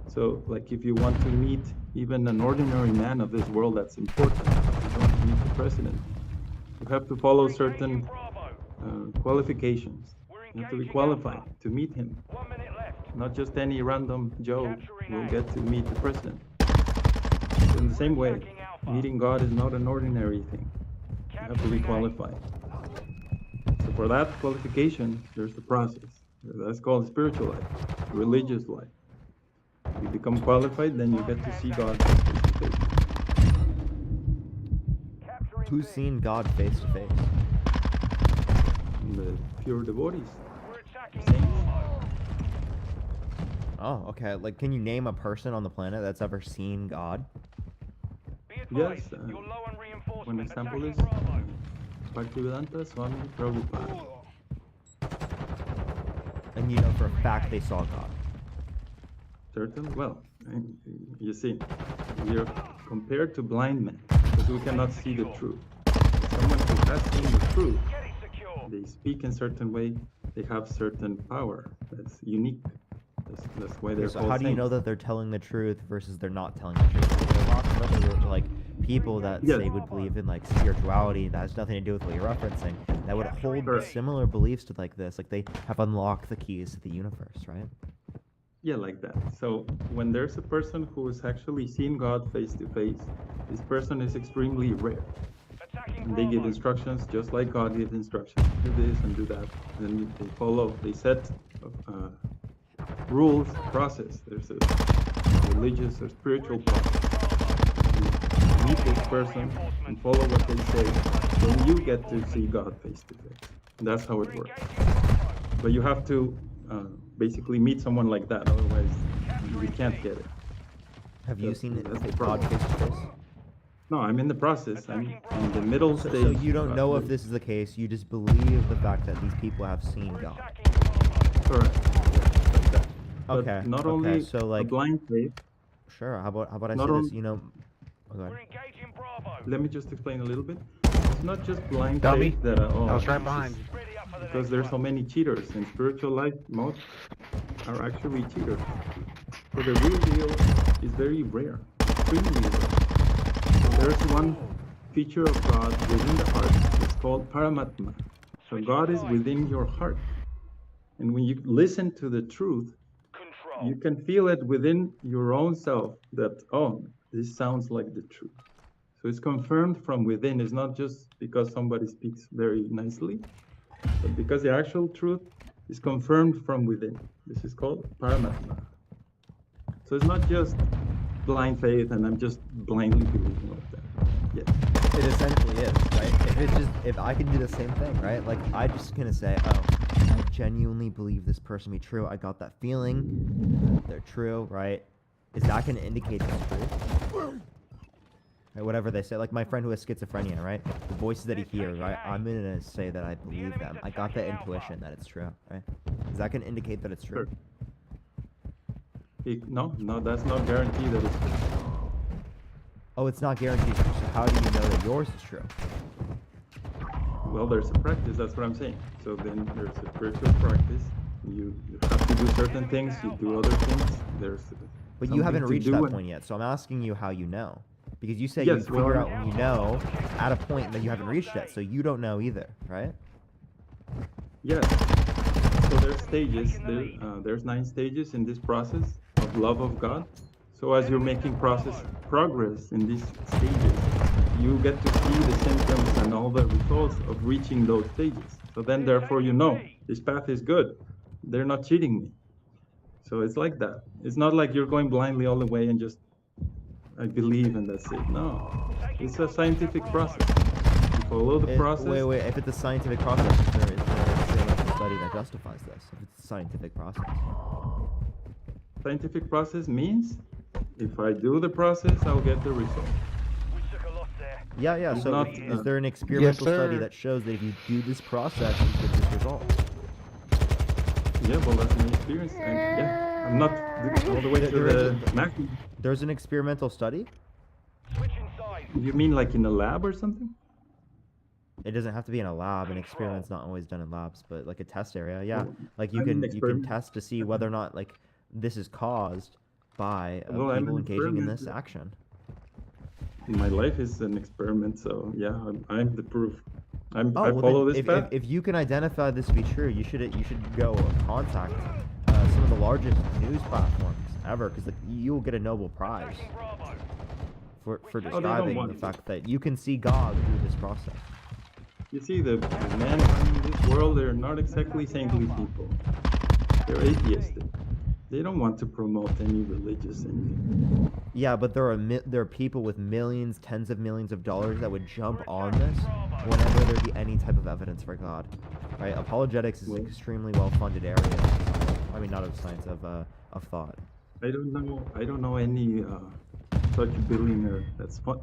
S14: So, like, if you want to meet even an ordinary man of this world that's important, you want to meet the president, you have to follow certain qualifications. You have to be qualified to meet him. Not just any random Joe will get to meet the president. So in the same way, meeting God is not an ordinary thing. You have to be qualified. So for that qualification, there's the process. That's called spiritual life, religious life. You become qualified, then you get to see God face to face.
S2: Who's seen God face to face?
S14: The pure devotees.
S2: Oh, okay. Like, can you name a person on the planet that's ever seen God?
S14: Yes. One example is Bhaktivedanta Swami Prabhupada.
S2: And you know for a fact they saw God.
S14: Certain? Well, you see, we are compared to blind men because we cannot see the truth. Someone who has seen the truth, they speak in certain way, they have certain power that's unique. That's why they're
S2: So
S14: called
S2: how do you
S14: saints.
S2: know that they're telling the truth versus they're not telling the truth? There are lots of other, like, people that
S14: Yes.
S2: say would believe in like spirituality that has nothing to do with what you're referencing, that would hold similar beliefs to like this, like they have unlocked the keys to the universe, right?
S14: Yeah, like that. So when there's a person who has actually seen God face to face, this person is extremely rare. And they give instructions just like God gives instructions. Do this and do that. And they follow. They set rules, process. There's a religious or spiritual process. You meet this person and follow what they say. Then you get to see God face to face. And that's how it works. But you have to basically meet someone like that, otherwise you can't get it.
S2: Have you seen
S14: that's the
S2: God
S14: problem.
S2: face to face?
S14: No, I'm in the process. I'm in the middle stage.
S2: So you don't know if this is the case, you just believe the fact that these people have seen God.
S14: Correct. Like that. But
S2: Okay.
S14: not
S2: okay,
S14: only
S2: so
S14: a
S2: like
S14: blind faith.
S2: Sure, how about I
S14: Not
S2: say
S14: on-
S2: this, you know, oh, go ahead.
S14: Let me just explain a little bit. It's not just blind
S15: Dummy.
S14: faith that
S15: I was right behind
S14: you. Because there's so many cheaters in spiritual life. Most are actually cheaters. So the real deal is very rare, extremely rare. So there's one feature of God within the heart is called Paramatma. So God is within your heart. And when you listen to the truth, you can feel it within your own self that, oh, this sounds like the truth. So it's confirmed from within. It's not just because somebody speaks very nicely, but because the actual truth is confirmed from within. This is called Paramatma. So it's not just blind faith and I'm just blindly believing like that. Yeah.
S2: It essentially is, right? If I can do the same thing, right? Like I'm just gonna say, oh, I genuinely believe this person to be true. I got that feeling that they're true, right? Is that gonna indicate it's true? Right, whatever they say, like my friend who has schizophrenia, right? The voices that he hears, right? I'm gonna say that I believe them. I got that intuition that it's true, right? Is that gonna indicate that it's true?
S14: No, that's not guaranteed that it's true.
S2: Oh, it's not guaranteed. So how do you know that yours is true?
S14: Well, there's a practice, that's what I'm saying. So then there's a spiritual practice. You have to do certain things, you do other things.
S2: But you haven't reached that point yet, so I'm asking you how you know. Because you say you figure out when you know at a point that you haven't reached yet, so you don't know either, right?
S14: Yeah. So there's stages. There's 9 stages in this process of love of God. So as you're making progress in these stages, you get to see the symptoms and all the results of reaching those stages. So then therefore you know, this path is good. They're not cheating me. So it's like that. It's not like you're going blindly all the way and just, I believe and that's it. No, it's a scientific process. You follow the process.
S2: Wait, if it's a scientific process, is there a study that justifies this? If it's a scientific process.
S14: Scientific process means if I do the process, I'll get the result.
S2: Yeah,
S14: It's
S2: so
S14: not,
S2: is there an experimental study that shows that if you do this process, you get this result?
S14: Yeah, well, that's my experience. And yeah, I'm not all the way to the maximum.
S2: There's an experimental study?
S14: You mean like in a lab or something?
S2: It doesn't have to be in a lab. An experiment's not always done in labs, but like a test area, yeah.
S14: Well,
S2: Like you
S14: I'm an
S2: can
S14: experiment.
S2: test to see whether or not like this is caused by
S14: Well, I'm
S2: people
S14: an
S2: engaging in
S14: experiment.
S2: this action.
S14: My life is an experiment, so yeah, I'm the proof. I
S2: Well,
S14: follow
S2: then
S14: this path.
S2: if you can identify this to be true, you should go contact some of the largest news platforms ever, because you will get a Nobel Prize for
S14: don't
S2: describing
S14: want
S2: the
S14: it.
S2: fact that you can see God through this process.
S14: You see, the men running this world, they're not exactly saintly people. They're atheistic. They don't want to promote any religious anything.
S2: Yeah, but there are people with millions, tens of millions of dollars that would jump on this whenever there be any type of evidence for God, right? Apologetics is an extremely well-funded area. I mean, not of science, of thought.
S14: I don't know any such billionaire that's fun.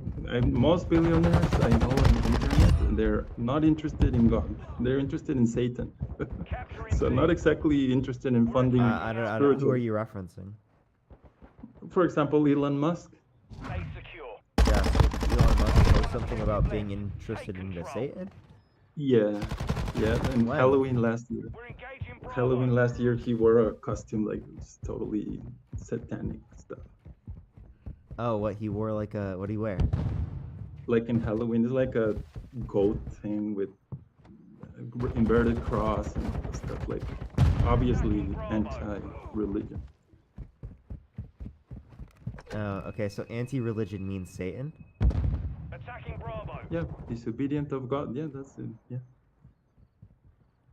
S14: Most billionaires I know on the internet, they're not interested in God. They're interested in Satan. So not exactly interested in funding.
S2: I don't know. Who are you referencing?
S14: For example, Elon Musk.
S2: Yeah, so Elon Musk knows something about being interested in the Satan?
S14: Yeah, and
S2: When?
S14: Halloween last year. Halloween last year, he wore a costume like it's totally satanic stuff.
S2: Oh, what he wore what do you wear?
S14: Like in Halloween, it's like a goat thing with inverted cross and stuff like obviously anti-religion.
S2: Okay, so anti-religion means Satan?
S14: Yeah, disobedient of God. Yeah, that's it. Yeah.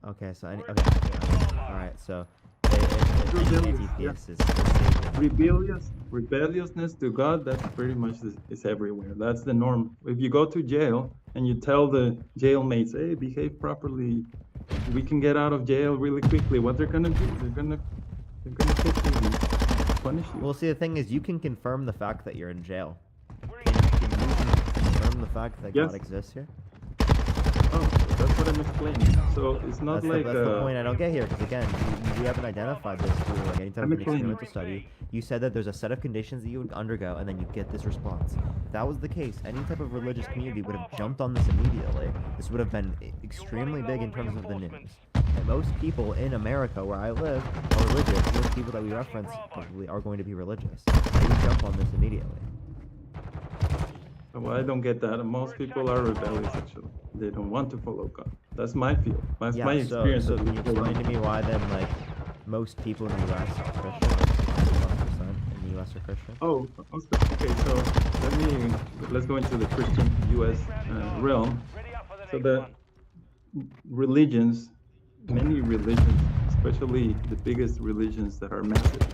S2: Okay, so alright, so anti-theist is Satan.
S14: Rebelliousness to God, that's pretty much is everywhere. That's the norm. If you go to jail and you tell the jailmates, hey, behave properly, we can get out of jail really quickly, what they're gonna do? They're gonna take you and punish you.
S2: Well, see, the thing is, you can confirm the fact that you're in jail. Can you confirm the fact that
S14: Yes.
S2: God exists here?
S14: Oh, that's what I'm explaining. So it's not
S2: That's
S14: like
S2: the point I don't get here, because again, you haven't identified this through like any type
S14: I'm
S2: of
S14: explaining.
S2: experimental study. You said that there's a set of conditions that you would undergo, and then you get this response. If that was the case, any type of religious community would have jumped on this immediately. This would have been extremely big in terms of the news. And most people in America, where I live, are religious. Most people that we reference probably are going to be religious. They would jump on this immediately.
S14: Well, I don't get that. Most people are rebellious, actually. They don't want to follow God. That's my feel. That's
S2: Yeah,
S14: my experience.
S2: so
S14: of
S2: can you
S14: people.
S2: explain to me why then, like, most people in the US are Christian? Like 61% in the US are Christian?
S14: Oh, okay. So let's go into the Christian U.S. Realm. So the religions, many religions, especially the biggest religions that are massive,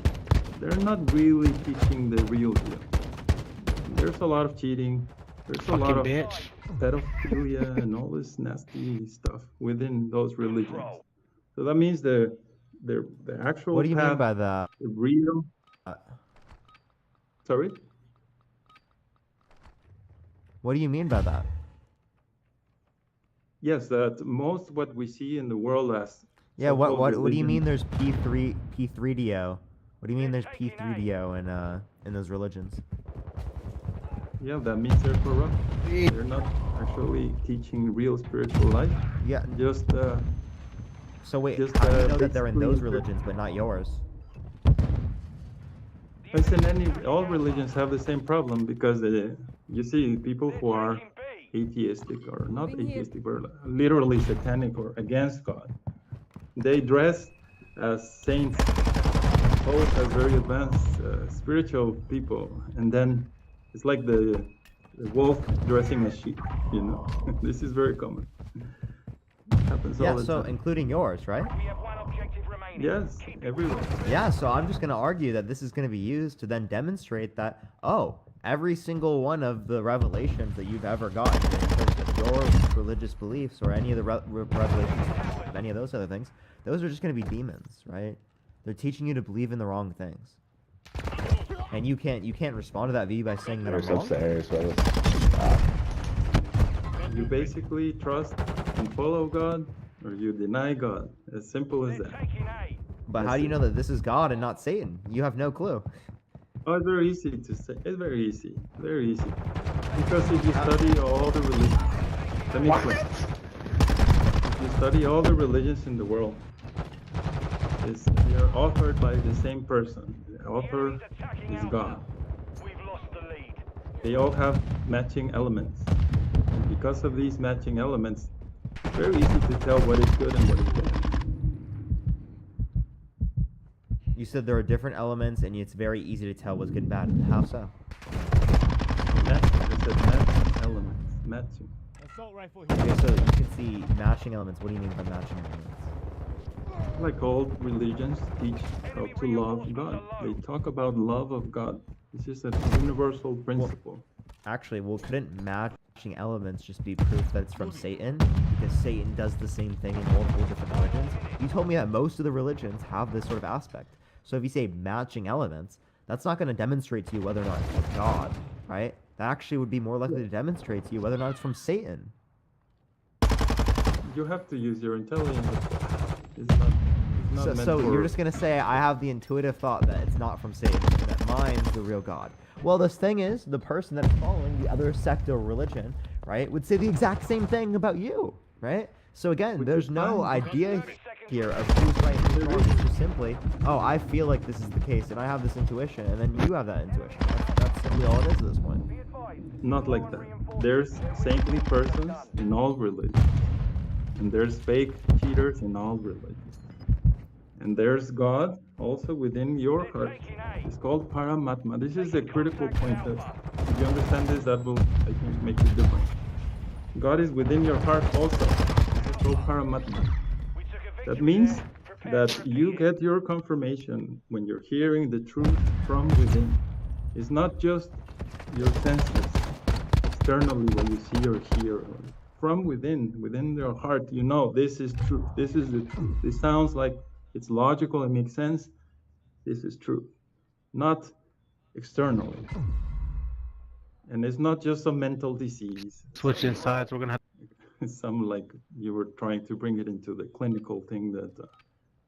S14: they're not really teaching the real deal. There's a lot of cheating. There's a lot of pedophilia and all this nasty stuff within those religions. So that means the actual
S2: What do you mean
S14: path,
S2: by that?
S14: the real. Sorry.
S2: What do you mean by that?
S14: Yes, that most what we see in the world as
S2: Yeah, what
S14: so-called
S2: what do you
S14: religion-
S2: mean there's P3DO? What do you mean there's P3DO in those religions?
S14: Yeah, that means they're corrupt. They're not actually teaching real spiritual life.
S2: Yeah.
S14: Just
S2: So wait,
S14: just,
S2: how do you know that they're in those
S14: basically-
S2: religions but not yours?
S14: listen, all religions have the same problem because you see people who are atheistic or not atheistic, but literally satanic or against God. They dress as saints, both as very advanced spiritual people, and then it's like the wolf dressing as sheep. You know, this is very common. Happens all
S2: Yeah,
S14: the
S2: so
S14: time.
S2: including yours, right?
S14: Yes, everywhere.
S2: Yeah, so I'm just going to argue that this is going to be used to then demonstrate that, oh, every single one of the revelations that you've ever gotten in terms of your religious beliefs or any of the revelations of any of those other things, those are just going to be demons, right? They're teaching you to believe in the wrong things. And you can't respond to that view by saying that I'm wrong.
S14: You basically trust and follow God, or you deny God. As simple as that.
S2: But how do you know that this is God and not Satan? You have no clue.
S14: Oh, it's very easy to say. It's very easy. Very easy. Because if you study all the religions, let me explain. If you study all the religions in the world, they're authored by the same person. The author is God. They all have matching elements. And because of these matching elements, it's very easy to tell what is good and what is bad.
S2: You said there are different elements and it's very easy to tell what's good and bad. How so?
S14: Matching elements. Matching.
S2: Okay, so you can see matching elements. What do you mean by matching elements?
S14: Like all religions teach how to love God. They talk about love of God. It's just a universal principle.
S2: Actually, well, couldn't matching elements just be proof that it's from Satan? Because Satan does the same thing in multiple different religions. You told me that most of the religions have this sort of aspect. So if you say matching elements, that's not going to demonstrate to you whether or not it's from God, right? That actually would be more likely to demonstrate to you whether or not it's from Satan.
S14: You have to use your intelligence. It's not meant
S2: So
S14: for...
S2: you're just going to say, I have the intuitive thought that it's not from Satan, and that mine's the real God. Well, this thing is, the person that is following the other sect or religion, right, would say the exact same thing about you, right? So again, there's no idea here of who's right and who's wrong. It's just simply, oh, I feel like this is the case, and I have this intuition, and then you have that intuition. That's simply all it is at this point.
S14: Not like that. There's saintly persons in all religions. And there's fake cheaters in all religions. And there's God also within your heart. It's called Paramatma. This is a critical point. If you understand this, that will, I think, make it different. God is within your heart also. This is called Paramatma. That means that you get your confirmation when you're hearing the truth from within. It's not just your senses, externally what you see or hear. From within your heart, you know this is truth. This is the truth. This sounds like it's logical, it makes sense. This is true, not externally. And it's not just a mental disease.
S15: Switching sides, we're gonna have
S14: some like you were trying to bring it into the clinical thing that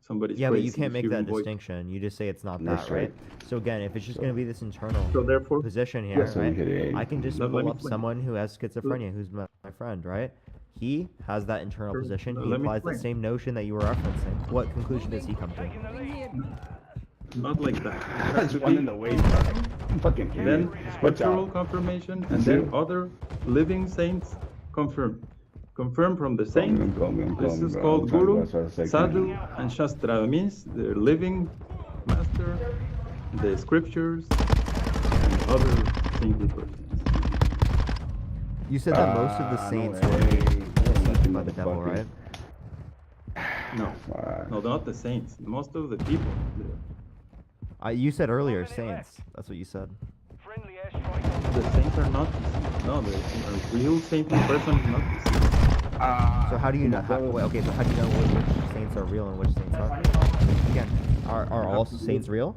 S14: somebody's
S2: Yeah, but you
S14: crazy,
S2: can't make
S14: human
S2: that
S14: voice.
S2: distinction. You just say it's not
S14: That's
S2: that, right?
S14: right.
S2: So again, if it's just going to be this internal
S14: So therefore-
S2: position here,
S14: Yeah, so we
S2: right?
S14: could,
S2: I can just
S14: let
S2: pull
S14: me
S2: up
S14: explain.
S2: someone who has schizophrenia, who's my friend, right? He has that internal
S14: Sure.
S2: position. He
S14: Let me
S2: applies the
S14: explain.
S2: same notion that you were referencing. What conclusion does he come to?
S14: not like that. It has
S10: That's
S14: to
S10: one
S14: be
S10: in the way. Fucking
S14: then
S10: idiot. Watch
S14: scriptural
S10: out.
S14: confirmation, and
S10: That's
S14: then
S10: it.
S14: other living saints confirm. Confirm from the saints. This is
S10: bro.
S14: called
S10: I'm trying to
S14: Guru,
S10: go as fast as I
S14: Sadhu,
S10: can.
S14: and Shastra. It means the living master, the scriptures, and other saintly persons.
S2: You said that most of the
S10: No
S2: saints
S10: way.
S2: were deceived by the devil,
S10: Motherfucker.
S2: right?
S14: No, no, not the saints. Most of the people.
S2: You said earlier saints. That's what you said.
S14: The saints are not deceived. No, the a real saintly person is not deceived.
S2: So how do you know? Wait, okay, so how do you know which saints are real and which saints aren't? Again, are all saints real?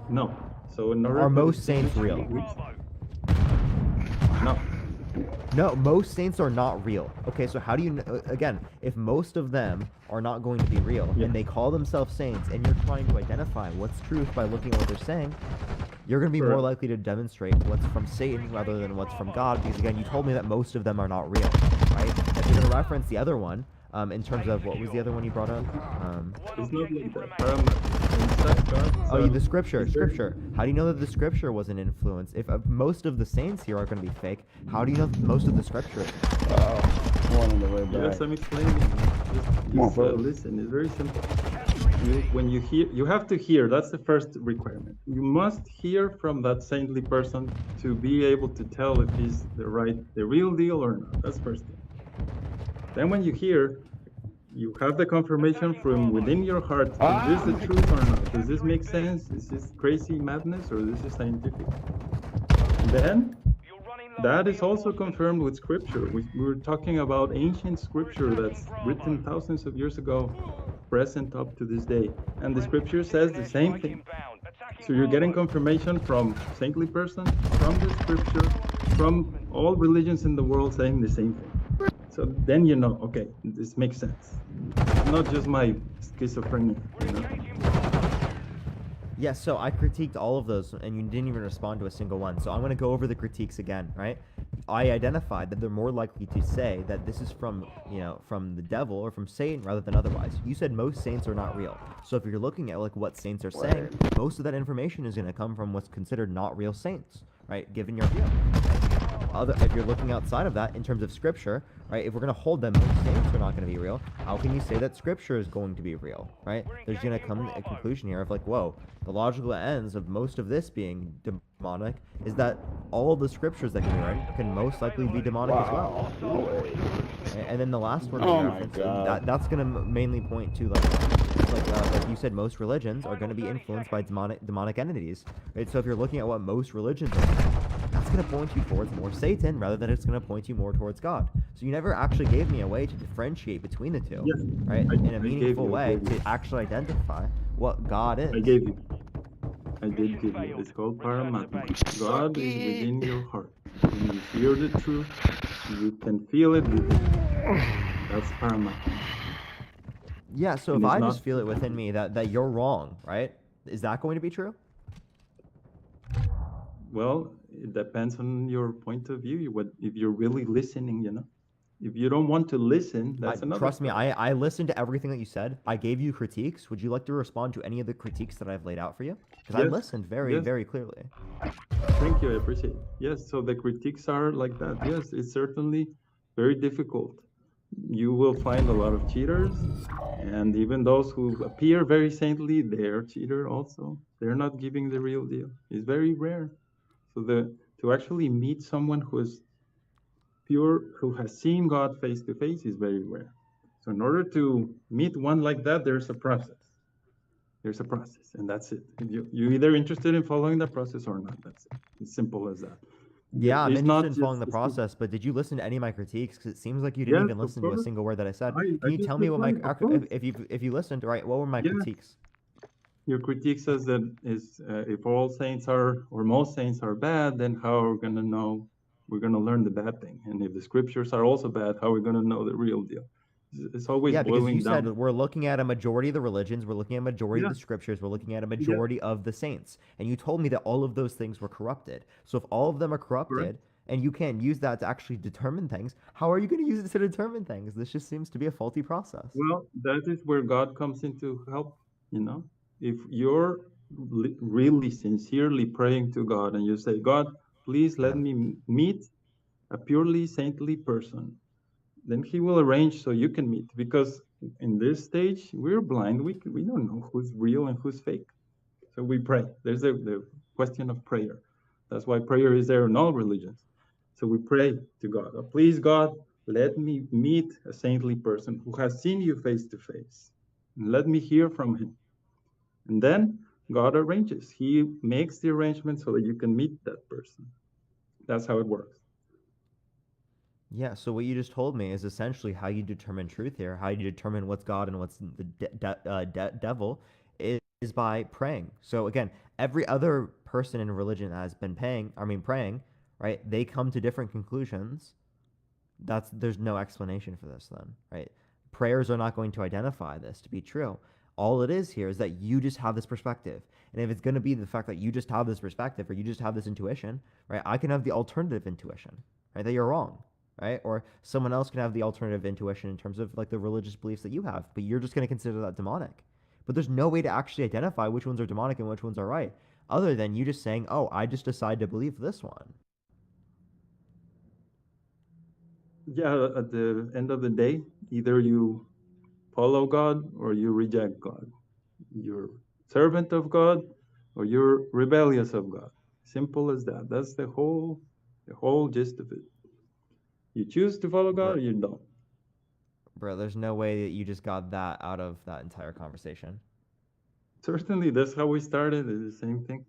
S14: No. So in order
S2: Are
S14: for
S2: most
S14: the
S2: saints real?
S14: No.
S2: No, most saints are not real. Okay, so how do you know? Again, if most of them are not going to be real, and they call themselves saints, and you're trying to identify what's truth by looking at what they're saying, you're going to be more likely to demonstrate what's from Satan rather than what's from God, because again, you told me that most of them are not real, right? If you're going to reference the other one, in terms of, what was the other one you brought up?
S14: It's not like that.
S2: Oh, the scripture. How do you know that the scripture was an influence? If most of the saints here are going to be fake, how do you know that most of the scripture?
S10: One on the way back.
S14: Yes, I'm explaining. Just listen. It's very simple. When you hear, you have to hear. That's the first requirement. You must hear from that saintly person to be able to tell if he's the real deal or not. That's first thing. Then when you hear, you have the confirmation from within your heart. Is this the truth or not? Does this make sense? Is this crazy madness or this is scientific? And then that is also confirmed with scripture. We were talking about ancient scripture that's written thousands of years ago, present up to this day. And the scripture says the same thing. So you're getting confirmation from saintly person, from the scripture, from all religions in the world saying the same thing. So then you know, okay, this makes sense. Not just my schizophrenia, you know?
S2: Yeah, so I critiqued all of those, and you didn't even respond to a single one. So I'm going to go over the critiques again, right? I identified that they're more likely to say that this is from, from the devil or from Satan rather than otherwise. You said most saints are not real. So if you're looking at like what saints are saying, most of that information is going to come from what's considered not real saints, right? Given your view. If you're looking outside of that in terms of scripture, right? If we're going to hold them, most saints are not going to be real. How can you say that scripture is going to be real, right? There's going to come a conclusion here of like, whoa, the logical ends of most of this being demonic is that all of the scriptures that you read can most likely be demonic as well. And then the last one, that's going to mainly point to like you said, most religions are going to be influenced by demonic entities, right? So if you're looking at what most religions are, that's going to point you towards more Satan rather than it's going to point you more towards God. So you never actually gave me a way to differentiate between the two, right? In a meaningful way to actually identify what God is.
S14: I gave you. I did give you. It's called Paramatma. God is within your heart. When you hear the truth, you can feel it within you. That's Paramatma.
S2: Yeah, so if I just feel it within me that you're wrong, right? Is that going to be true?
S14: Well, it depends on your point of view. If you're really listening, you know. If you don't want to listen, that's another.
S2: Trust me, I listened to everything that you said. I gave you critiques. Would you like to respond to any of the critiques that I've laid out for you? Because I listened very clearly.
S14: Thank you, I appreciate it. Yes, so the critiques are like that. Yes, it's certainly very difficult. You will find a lot of cheaters, and even those who appear very saintly, they're cheater also. They're not giving the real deal. It's very rare. So to actually meet someone who is pure, who has seen God face to face, is very rare. So in order to meet one like that, there's a process. There's a process, and that's it. You're either interested in following the process or not. That's it. It's simple as that.
S2: Yeah, I'm interested in following the process, but did you listen to any of my critiques? Because it seems like you didn't even listen to a single word that I said. Can you tell me what if you listened, right? What were my critiques?
S14: Your critique says that if all saints are, or most saints are bad, then how are we going to know? We're going to learn the bad thing. And if the scriptures are also bad, how are we going to know the real deal? It's always
S2: because
S14: boiling
S2: you
S14: down.
S2: said we're looking at a majority of the religions, we're looking at a majority of the scriptures, we're looking at a majority of the saints. And you told me that all of those things were corrupted. So if all of them are corrupted, and you can't use that to actually determine things, how are you going to use it to determine things? This just seems to be a faulty process.
S14: Well, that is where God comes in to help, you know? if you're really sincerely praying to God and you say, God, please let me meet a purely saintly person, then He will arrange so you can meet. Because in this stage, we're blind. We don't know who's real and who's fake. So we pray. There's the question of prayer. That's why prayer is there in all religions. So we pray to God. Oh, please, God, let me meet a saintly person who has seen you face to face. And let me hear from him. And then God arranges. He makes the arrangement so that you can meet that person. That's how it works.
S2: Yeah, so what you just told me is essentially how you determine truth here, how you determine what's God and what's the devil is by praying. So again, every other person in religion that has been praying, right? They come to different conclusions. There's no explanation for this then, right? Prayers are not going to identify this to be true. All it is here is that you just have this perspective. And if it's going to be the fact that you just have this perspective or you just have this intuition, right? I can have the alternative intuition, right? That you're wrong, right? Or someone else can have the alternative intuition in terms of like the religious beliefs that you have, but you're just going to consider that demonic. But there's no way to actually identify which ones are demonic and which ones are right, other than you just saying, oh, I just decide to believe this one.
S14: Yeah, at the end of the day, either you follow God or you reject God. You're servant of God or you're rebellious of God. Simple as that. That's the whole gist of it. You choose to follow God or you don't.
S2: Bro, there's no way that you just got that out of that entire conversation.
S14: Certainly, that's how we started. It's the same thing.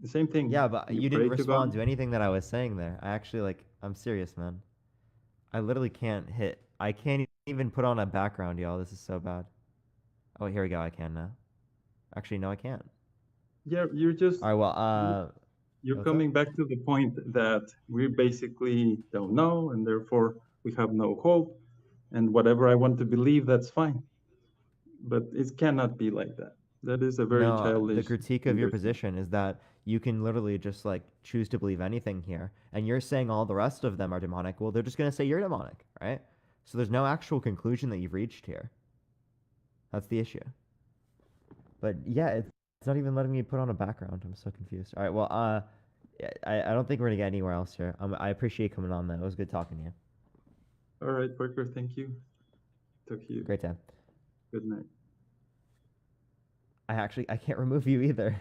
S14: The same thing.
S2: Yeah, but you didn't respond to anything that I was saying there. I actually, I'm serious, man. I literally I can't even put on a background, y'all. This is so bad. Oh, here we go. I can now. Actually, no, I can't.
S14: Yeah, you're just...
S2: All right, well,
S14: you're coming back to the point that we basically don't know, and therefore we have no hope. And whatever I want to believe, that's fine. But it cannot be like that. That is a very childish...
S2: The critique of your position is that you can literally just choose to believe anything here, and you're saying all the rest of them are demonic. Well, they're just going to say you're demonic, right? So there's no actual conclusion that you've reached here. That's the issue. But yeah, it's not even letting me put on a background. I'm so confused. All right, well, I don't think we're going to get anywhere else here. I appreciate coming on, though. It was good talking to you.
S14: All right, Parker, thank you. Talk to you.
S2: Great time.
S14: Good night.
S2: I can't remove you either.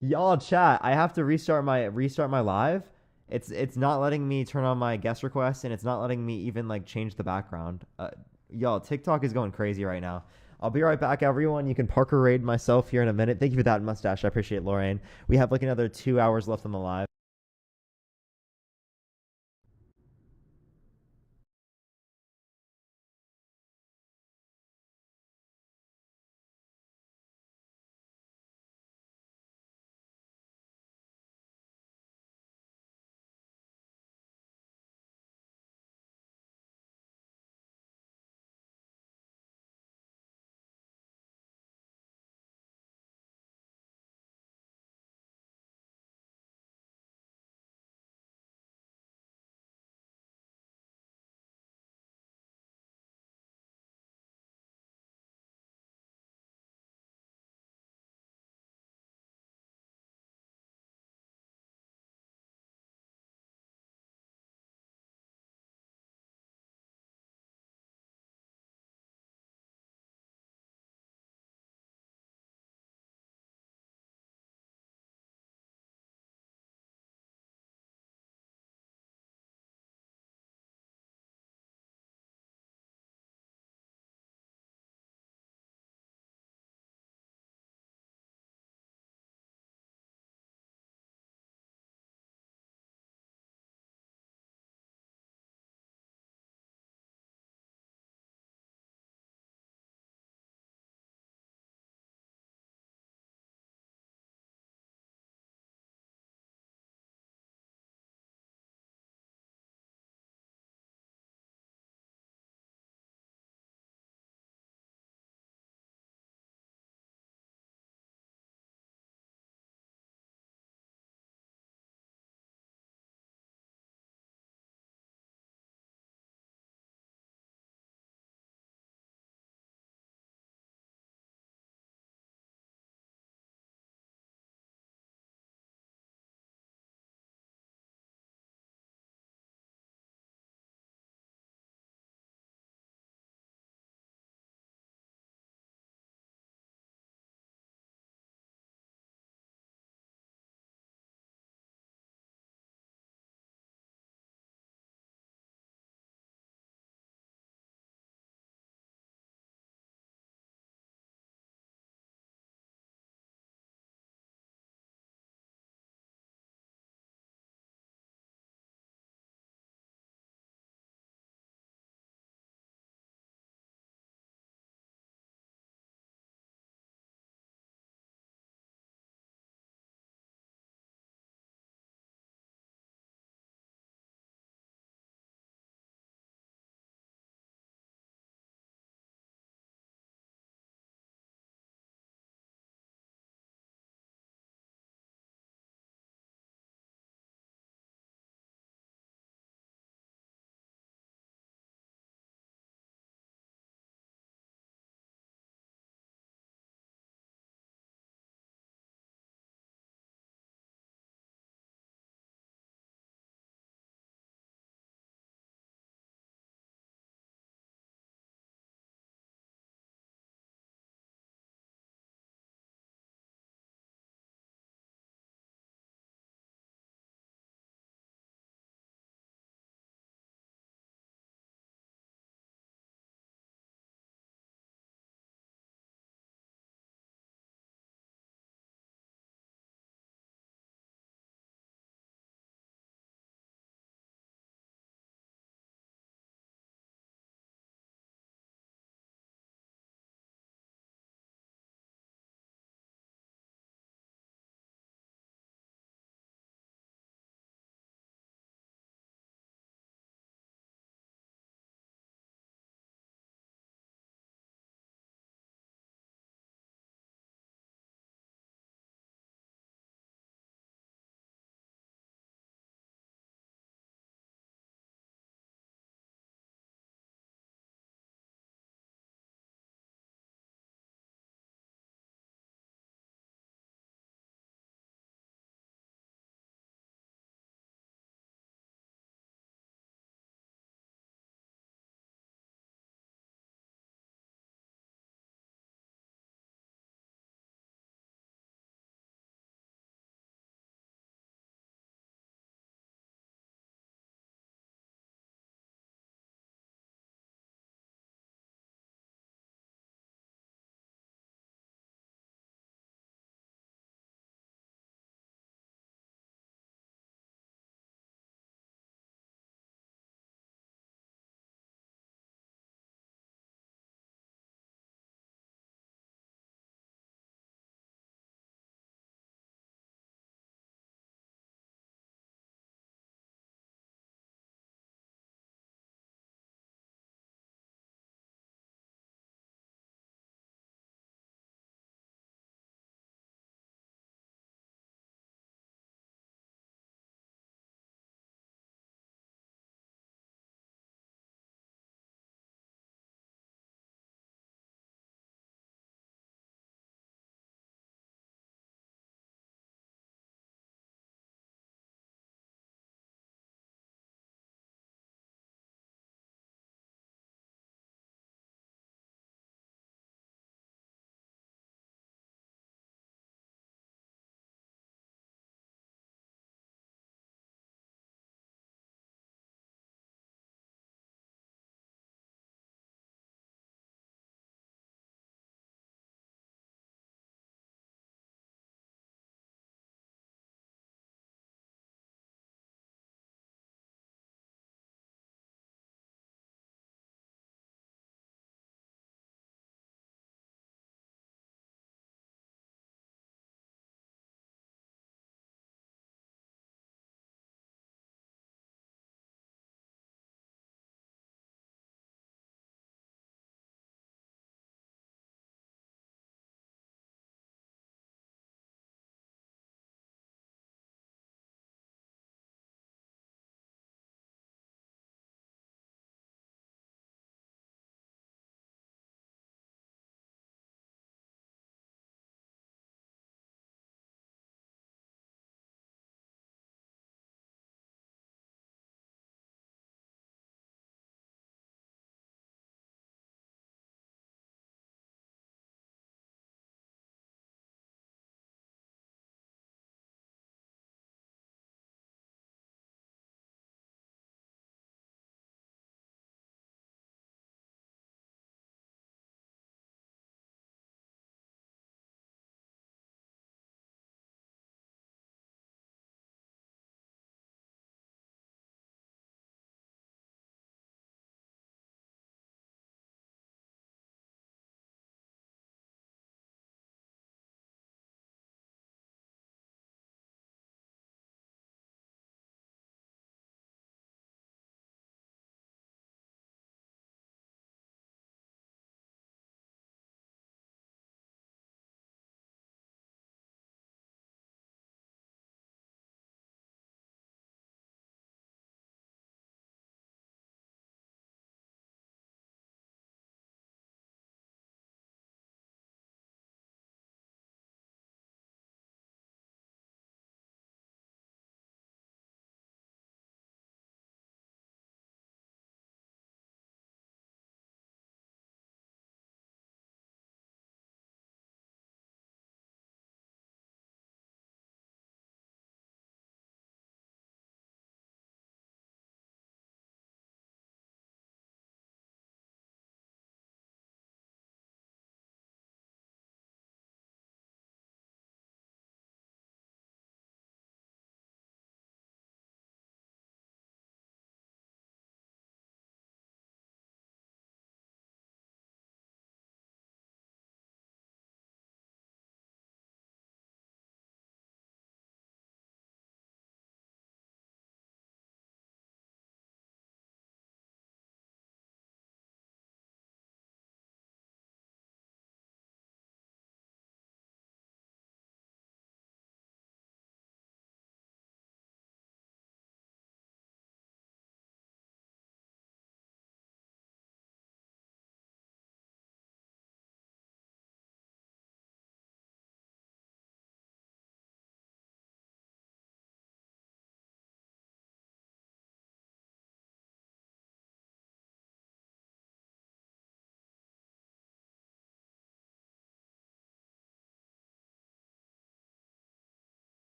S2: Y'all chat, I have to restart my live. It's not letting me turn on my guest requests, and it's not letting me even change the background. Y'all, TikTok is going crazy right now. I'll be right back, everyone. You can Parker raid myself here in a minute. Thank you for that, Mustache. I appreciate it, Lorraine. We have another 2 hours left on the live.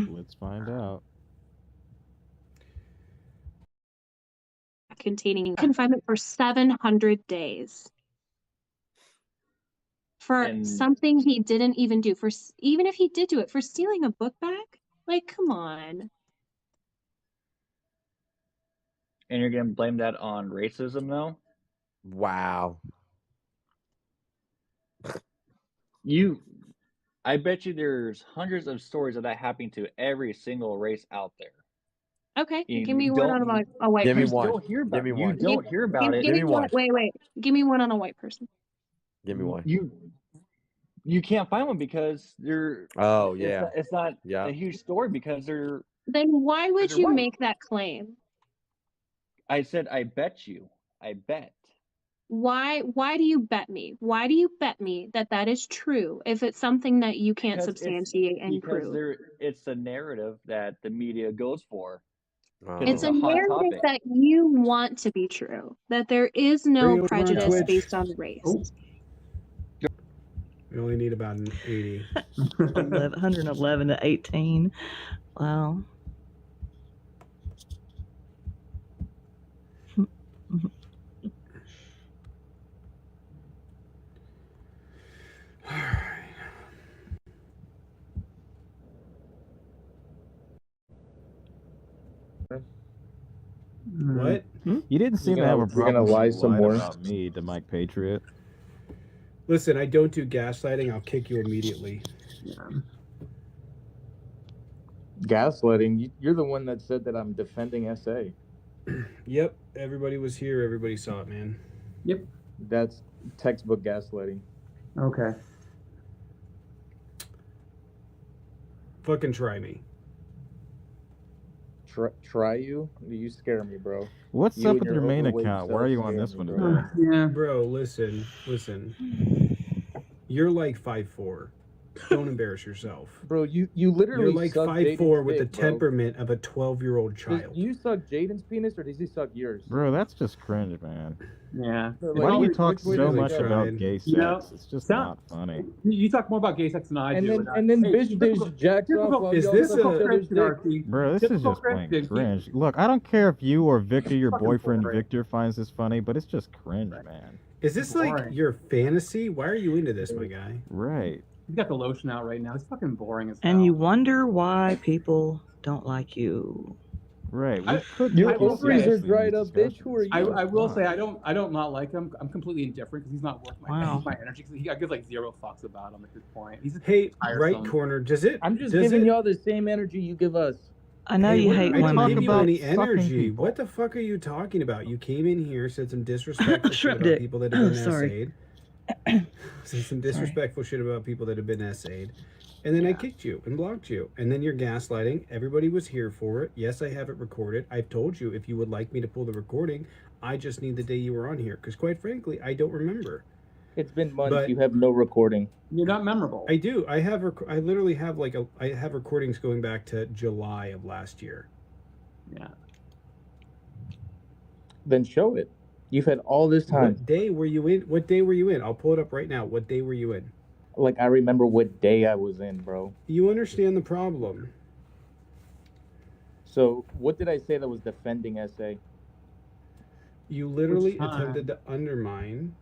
S20: Let's find out.
S21: Containing confinement for 700 days. For
S22: And-
S21: something he didn't even do. Even if he did do it, for stealing a book bag? Like, come on.
S22: And you're gonna blame that on racism, though?
S23: Wow.
S22: I bet you there's hundreds of stories of that happening to every single race out there.
S21: Okay,
S22: You
S21: give me one on a white
S23: Give me
S21: person.
S23: one.
S22: You don't hear about
S23: Give me
S22: it.
S23: one.
S22: You don't hear about it.
S21: Give me one. Wait. Give me one on a white person.
S23: Give me one.
S22: You can't find one because they're.
S23: Oh yeah.
S22: It's not
S23: Yeah.
S22: a huge story because they're.
S21: Then why would
S22: They're
S21: you
S22: white.
S21: make that claim?
S22: I said I bet you. I bet.
S21: Why do you bet me? Why do you bet me that that is true if it's something that you can't
S22: Because
S21: substantiate and
S22: because
S21: prove?
S22: it's the narrative that the media goes for. 'Cause
S21: It's a
S22: hot
S21: narrative
S22: topic.
S21: that you want to be true. That there is
S18: Are you
S21: no
S18: over on
S21: prejudice
S18: Twitch?
S21: based on race.
S18: We only need about an 80.
S19: 111 to 18. Wow.
S18: What?
S20: You didn't seem to
S9: You're
S20: have a
S9: gonna- you're
S20: problem
S9: gonna lie
S20: lying
S9: some more?
S20: about me to Mike Patriot.
S18: Listen, I don't do gaslighting. I'll kick you immediately.
S5: Gaslighting. You're the one that said that I'm defending SA.
S18: Yep. Everybody was here. Everybody saw it, man.
S5: Yep. That's textbook gaslighting.
S18: Okay. Fucking try me.
S5: Try you? You scare me, bro.
S20: What's
S5: You
S20: up
S5: and
S20: with
S5: your
S20: your main
S5: overweight
S20: account? Why are you on
S5: self
S20: this
S5: scare
S20: one
S5: me,
S20: today?
S5: bro.
S18: Yeah, bro. Listen. You're like 5'4". Don't embarrass yourself.
S5: Bro, you literally
S18: You're like
S5: suck
S18: 5'4" with the
S5: dick, bro.
S18: temperament of a 12-year-old child.
S5: Do you suck Jaden's penis or does he suck yours?
S20: Bro, that's just cringe, man.
S24: Yeah.
S20: Why do you talk
S5: which way
S20: so
S5: does it
S20: much
S5: go?
S20: about gay sex?
S24: You know,
S20: It's just
S24: stop.
S20: not funny.
S24: You talk more about gay sex than I
S5: And
S24: do.
S5: then bitch dish jacks off while
S18: Is
S5: y'all
S18: this
S5: suck each
S18: a-
S5: other's dick.
S20: Bro, this is
S24: Typical
S20: just plain
S24: Christian.
S20: cringe. Look, I don't care if you or Victor, your
S24: Fucking
S20: boyfriend
S24: boring.
S20: Victor, finds this funny, but it's just cringe, man.
S18: Is this like
S24: Boring.
S18: your fantasy? Why are you into this, my guy?
S20: Right.
S24: You got the lotion out right now. It's fucking boring as hell.
S19: And you wonder why people don't like you.
S20: Right.
S24: I-
S5: Your
S24: I will
S5: ovaries
S24: say-
S5: are dried up, bitch. Who are you?
S24: I will say I don't not like him. I'm completely indifferent because he's not worth
S19: Wow.
S24: my energy. Cause I give like 0 fucks about him at this point. He's
S18: Hey,
S24: tiresome.
S18: right corner. Does it?
S5: I'm just
S18: does
S5: giving
S18: it,
S5: y'all the same energy you give us.
S19: I know you hate
S18: I didn't
S19: women.
S18: give you
S20: about
S18: any
S20: sucking
S18: energy.
S20: people.
S18: What the fuck are you talking about? You came in here, said some disrespectful shit
S19: Shrimp
S18: about
S19: dick.
S18: people that have been
S19: Sorry.
S18: SA'd. Said some disrespectful shit about people that have been SA'd. And then I kicked you and blocked you. And then you're gaslighting. Everybody was here for it. Yes, I have it recorded. I've told you if you would like me to pull the recording, I just need the day you were on here. Because quite frankly, I don't remember.
S5: It's been months.
S18: But-
S5: You have no recording.
S24: You're not memorable.
S18: I do. I have. I literally have I have recordings going back to July of last year.
S24: Yeah.
S5: Then show it. You've had all this time.
S18: What day were you in? What day were you in? I'll pull it up right now. What day were you in?
S5: Like, I remember what day I was in, bro.
S18: You understand the problem.
S5: So, what did I say that was defending SA?
S18: You literally
S24: Which time?
S18: attempted to undermine.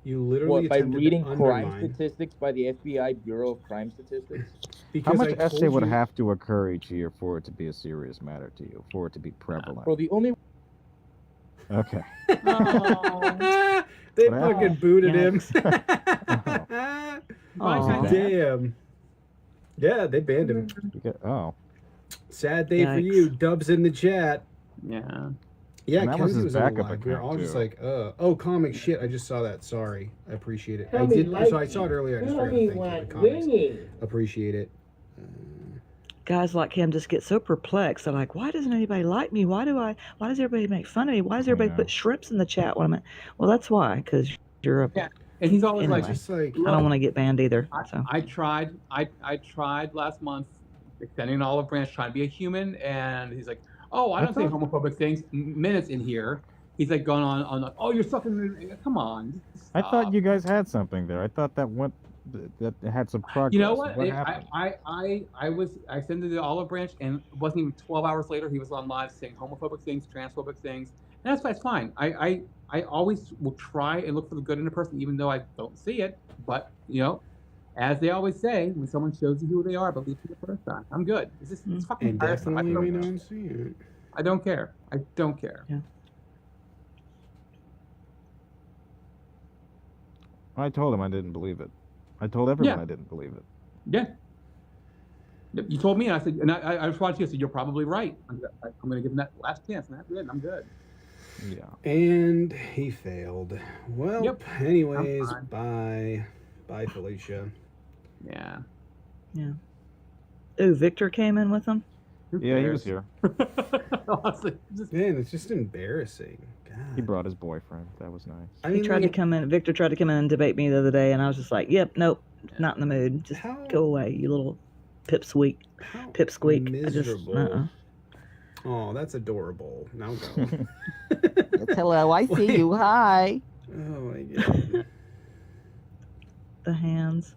S18: You literally
S5: What, by
S18: attempted
S5: reading
S18: to
S5: crime
S18: undermine.
S5: statistics by the FBI Bureau of Crime Statistics?
S20: How
S18: Because
S20: much
S18: I
S20: essay
S18: told
S20: would
S18: you-
S20: have to occur each year for it to be a serious matter to you, for it to be prevalent?
S5: Bro, the only...
S20: Okay.
S18: They
S20: What
S18: fucking
S20: happened?
S18: booted him.
S19: Aw.
S18: Damn. Yeah, they banned him.
S20: Oh.
S18: Sad day for
S19: Yikes.
S18: you. Dubs in the chat.
S24: Yeah.
S18: Yeah,
S20: And that was
S18: Kenzie
S20: his
S18: was in the
S20: backup
S18: live. We were
S20: account,
S18: all just
S20: too.
S18: like, oh, comic shit. I just saw that. Sorry. I appreciate it.
S25: Tell
S18: I
S25: me
S18: did.
S25: like
S18: So I saw it earlier. I just
S25: Tell
S18: forgot
S25: me
S18: to thank you for
S25: what
S18: the comments.
S25: winning.
S18: Appreciate it.
S19: Guys like him just get so perplexed. They're like, why doesn't anybody like me? Why does everybody make fun of me? Why does everybody put shrimps in the chat when I'm at? Well, that's why, because you're a.
S24: Yeah. And he's always
S19: Anyway.
S24: like,
S18: Just like,
S19: I don't want to get banned either. So.
S24: I tried last month extending an olive branch, trying to be a human, and he's like, oh, I don't say homophobic things. Minutes in here, he's like going on like, oh, you're sucking. Come on.
S20: I thought you guys had something there. I thought that went That had some progress.
S24: You know what?
S20: happened?
S24: I sent it to the olive branch, and it wasn't even 12 hours later. He was on live saying homophobic things, transphobic things, and that's fine. I always will try and look for the good in a person, even though I don't see it. But you know, as they always say, when someone shows you who they are, believe the person. I'm good. It's fucking
S18: And
S24: tiresome.
S18: definitely we don't see it.
S24: I don't care. I don't care.
S19: Yeah.
S20: I told him I didn't believe it. I told everyone
S24: Yeah.
S20: I didn't believe it.
S24: Yeah. Yep, you told me, and I said, and I responded to you. I said, you're probably right. I'm going to give him that last chance, and that's it. I'm good.
S20: Yeah.
S18: And he failed. Well,
S24: Yep.
S18: anyways,
S24: I'm
S18: bye. Bye, Felicia.
S24: Yeah.
S19: Yeah. Ooh, Victor came in with him.
S20: Yeah, he was here.
S24: Honestly,
S18: Man, it's just embarrassing. God.
S20: He brought his boyfriend. That was nice.
S18: I
S19: He
S18: mean,
S19: tried to come in. Victor tried to come in and debate me the other day, and I was just like, "Yep, nope, not in the mood. Just go away, you little pipsqueak."
S18: Miserable. Oh, that's adorable. Now go.
S19: Hello, I see you. Hi.
S18: Oh my god.
S19: The hands.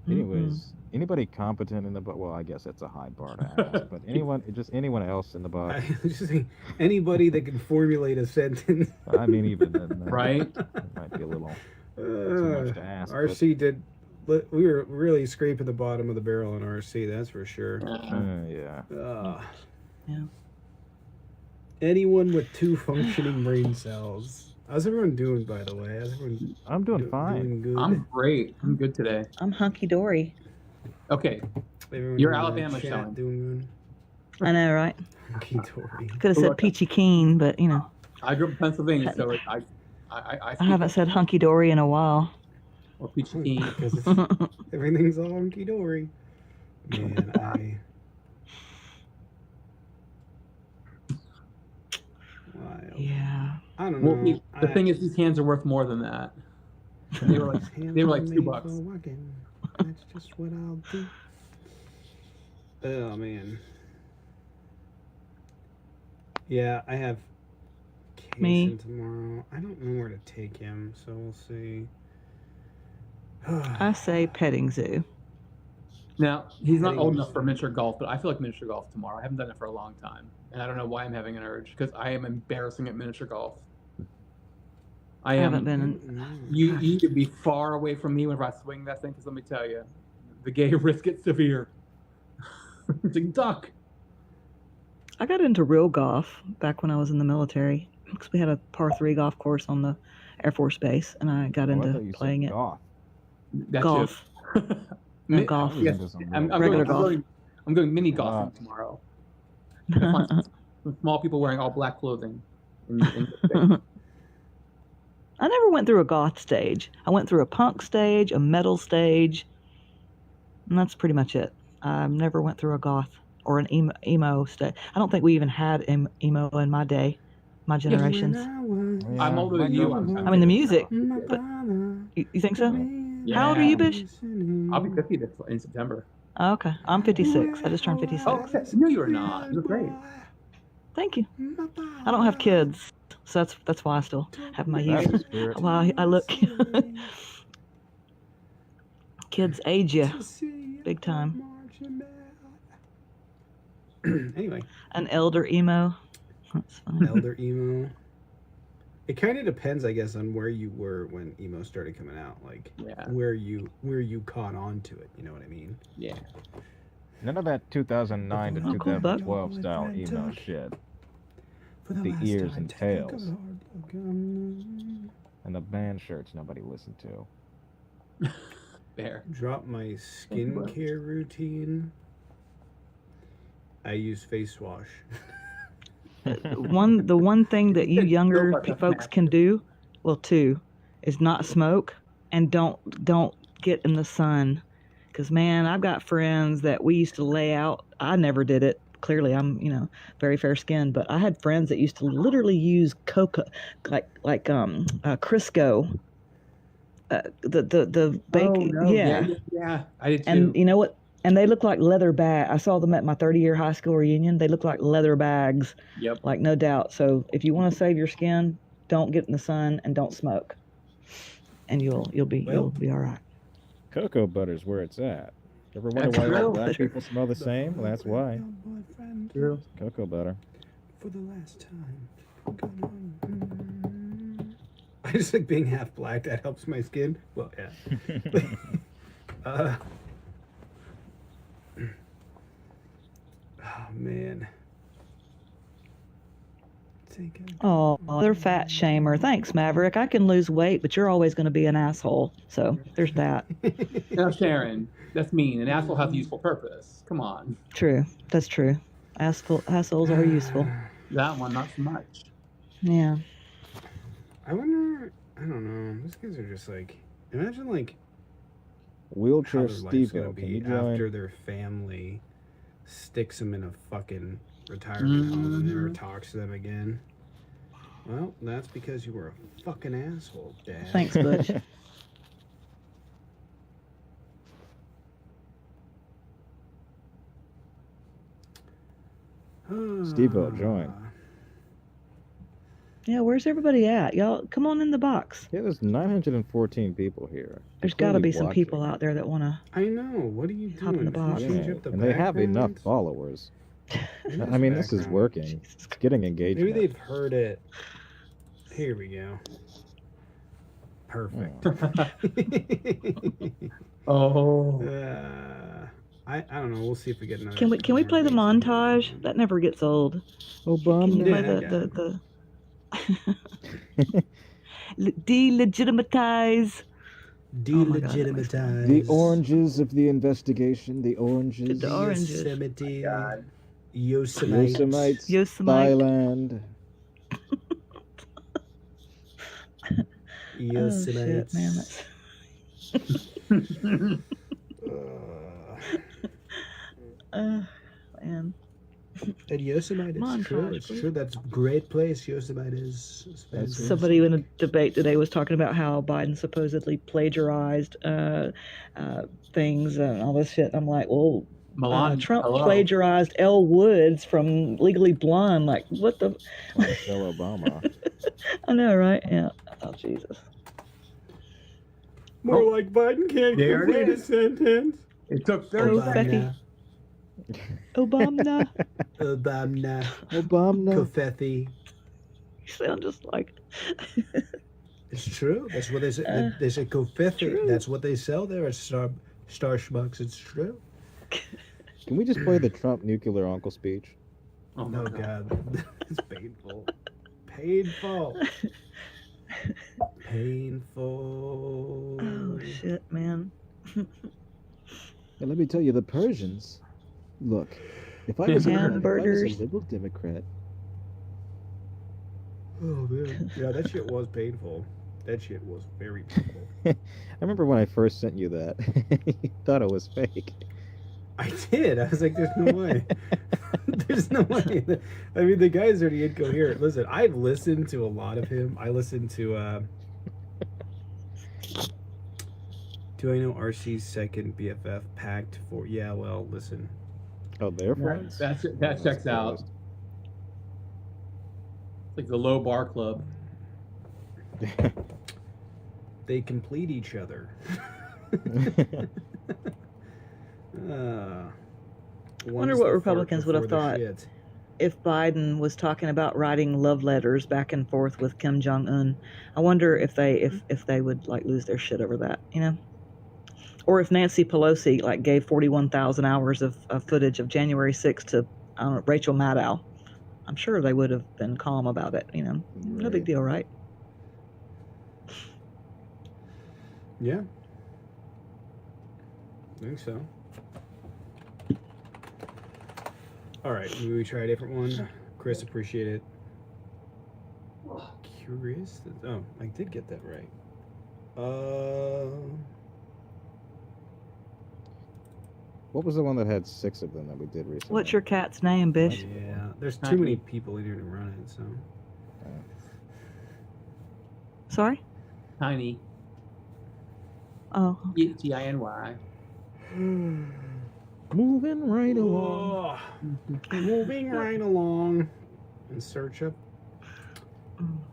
S20: Anyways, anybody competent in the well, I guess that's a high bar to ask. But anyone else in the box?
S18: I was just saying, anybody that can formulate a sentence.
S20: I mean, even then,
S24: Right?
S20: It might be a little too much to ask.
S18: RC did. We were really scraping the bottom of the barrel on RC. That's for sure.
S20: Yeah.
S19: Yeah.
S18: Anyone with 2 functioning brain cells. How's everyone doing, by the way?
S20: I'm doing fine.
S18: Doing good?
S24: I'm great. I'm good today.
S19: I'm hunky dory.
S24: Okay.
S18: Everyone
S24: You're
S18: in the
S24: Alabama
S18: chat
S24: showing.
S18: Doing
S19: I know, right?
S18: good. Hunky dory.
S19: Could have said peachy keen, but you know,
S24: I grew up in Pennsylvania, so I
S19: I haven't said hunky dory in a while.
S24: Or peachy keen.
S18: Because everything's all hunky dory. Man,
S19: Yeah.
S18: I don't
S24: Well,
S18: know.
S24: the thing is, these hands are worth more than that. They were like $2.
S18: That's just what I'll do. Oh man. Yeah, I have
S19: Me?
S18: Kason tomorrow. I don't know where to take him, so we'll see.
S19: I say petting zoo.
S24: Now, he's not old enough for miniature golf, but I feel like miniature golf tomorrow. I haven't done it for a long time. And I don't know why I'm having an urge, because I am embarrassing at miniature golf. I
S19: haven't been.
S24: You need to be far away from me whenever I swing that thing, because let me tell you, the gay risk gets severe. It's like, duck.
S19: I got into real golf back when I was in the military, because we had a par 3 golf course on the Air Force Base, and I got into playing it.
S20: Golf.
S24: That's
S19: Golf. No, golf.
S24: Yes, I'm
S19: Regular golf.
S24: I'm going mini golfing tomorrow. Some small people wearing all black clothing.
S19: I never went through a goth stage. I went through a punk stage, a metal stage, and that's pretty much it. I never went through a goth or an emo stage. I don't think we even had emo in my day, my generations.
S24: I'm older than you.
S19: I mean, the music. But you think so? How old are you, Bish?
S24: I'll be 50 in September.
S19: Oh, okay, I'm 56. I just turned 56.
S24: Oh, okay. No, you're not. You're great.
S19: Thank you. I don't have kids, so that's why I still have my youth. Why I look. Kids age you, big time.
S18: Anyway.
S19: An elder emo. That's fine.
S18: Elder emo. It kind of depends, I guess, on where you were when emo started coming out. Like, where you caught on to it. You know what I mean?
S24: Yeah.
S20: None of that 2009 to 2012 style emo shit. The ears and tails. And the band shirts nobody listened to.
S24: There.
S18: Drop my skincare routine. I use face wash.
S19: The one thing that you younger folks can do, well, 2, is not smoke and don't get in the sun. Because, man, I've got friends that we used to lay out. I never did it. Clearly, I'm, very fair skinned. But I had friends that used to literally use coca, like Crisco. The bake.
S24: Yeah. I did too.
S19: And you know what? And they look like leather bags. I saw them at my 30-year high school reunion. They look like leather bags.
S24: Yep.
S19: Like, no doubt. So if you want to save your skin, don't get in the sun and don't smoke, and you'll be all right.
S20: Cocoa butter's where it's at. Ever wonder
S24: That's
S20: why all
S24: true.
S20: black people smell the same? Well, that's why.
S24: True.
S20: Cocoa butter.
S18: For the last time. I just like being half black. That helps my skin. Well, yeah. Oh man.
S19: Oh, they're fat shamer. Thanks, Maverick. I can lose weight, but you're always going to be an asshole. So there's that.
S24: Now, Sharon, that's mean. An asshole has a useful purpose. Come on.
S19: True. That's true. Assholes are useful.
S24: That one, not so much.
S19: Yeah.
S18: I wonder. I don't know. These kids are just like. Imagine like.
S20: Wheelchair
S18: how their life's
S20: Steve-O,
S18: gonna
S20: can
S18: be
S20: you join?
S18: after their family sticks them in a fucking retirement home and never talks to them again. Well, that's because you were a fucking asshole, Dad.
S19: Thanks, Butch.
S20: Steve-O, join.
S19: Yeah, where's everybody at? Y'all, come on in the box.
S20: Yeah, there's 914 people here.
S19: There's got to
S20: Clearly
S19: be some
S20: watching.
S19: people out there that want to.
S18: I know. What are you
S19: Hop in
S18: doing?
S19: the box.
S18: Change
S20: Yeah,
S18: up the
S20: and they have enough
S18: background?
S20: followers. I mean, this is working. It's getting engagement.
S18: Maybe they've heard it. Here we go. Perfect.
S24: Oh.
S18: I don't know. We'll see if we get another.
S19: Can we play the montage? That never gets old.
S20: Obama.
S19: Can you play
S18: Yeah,
S19: the delegitimize?
S18: Delegitimize.
S20: The oranges of the investigation. The oranges.
S19: The oranges.
S18: Yosemite.
S20: Yosemites.
S19: Yosemite.
S20: Thailand.
S19: Oh shit, man. Man.
S18: And Yosemite, it's true.
S19: Montage,
S18: It's
S19: please.
S18: true. That's a great place. Yosemite is. It's fantastic.
S19: Somebody in a debate today was talking about how Biden supposedly plagiarized things and all this shit. I'm like, well, Trump plagiarized Elle Woods from Legally Blonde. Like, what the?
S20: Michelle Obama.
S19: I know, right? Yeah. Oh, Jesus.
S18: More like Biden can't
S24: There it
S18: complete a
S24: is.
S18: sentence.
S24: It took 30
S19: Oh,
S24: seconds.
S19: Obama.
S18: Obama.
S20: Obama.
S18: Kofethi.
S19: You sound just like.
S18: It's true. That's what they say. They say Kofethi. That's what they sell there at Star Schmucks. It's true.
S20: Can we just play the Trump nuclear uncle speech?
S24: Oh
S18: No,
S24: my
S18: God. It's painful. Painful. Painful.
S19: Oh shit, man.
S20: And let me tell you, the Persians. Look, if I was a
S19: Hamburgers.
S20: liberal Democrat,
S18: Oh, man. Yeah, that shit was painful. That shit was very painful.
S20: I remember when I first sent you that. You thought it was fake.
S18: I did. I was like, there's no way. There's no way. I mean, the guy's already incoherent. Listen, I've listened to a lot of him. I listened to, do I know RC's second BFF packed for? Yeah, well, listen.
S20: Oh, they're friends?
S24: That checks out. Like the low bar club.
S18: They complete each other.
S19: I wonder what Republicans would have thought if Biden was talking about writing love letters back and forth with Kim Jong Un. I wonder if they would like lose their shit over that, you know, or if Nancy Pelosi like gave 41,000 hours of footage of January 6th to I don't know, Rachel Maddow. I'm sure they would have been calm about it, you know. No big deal, right?
S18: Yeah. I think so. All right, maybe we try a different one. Chris, appreciate it. Curious. Oh, I did get that right.
S20: What was the one that had 6 of them that we did recently?
S19: What's your cat's name, Bish?
S18: Yeah, there's too many people in here to run it, so.
S19: Sorry?
S24: Tiny.
S19: Oh.
S24: Tiny.
S20: Moving right along.
S18: Moving right along. In search of.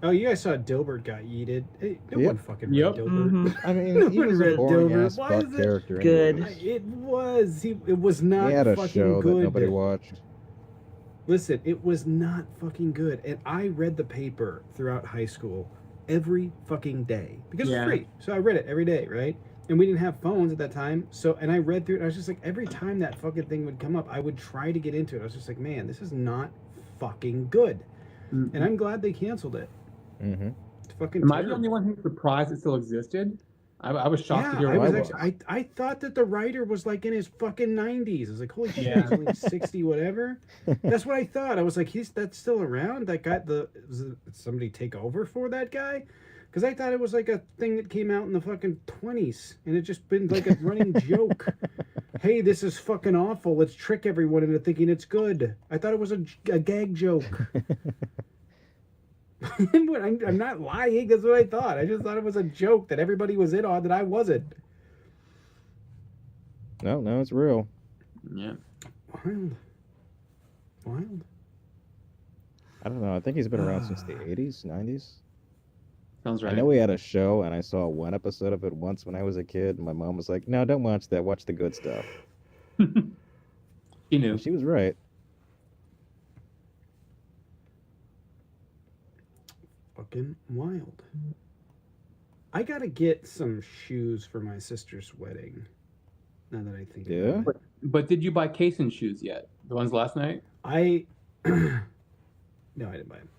S18: Oh, you guys saw Dilbert got yeeted. Hey, no
S20: Yep.
S18: one fucking read Dilbert.
S19: Mm-hmm.
S20: I mean,
S18: No
S20: he
S18: one
S20: was a
S18: read
S20: boring
S18: Dilbert.
S20: ass
S18: Why
S20: fuck
S18: is it
S20: character.
S19: good?
S20: anyways.
S18: It was. It was not
S20: He had a
S18: fucking
S20: show
S18: good.
S20: that nobody watched.
S18: Listen, it was not fucking good. And I read the paper throughout high school every fucking day because
S24: Yeah.
S18: it's free. So I read it every day, right? And we didn't have phones at that time. So, and I read through it. I was just like, every time that fucking thing would come up, I would try to get into it. I was just like, man, this is not fucking good. And I'm glad they canceled it.
S20: Mm-hmm.
S18: It's fucking
S24: Am I the
S18: terrible.
S24: only one who's surprised it still existed? I was shocked to
S18: Yeah,
S24: hear
S18: I
S24: it
S18: was
S24: was.
S18: actually, I thought that the writer was like in his fucking 90s. I was like, holy shit,
S24: Yeah.
S18: he's only 60 whatever. That's what I thought. I was like, that's still around? That guy, somebody take over for that guy? Because I thought it was like a thing that came out in the fucking 20s, and it just been like a running joke. Hey, this is fucking awful. Let's trick everyone into thinking it's good. I thought it was a gag joke. I'm not lying. That's what I thought. I just thought it was a joke that everybody was in on that I wasn't.
S20: No, it's real.
S24: Yeah.
S18: Wild.
S20: I don't know. I think he's been around since the 80s, 90s.
S24: Sounds right.
S20: I know he had a show, and I saw one episode of it once when I was a kid. And my mom was like, "No, don't watch that. Watch the good stuff."
S24: He knew.
S20: And she was right.
S18: Fucking wild. I gotta get some shoes for my sister's wedding. Now that I think
S20: Yeah?
S18: about it.
S24: But did you buy Kaysen shoes yet? The ones last night?
S18: No, I didn't buy them.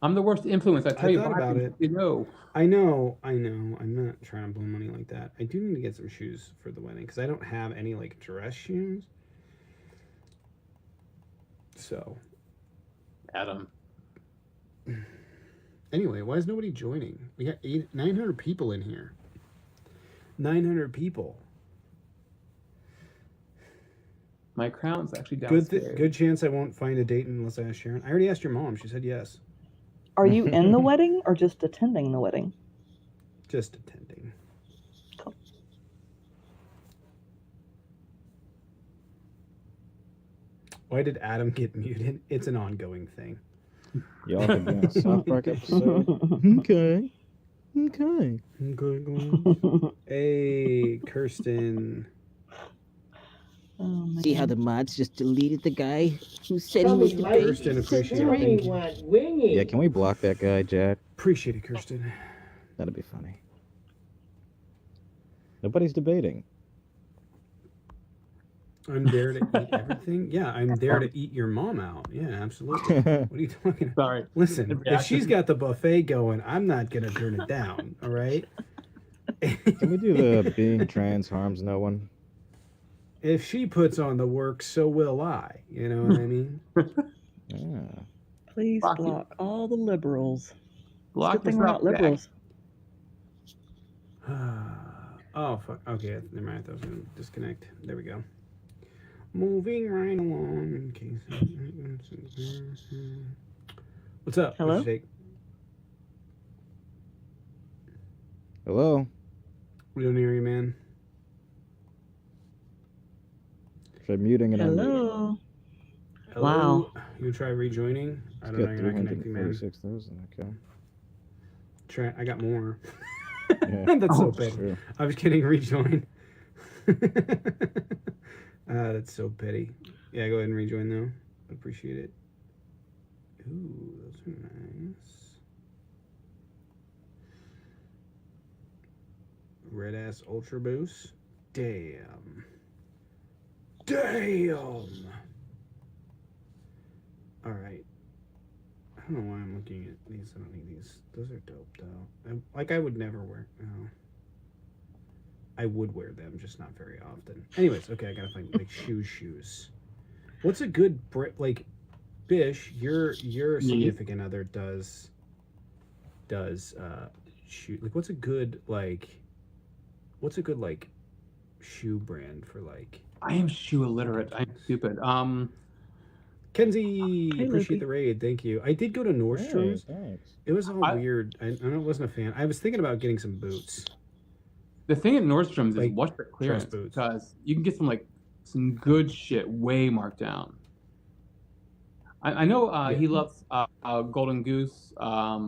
S24: I'm the worst influence. I tell
S18: I
S24: you
S18: thought
S24: buy
S18: about
S24: them.
S18: it.
S24: You know.
S18: I know. I'm not trying to blow money like that. I do need to get some shoes for the wedding because I don't have any like dress shoes. So,
S24: Adam.
S18: anyway, why is nobody joining? We got 900 people in here. 900 people.
S24: My crown's actually
S18: Good,
S24: downstairs.
S18: good chance I won't find a date unless I ask Sharon. I already asked your mom. She said yes.
S19: Are you in the wedding or just attending the wedding?
S18: Just attending.
S19: Cool.
S18: Why did Adam get muted? It's an ongoing thing.
S20: Y'all could be on a South Park episode. Okay.
S18: Hey, Kirsten.
S1: See how the mods just deleted the guy who said he was the bait?
S18: Kirsten, appreciate it. Thank you.
S20: Yeah, can we block that guy, Jack?
S18: Appreciate it, Kirsten.
S20: That'd be funny. Nobody's debating.
S18: I'm there to eat everything. Yeah, I'm there to eat your mom out. Yeah, absolutely. What are you talking about?
S24: Sorry.
S18: Listen, if she's got the buffet going, I'm not gonna turn it down. All right.
S20: Can we do the being trans harms no one?
S18: If she puts on the work, so will I. You know what I mean?
S20: Yeah.
S19: Please block all the liberals.
S24: Block
S19: Good thing we're not liberals.
S18: Oh fuck. Okay, never mind. I thought I was gonna disconnect. There we go. Moving right along. In case. What's up?
S19: Hello?
S18: What's your take?
S20: Hello?
S18: We don't hear you, man.
S20: Try muting and
S19: Hello.
S18: Hello?
S19: Wow.
S18: You try rejoining? I
S20: It's
S18: don't know.
S20: got
S18: You're not connecting, man.
S20: 346,000. Okay.
S18: Try. I got more.
S20: Yeah.
S18: That's so
S20: Oh,
S18: petty.
S20: sure.
S18: I was kidding. Rejoin. That's so petty. Yeah, go ahead and rejoin though. Appreciate it. Ooh, those are nice. Red ass Ultra Boost. Damn. Damn. All right. I don't know why I'm looking at these. I don't need these. Those are dope though. I would never wear. No. I would wear them, just not very often. Anyways, okay, I gotta find like shoes. What's a good like, Bish? Your significant other does shoe like what's a good like shoe brand for like?
S24: I am shoe illiterate. I'm stupid.
S18: Kenzie,
S24: Hey,
S18: appreciate
S24: Lucy.
S18: the raid. Thank you. I did go to Nordstrom's.
S20: Hey, thanks.
S18: It was all weird. I wasn't a fan. I was thinking about getting some boots.
S24: The thing at Nordstrom's
S18: Like,
S24: is watch their clearance
S18: dress boots.
S24: because you can get some good shit way marked down. I know he loves Golden Goose, Off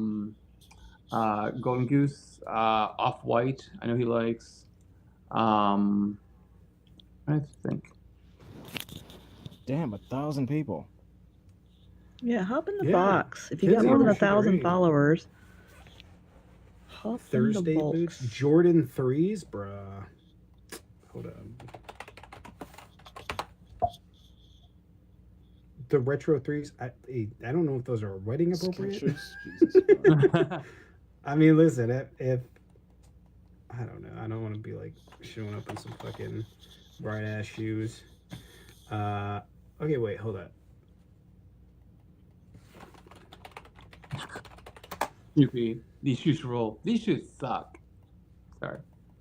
S24: White. I know he likes. I think.
S20: Damn, 1,000 people.
S19: Yeah, hop in the
S18: Yeah,
S19: box. If you got
S18: Kinsey,
S19: more than
S18: that's
S19: 1,000
S18: great.
S19: followers, hop in the
S18: Thursday
S19: box.
S18: boots, Jordan 3s, bruh. Hold on. The retro 3s, I don't know if those are wedding appropriate. I mean, listen, if I don't know, I don't want to be like showing up in some fucking bright ass shoes. Okay, wait, hold on.
S24: Snoopy, these shoes roll. These shoes suck. Sorry.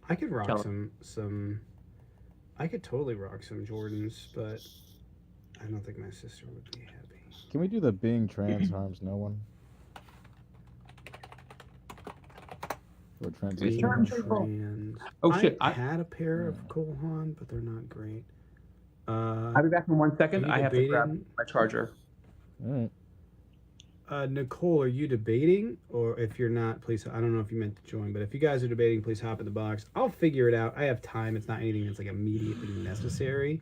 S18: I could rock
S24: Tell-
S18: some. I could totally rock some Jordans, but I don't think my sister would be happy.
S20: Can we do the being trans harms no one? Or transition?
S18: Trans.
S24: Oh, shit,
S18: I
S24: I-
S18: had a pair of Kohan, but they're not great.
S24: I'll be back in 1 second.
S18: Are you
S24: I have to grab
S18: debating?
S24: my charger.
S20: All right.
S18: Nicole, are you debating? Or if you're not, please, I don't know if you meant to join, but if you guys are debating, please hop in the box. I'll figure it out. I have time. It's not anything that's like immediately necessary.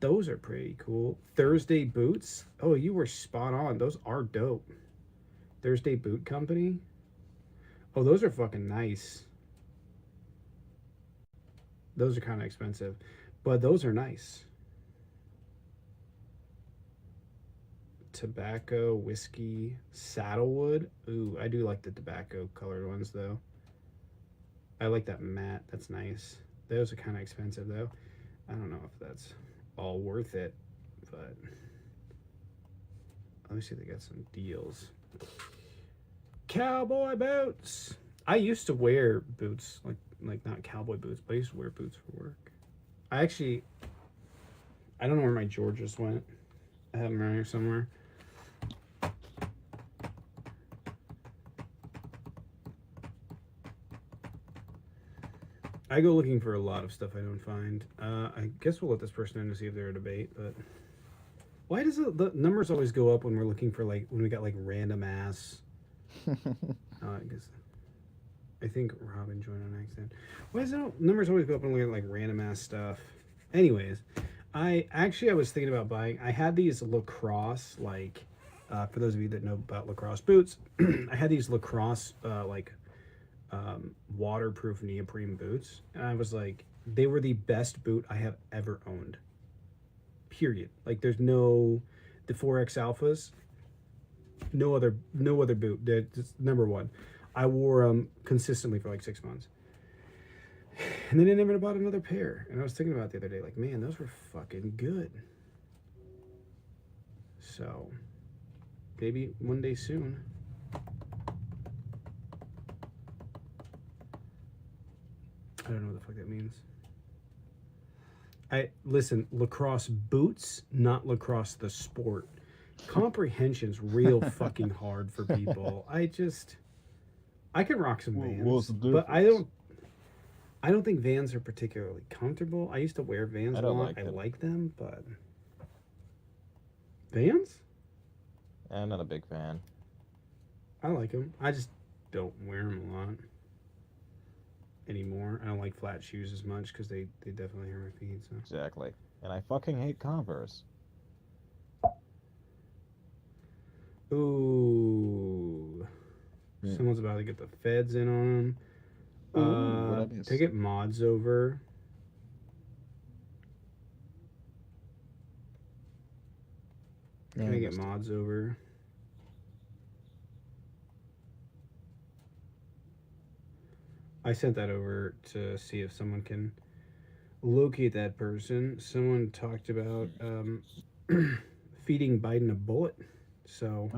S18: Those are pretty cool. Thursday boots. Oh, you were spot on. Those are dope. Thursday Boot Company. Oh, those are fucking nice. Those are kind of expensive, but those are nice. Tobacco, whiskey, saddlewood. Ooh, I do like the tobacco colored ones though. I like that matte. That's nice. Those are kind of expensive though. I don't know if that's all worth it, but let me see if they got some deals. Cowboy boots. I used to wear boots, like not cowboy boots, but I used to wear boots for work. I don't know where my Georges went. I have them around here somewhere. I go looking for a lot of stuff I don't find. I guess we'll let this person in to see if they're a debate, but why does the numbers always go up when we're looking for when we got random ass? I think Robin joined on accident. Why does the numbers always go up when we get random ass stuff? Anyways, I was thinking about buying. I had these lacrosse for those of you that know about lacrosse boots. I had these lacrosse waterproof neoprene boots, and I was like, they were the best boot I have ever owned. Period. There's no the 4X Alphas. No other boot. They're just number one. I wore them consistently for 6 months, and then I never bought another pair. And I was thinking about it the other day, man, those were fucking good. So maybe one day soon. I don't know what the fuck that means. Listen, lacrosse boots, not lacrosse the sport. Comprehension's real fucking hard for people. I can rock some Vans,
S20: what's the
S18: but I
S20: difference?
S18: don't think Vans are particularly comfortable. I used to wear Vans
S20: I
S18: a
S20: don't
S18: lot.
S20: like
S18: I
S20: them.
S18: like them, but Vans?
S20: I'm not a big fan.
S18: I like them. I just don't wear them a lot anymore. I don't like flat shoes as much because they definitely hurt my feet. So.
S20: Exactly. And I fucking hate Converse.
S18: Ooh.
S20: Yeah.
S18: Someone's about to get the feds in on them.
S20: what'd I miss?
S18: They get mods over.
S20: Yeah,
S18: Can I
S20: I
S18: get
S20: missed it.
S18: mods over? I sent that over to see if someone can locate that person. Someone talked about feeding Biden a bullet. So,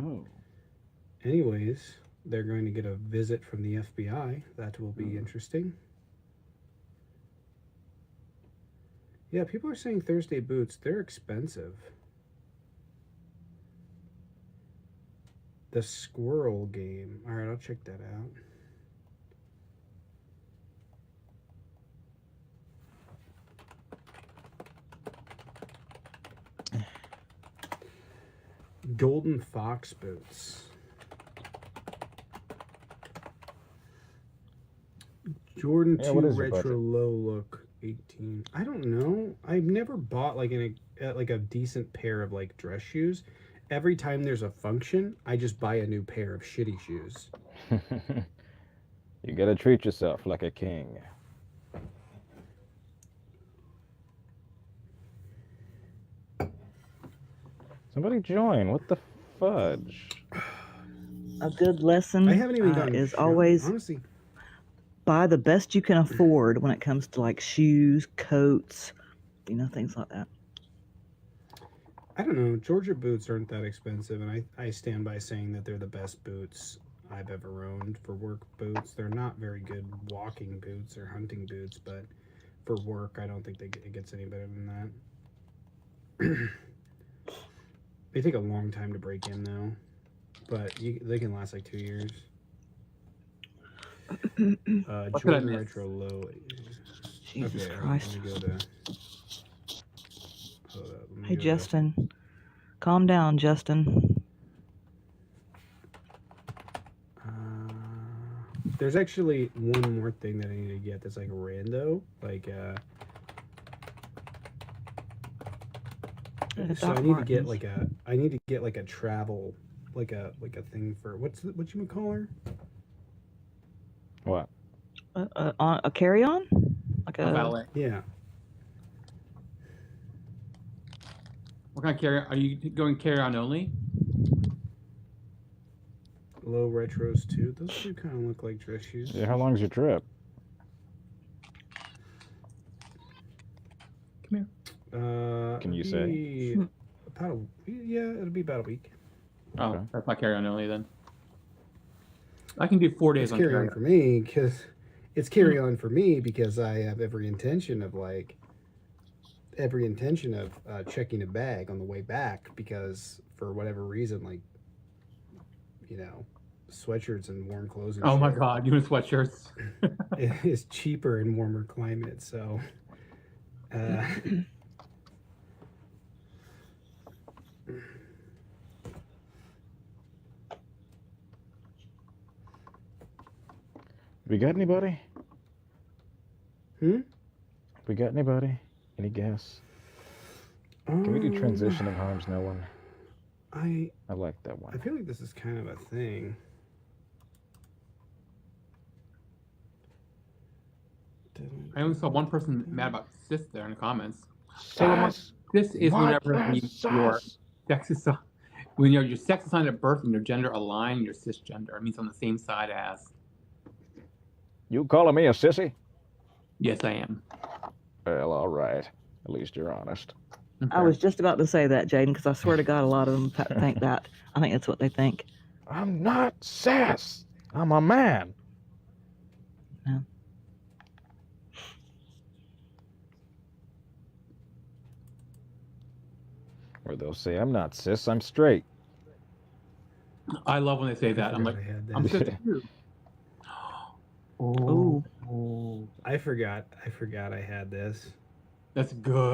S18: anyways, they're going to get a visit from the FBI. That will be interesting. Yeah, people are saying Thursday boots, they're expensive. The squirrel game. All right, I'll check that out. Golden Fox boots. Jordan
S20: Yeah,
S18: 2
S20: what is your
S18: retro
S20: budget?
S18: low look 18. I don't know. I've never bought like a decent pair of like dress shoes. Every time there's a function, I just buy a new pair of shitty shoes.
S20: You gotta treat yourself like a king. Somebody join. What the fudge?
S19: A good lesson
S18: I haven't even gotten
S19: is
S18: shoes,
S19: always
S18: honestly.
S19: buy the best you can afford when it comes to like shoes, coats, things like that.
S18: I don't know. Georgia boots aren't that expensive, and I stand by saying that they're the best boots I've ever owned for work boots. They're not very good walking boots or hunting boots, but for work, I don't think it gets any better than that. They take a long time to break in, though, but they can last like 2 years.
S24: What could I
S18: Jordan
S24: miss?
S18: Retro Low.
S19: Jesus
S18: Okay,
S19: Christ.
S18: Let me go to... Hold up, let me
S19: Hey,
S18: go to-
S19: Justin. Calm down, Justin.
S18: There's actually one more thing that I need to get that's like rando, like so I need to get like a travel, like a thing for what you call her?
S20: What?
S19: A carry-on? Like a
S24: valet.
S18: Yeah.
S24: What kind of carry? Are you going carry-on only?
S18: Low retros too. Those two kind of look like dress shoes.
S20: Yeah, how long's your trip?
S24: Come
S18: here.
S20: Can you say?
S18: It'll be about a week.
S24: Oh,
S20: Okay.
S24: that's not carry-on only then. I can do 4 days
S18: It's
S24: on
S18: carry on
S24: carry-on.
S18: for me because I have every intention of checking a bag on the way back, because for whatever reason, like, sweatshirts and warm clothes and
S24: Oh my
S18: shit
S24: God, you in sweatshirts?
S18: is cheaper in warmer climates, so
S20: We got anybody?
S18: Hmm?
S20: We got anybody? Any guess? Can we do transition of harms no one?
S18: I
S20: like that one.
S18: I feel like this is kind of a thing.
S24: I only saw one person mad about cis there in the comments.
S20: Cis?
S24: This is
S20: What
S24: whenever
S20: is
S24: your
S20: cis?
S24: sex is when your sex assigned at birth and your gender aligned, you're cisgender. It means on the same side as.
S20: You calling me a sissy?
S24: Yes, I am.
S20: Well, all right. At least you're honest.
S19: I was just about to say that, Jaden, because I swear to God, a lot of them think that. I think that's what they think.
S20: I'm not cis. I'm a man.
S19: Yeah.
S20: Or they'll say, I'm not cis, I'm straight.
S24: I love when they say that. I'm like, I'm cis too.
S19: Ooh.
S18: I forgot I had this.
S24: That's good.